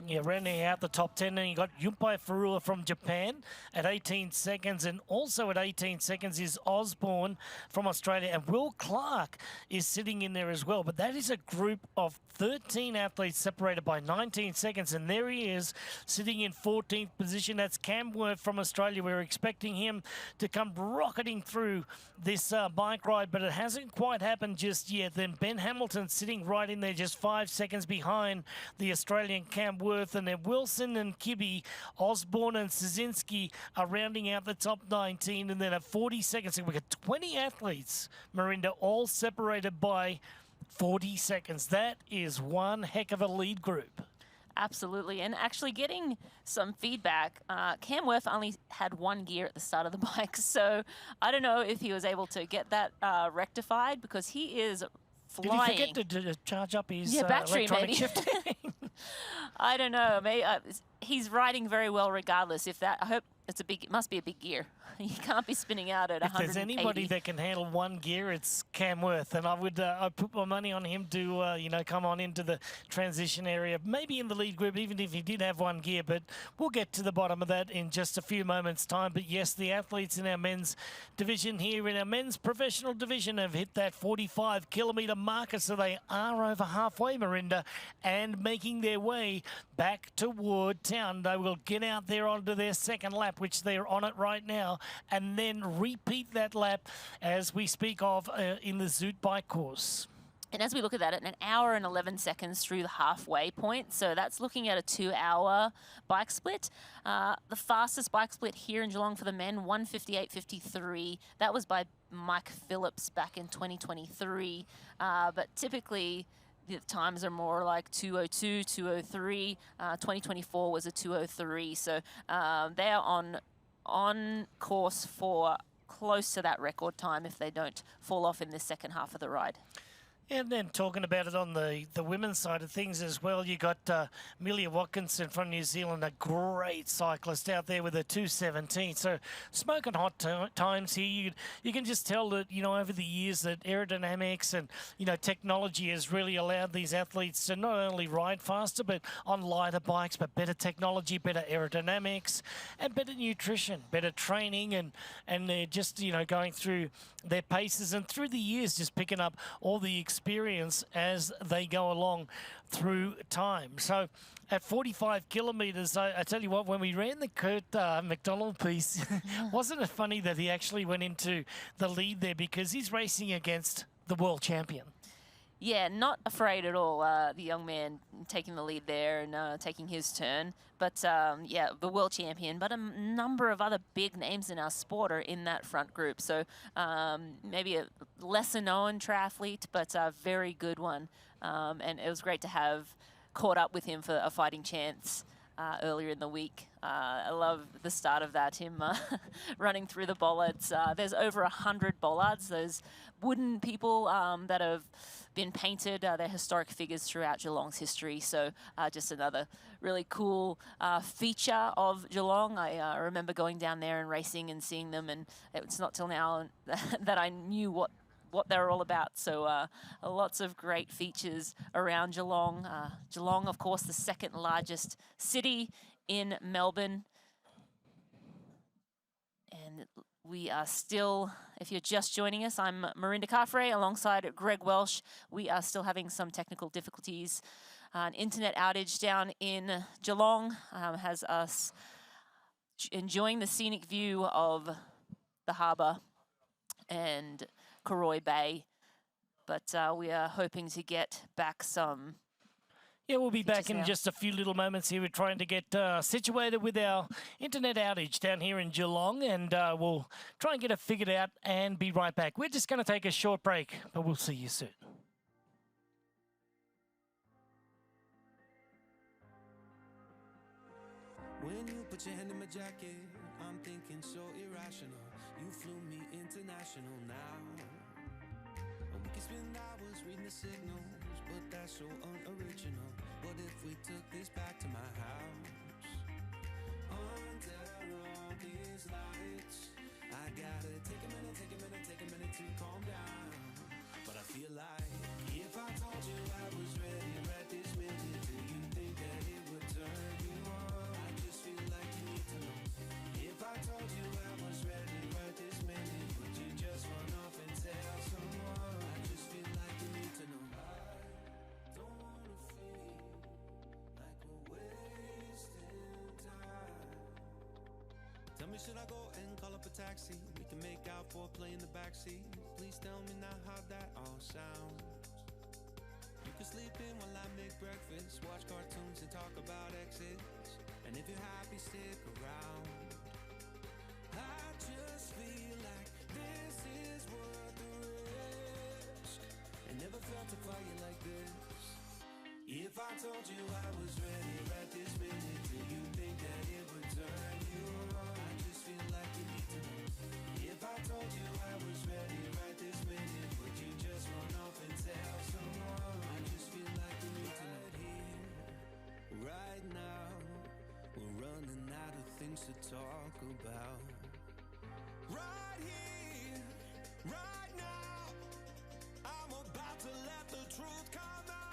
yeah, rounding out the top 10, and you got Yumpai Furua from Japan at 18 seconds. And also at 18 seconds is Osborne from Australia. And Will Clark is sitting in there as well. But that is a group of 13 athletes separated by 19 seconds. And there he is, sitting in 14th position. That's Cam Worth from Australia. We're expecting him to come rocketing through this bike ride, but it hasn't quite happened just yet. Then Ben Hamilton sitting right in there, just 5 seconds behind the Australian Cam Worth. And then Wilson and Kibbe, Osborne and Szynski are rounding out the top 19. And then at 40 seconds, we've got 20 athletes, Marinda, all separated by 40 seconds. That is one heck of a lead group. Absolutely. And actually getting some feedback, Cam Worth only had one gear at the start of the bike. So I don't know if he was able to get that rectified, because he is flying. Did he forget to charge up his battery, electronic maybe. shifting? I don't know. Maybe, he's riding very well regardless. If that, I hope it must be a big gear. You can't be spinning out at 180. If there's anybody that can handle one gear, it's Cam Worth, and I would I'd put my money on him to you know, come on into the transition area, maybe in the lead group, even if he did have one gear. But we'll get to the bottom of that in just a few moments' time. But yes, the athletes in our men's division here, in our men's professional division, have hit that 45-kilometre marker, so they are over halfway, Marinda, and making their way back toward town. They will get out there onto their second lap, which they're on it right now, and then repeat that lap as we speak of in the Zoot bike course. And as we look at that, at 1 hour and 11 seconds through the halfway point, so that's looking at a 2-hour bike split. The fastest bike split here in Geelong for the men, 1:58.53. That was by Mike Phillips back in 2023. But typically, the times are more like 2:02, 2:03. 2024 was a 2:03. So they are on course for close to that record time if they don't fall off in this second half of the ride. And then talking about it on the women's side of things as well, you got Amelia Watkinson from New Zealand, a great cyclist out there with a 2:17. So smoking hot times here. You can just tell that, you know, over the years that aerodynamics and, you know, technology has really allowed these athletes to not only ride faster, but on lighter bikes, but better technology, better aerodynamics, and better nutrition, better training, and they're just, you know, going through their paces and through the years just picking up all the experience as they go along through time. So at 45 kilometres, I tell you what, when we ran the Kurt McDonald piece, wasn't it funny that he actually went into the lead there because he's racing against the world champion? Yeah, not afraid at all, the young man taking the lead there and taking his turn. But, yeah, the world champion, but a number of other big names in our sport are in that front group. So maybe a lesser-known triathlete, but a very good one. And it was great to have caught up with him for a fighting chance earlier in the week. I love the start of that, him running through the bollards. There's over 100 bollards, those wooden people that have been painted. They're historic figures throughout Geelong's history. So just another really cool feature of Geelong. I remember going down there and racing and seeing them, and it's not till now that I knew what they're all about. So lots of great features around Geelong. Geelong, of course, the second largest city in Melbourne. And we are still, if you're just joining us, I'm Marinda Carfrey alongside Greg Welsh. We are still having some technical difficulties. An internet outage down in Geelong has us enjoying the scenic view of the harbour and Karoi Bay, but we are hoping to get back some. Yeah, we'll be back in just a few little moments here. We're trying to get situated with our internet outage down here in Geelong, and we'll try and get it figured out and be right back. We're just going to take a short break, but we'll see you soon. When you put your hand in my jacket, I'm thinking so irrational. You flew me international now. And we can spend hours reading the signals, but that's so unoriginal. What if we took this back to my house? Under all these lights, I gotta take a minute to calm down. But I feel like if I told you I was ready right this minute, do you think that it would turn you on? I just feel like you need to know. If I told you I was ready right this minute, would you just run off and tell someone? I just feel like you need to know. I don't wanna feel like we're wasting time. Tell me, should I go and call up a taxi? We can make out for play in the backseat. Please tell me now how that all sounds. You can sleep in while I make breakfast, watch cartoons and talk about exits. And if you're happy, stick around. I just feel like this is worth the risk. I never felt a fire like this. If I told you I was ready right this minute, do you think that it would turn you on? I just feel like you need to know. If I told you I was ready right this minute, would you just run off and tell someone? I just feel like you need to know. Right here, right now, we're running out of things to talk about. Right here, right now, I'm about to let the truth come out.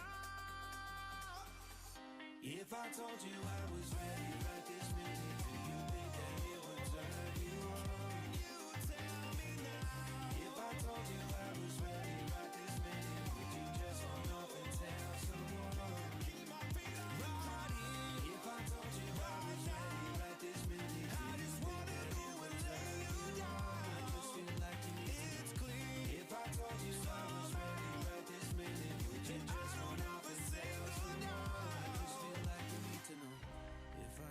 If I told you I was ready right this minute, do you think that it would turn you on? You tell me now. If I told you I was ready right this minute, would you just run off and tell someone? Keep my feet on the ground. If I told you I was ready right this minute, I just wanna do it, lay you down. I just feel like you need to know. It's clear. If I told you I was ready right this minute, would you just run off and tell someone? I just feel like you need to know. If I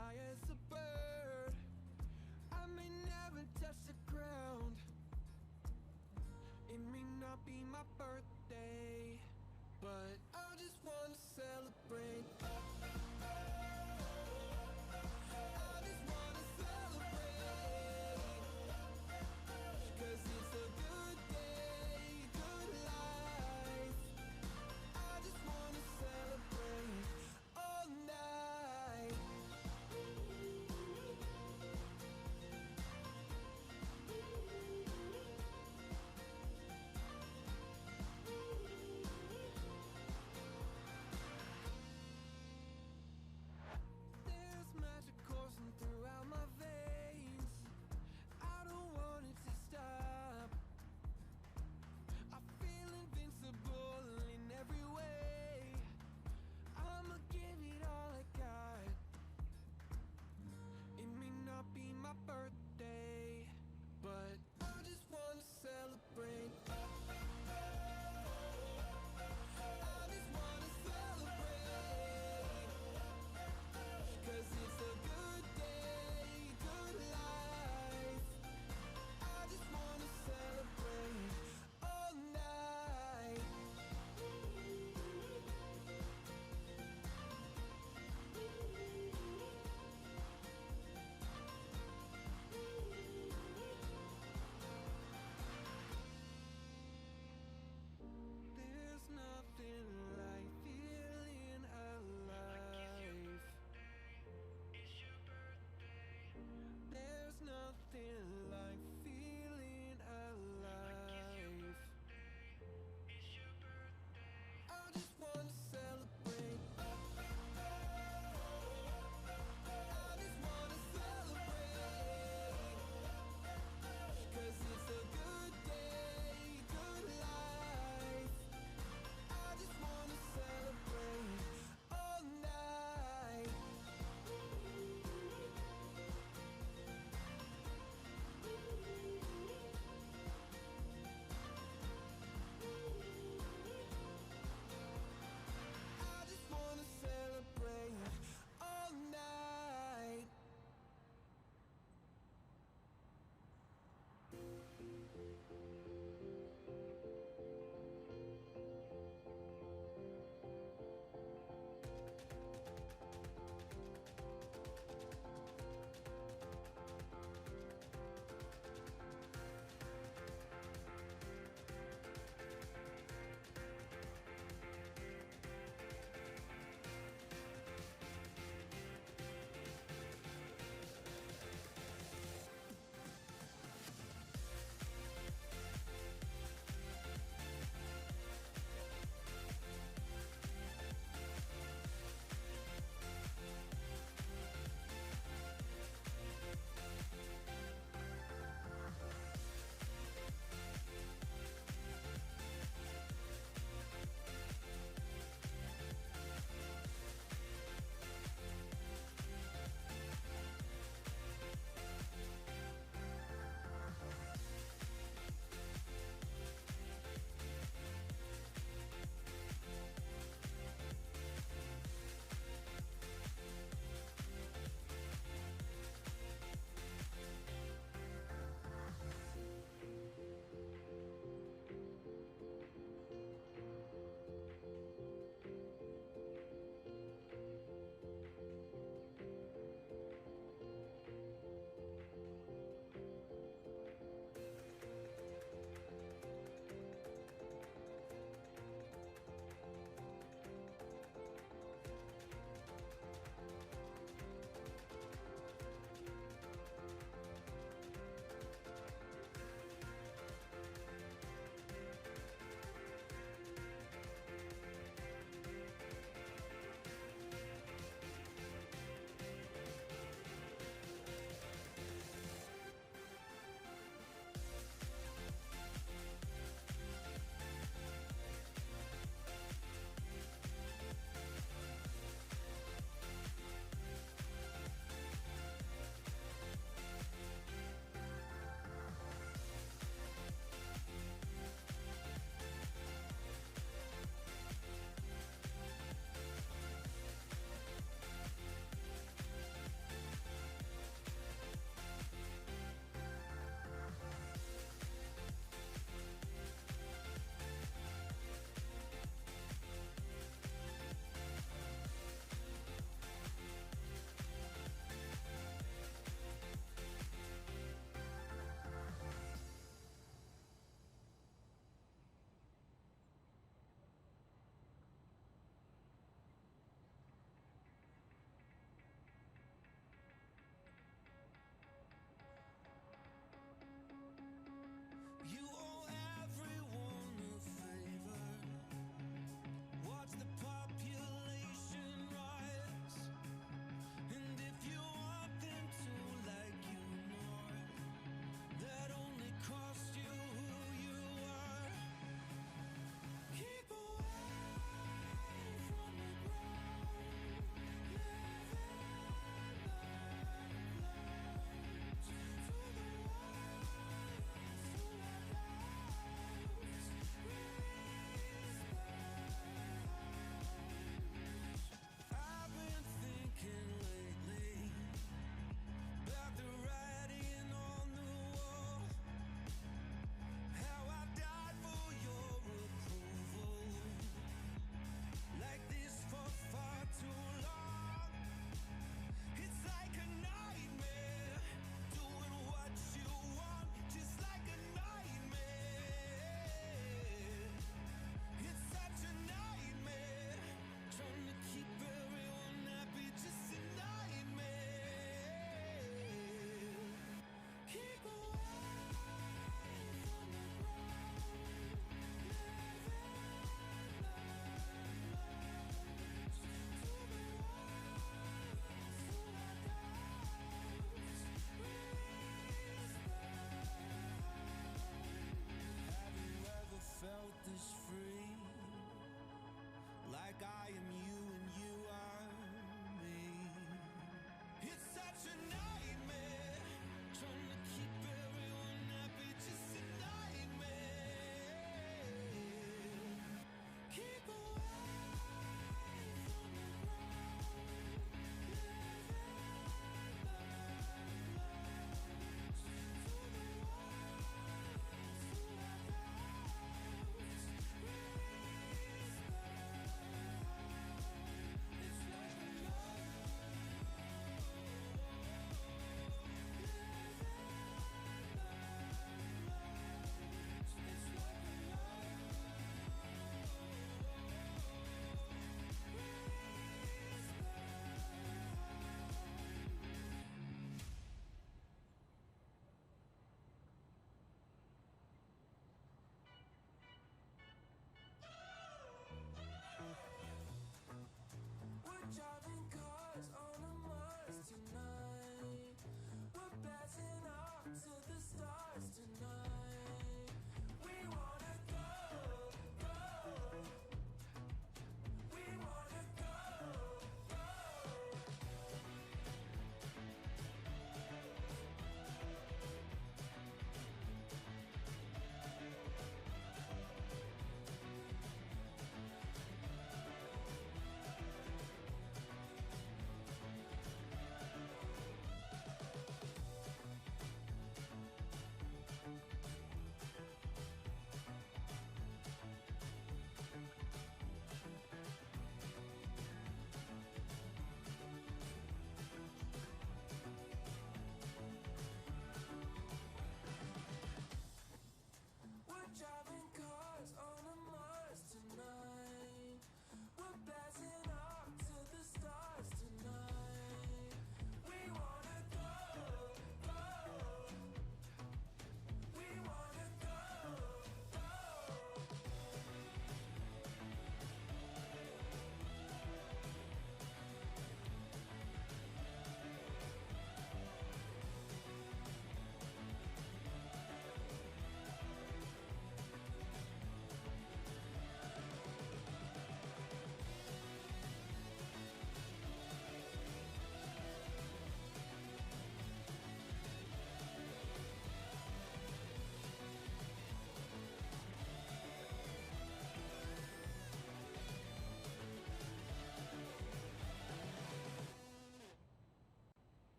high as a bird. I may never touch the ground. It may not be my birthday, but I just wanna celebrate. I just wanna celebrate, 'cause it's a good day, good life. I just wanna celebrate all night.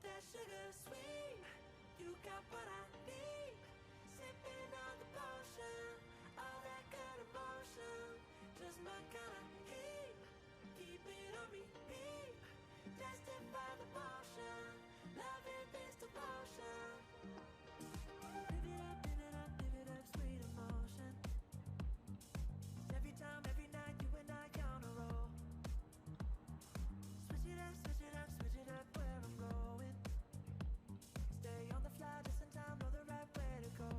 that sugar sweet. You got what I need. Sipping on the potion, all that good emotion. Just my kind of heat. Keep it on repeat. Destined by the potion. Loving this devotion. Live it up, live it up, live it up, sweet emotion. Every time, every night, you and I on a roll. Switch it up, switch it up, switch it up where I'm going. Stay on the fly just in time, know the right way to go.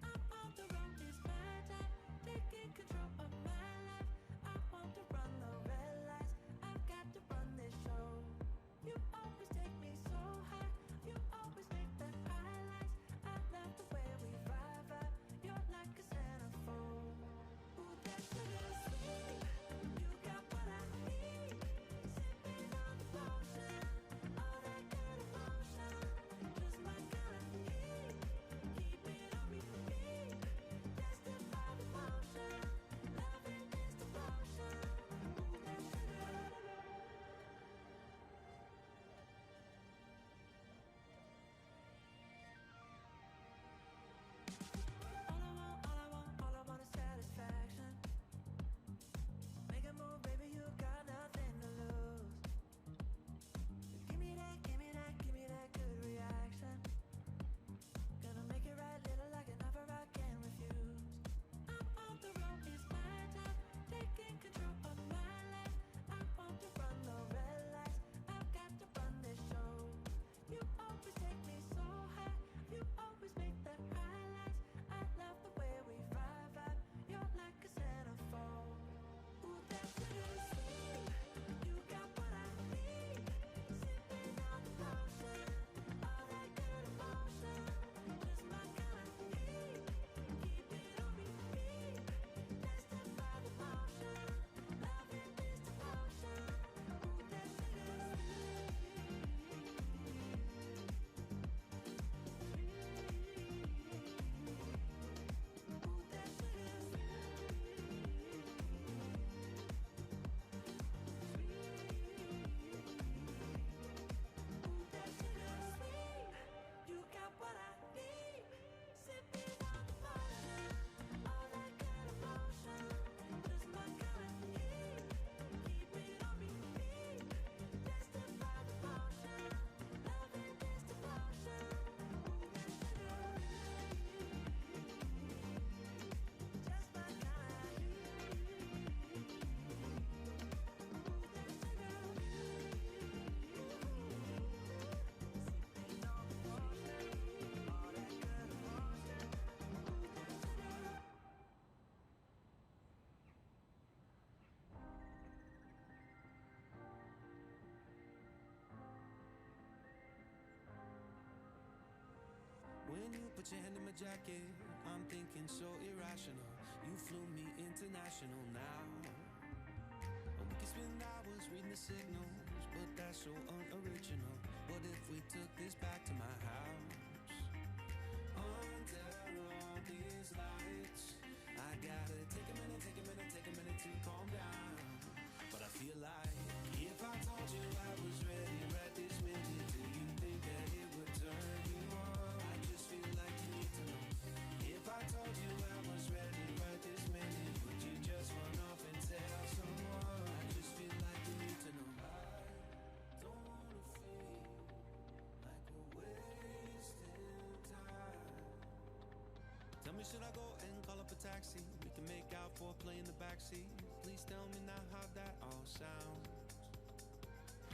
I'm on the road, it's my time, taking control of my life. I want to run the red lights, I've got to run this show. You always take me so high, you always make the highlights. I love the way we vibe, you're like a centerfold. Ooh, that sugar sweet, you got what I need. Sipping on the potion, all that good emotion. Just my kind of heat, keep it on repeat. Destined by the potion, loving this devotion. Ooh, that sugar. All I want is satisfaction. Make a move, baby, you got nothing to lose. Give me that, give me that, give me that good reaction. Gonna make it right, little like an offer I can't refuse. I'm on the road, it's my time, taking control of my life. I want to run the red lights, I've got to run this show. You always take me so high, you always make the highlights. I love the way we vibe, you're like a centerfold. Ooh, that sugar sweet, you got what I need. Sipping on the potion, all that good emotion. Just my kind of heat, keep it on repeat. Destined by the potion, loving this devotion. Ooh, that sugar sweet. Ooh, that sugar Ooh, that sugar sweet, you got what I need. Sipping on the potion, all that good emotion. Just my kind of heat, keep it on repeat. Destined by the potion, loving this devotion. Ooh, that sugar, just my kind of heat. Ooh, that sugar. When you put your hand in my jacket, I'm thinking so irrational. You flew me international now. And we can spend hours reading the signals, but that's so unoriginal. What if we took this back to my house? Under all these lights, I gotta take a minute, take a minute, take a minute to calm down. But I feel like if I told you I was ready right this minute, do you think that it would turn you on? I just feel like you need to know. If I told you I was ready right this minute, would you just run off and tell someone? I just feel like you need to know. I don't wanna feel like we're wasting time. Tell me, should I go and call up a taxi? We can make out foreplay in the backseat. Please tell me now how that all sounds.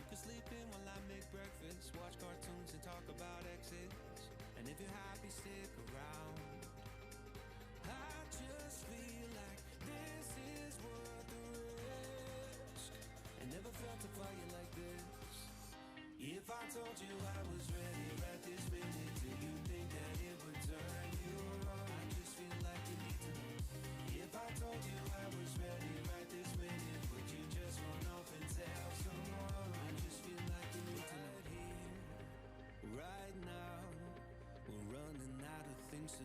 You can sleep in while I make breakfast, watch cartoons and talk about exits. And if you're happy, stick around. I just feel like this is worth the risk. I never felt a fire like this. If I told you I was ready right this minute, do you think that it would turn you on? I just feel like you need to know. If I told you I was ready right this minute, would you just run off and tell someone? I just feel like you need to know. Right here, right now, we're running out of things to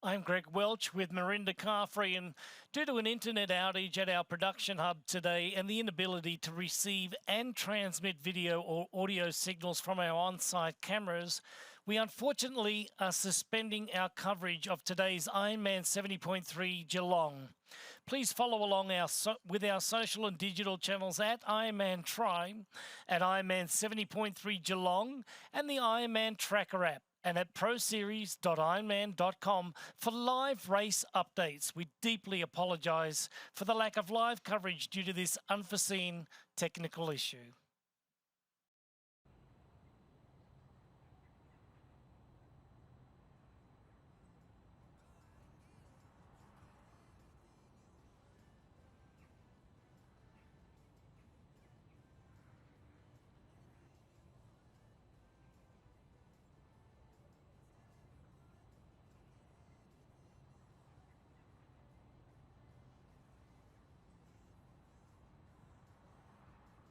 I'm Greg Welch with Marinda Carfrey, and due to an internet outage at our production hub today and the inability to receive and transmit video or audio signals from our on-site cameras, we unfortunately are suspending our coverage of today's Ironman 70.3 Geelong. Please follow along with our social and digital channels at Ironman Tri, at Ironman 70.3 Geelong, and the Ironman Tracker app, and at proseries.ironman.com for live race updates. We deeply apologise for the lack of live coverage due to this unforeseen technical issue.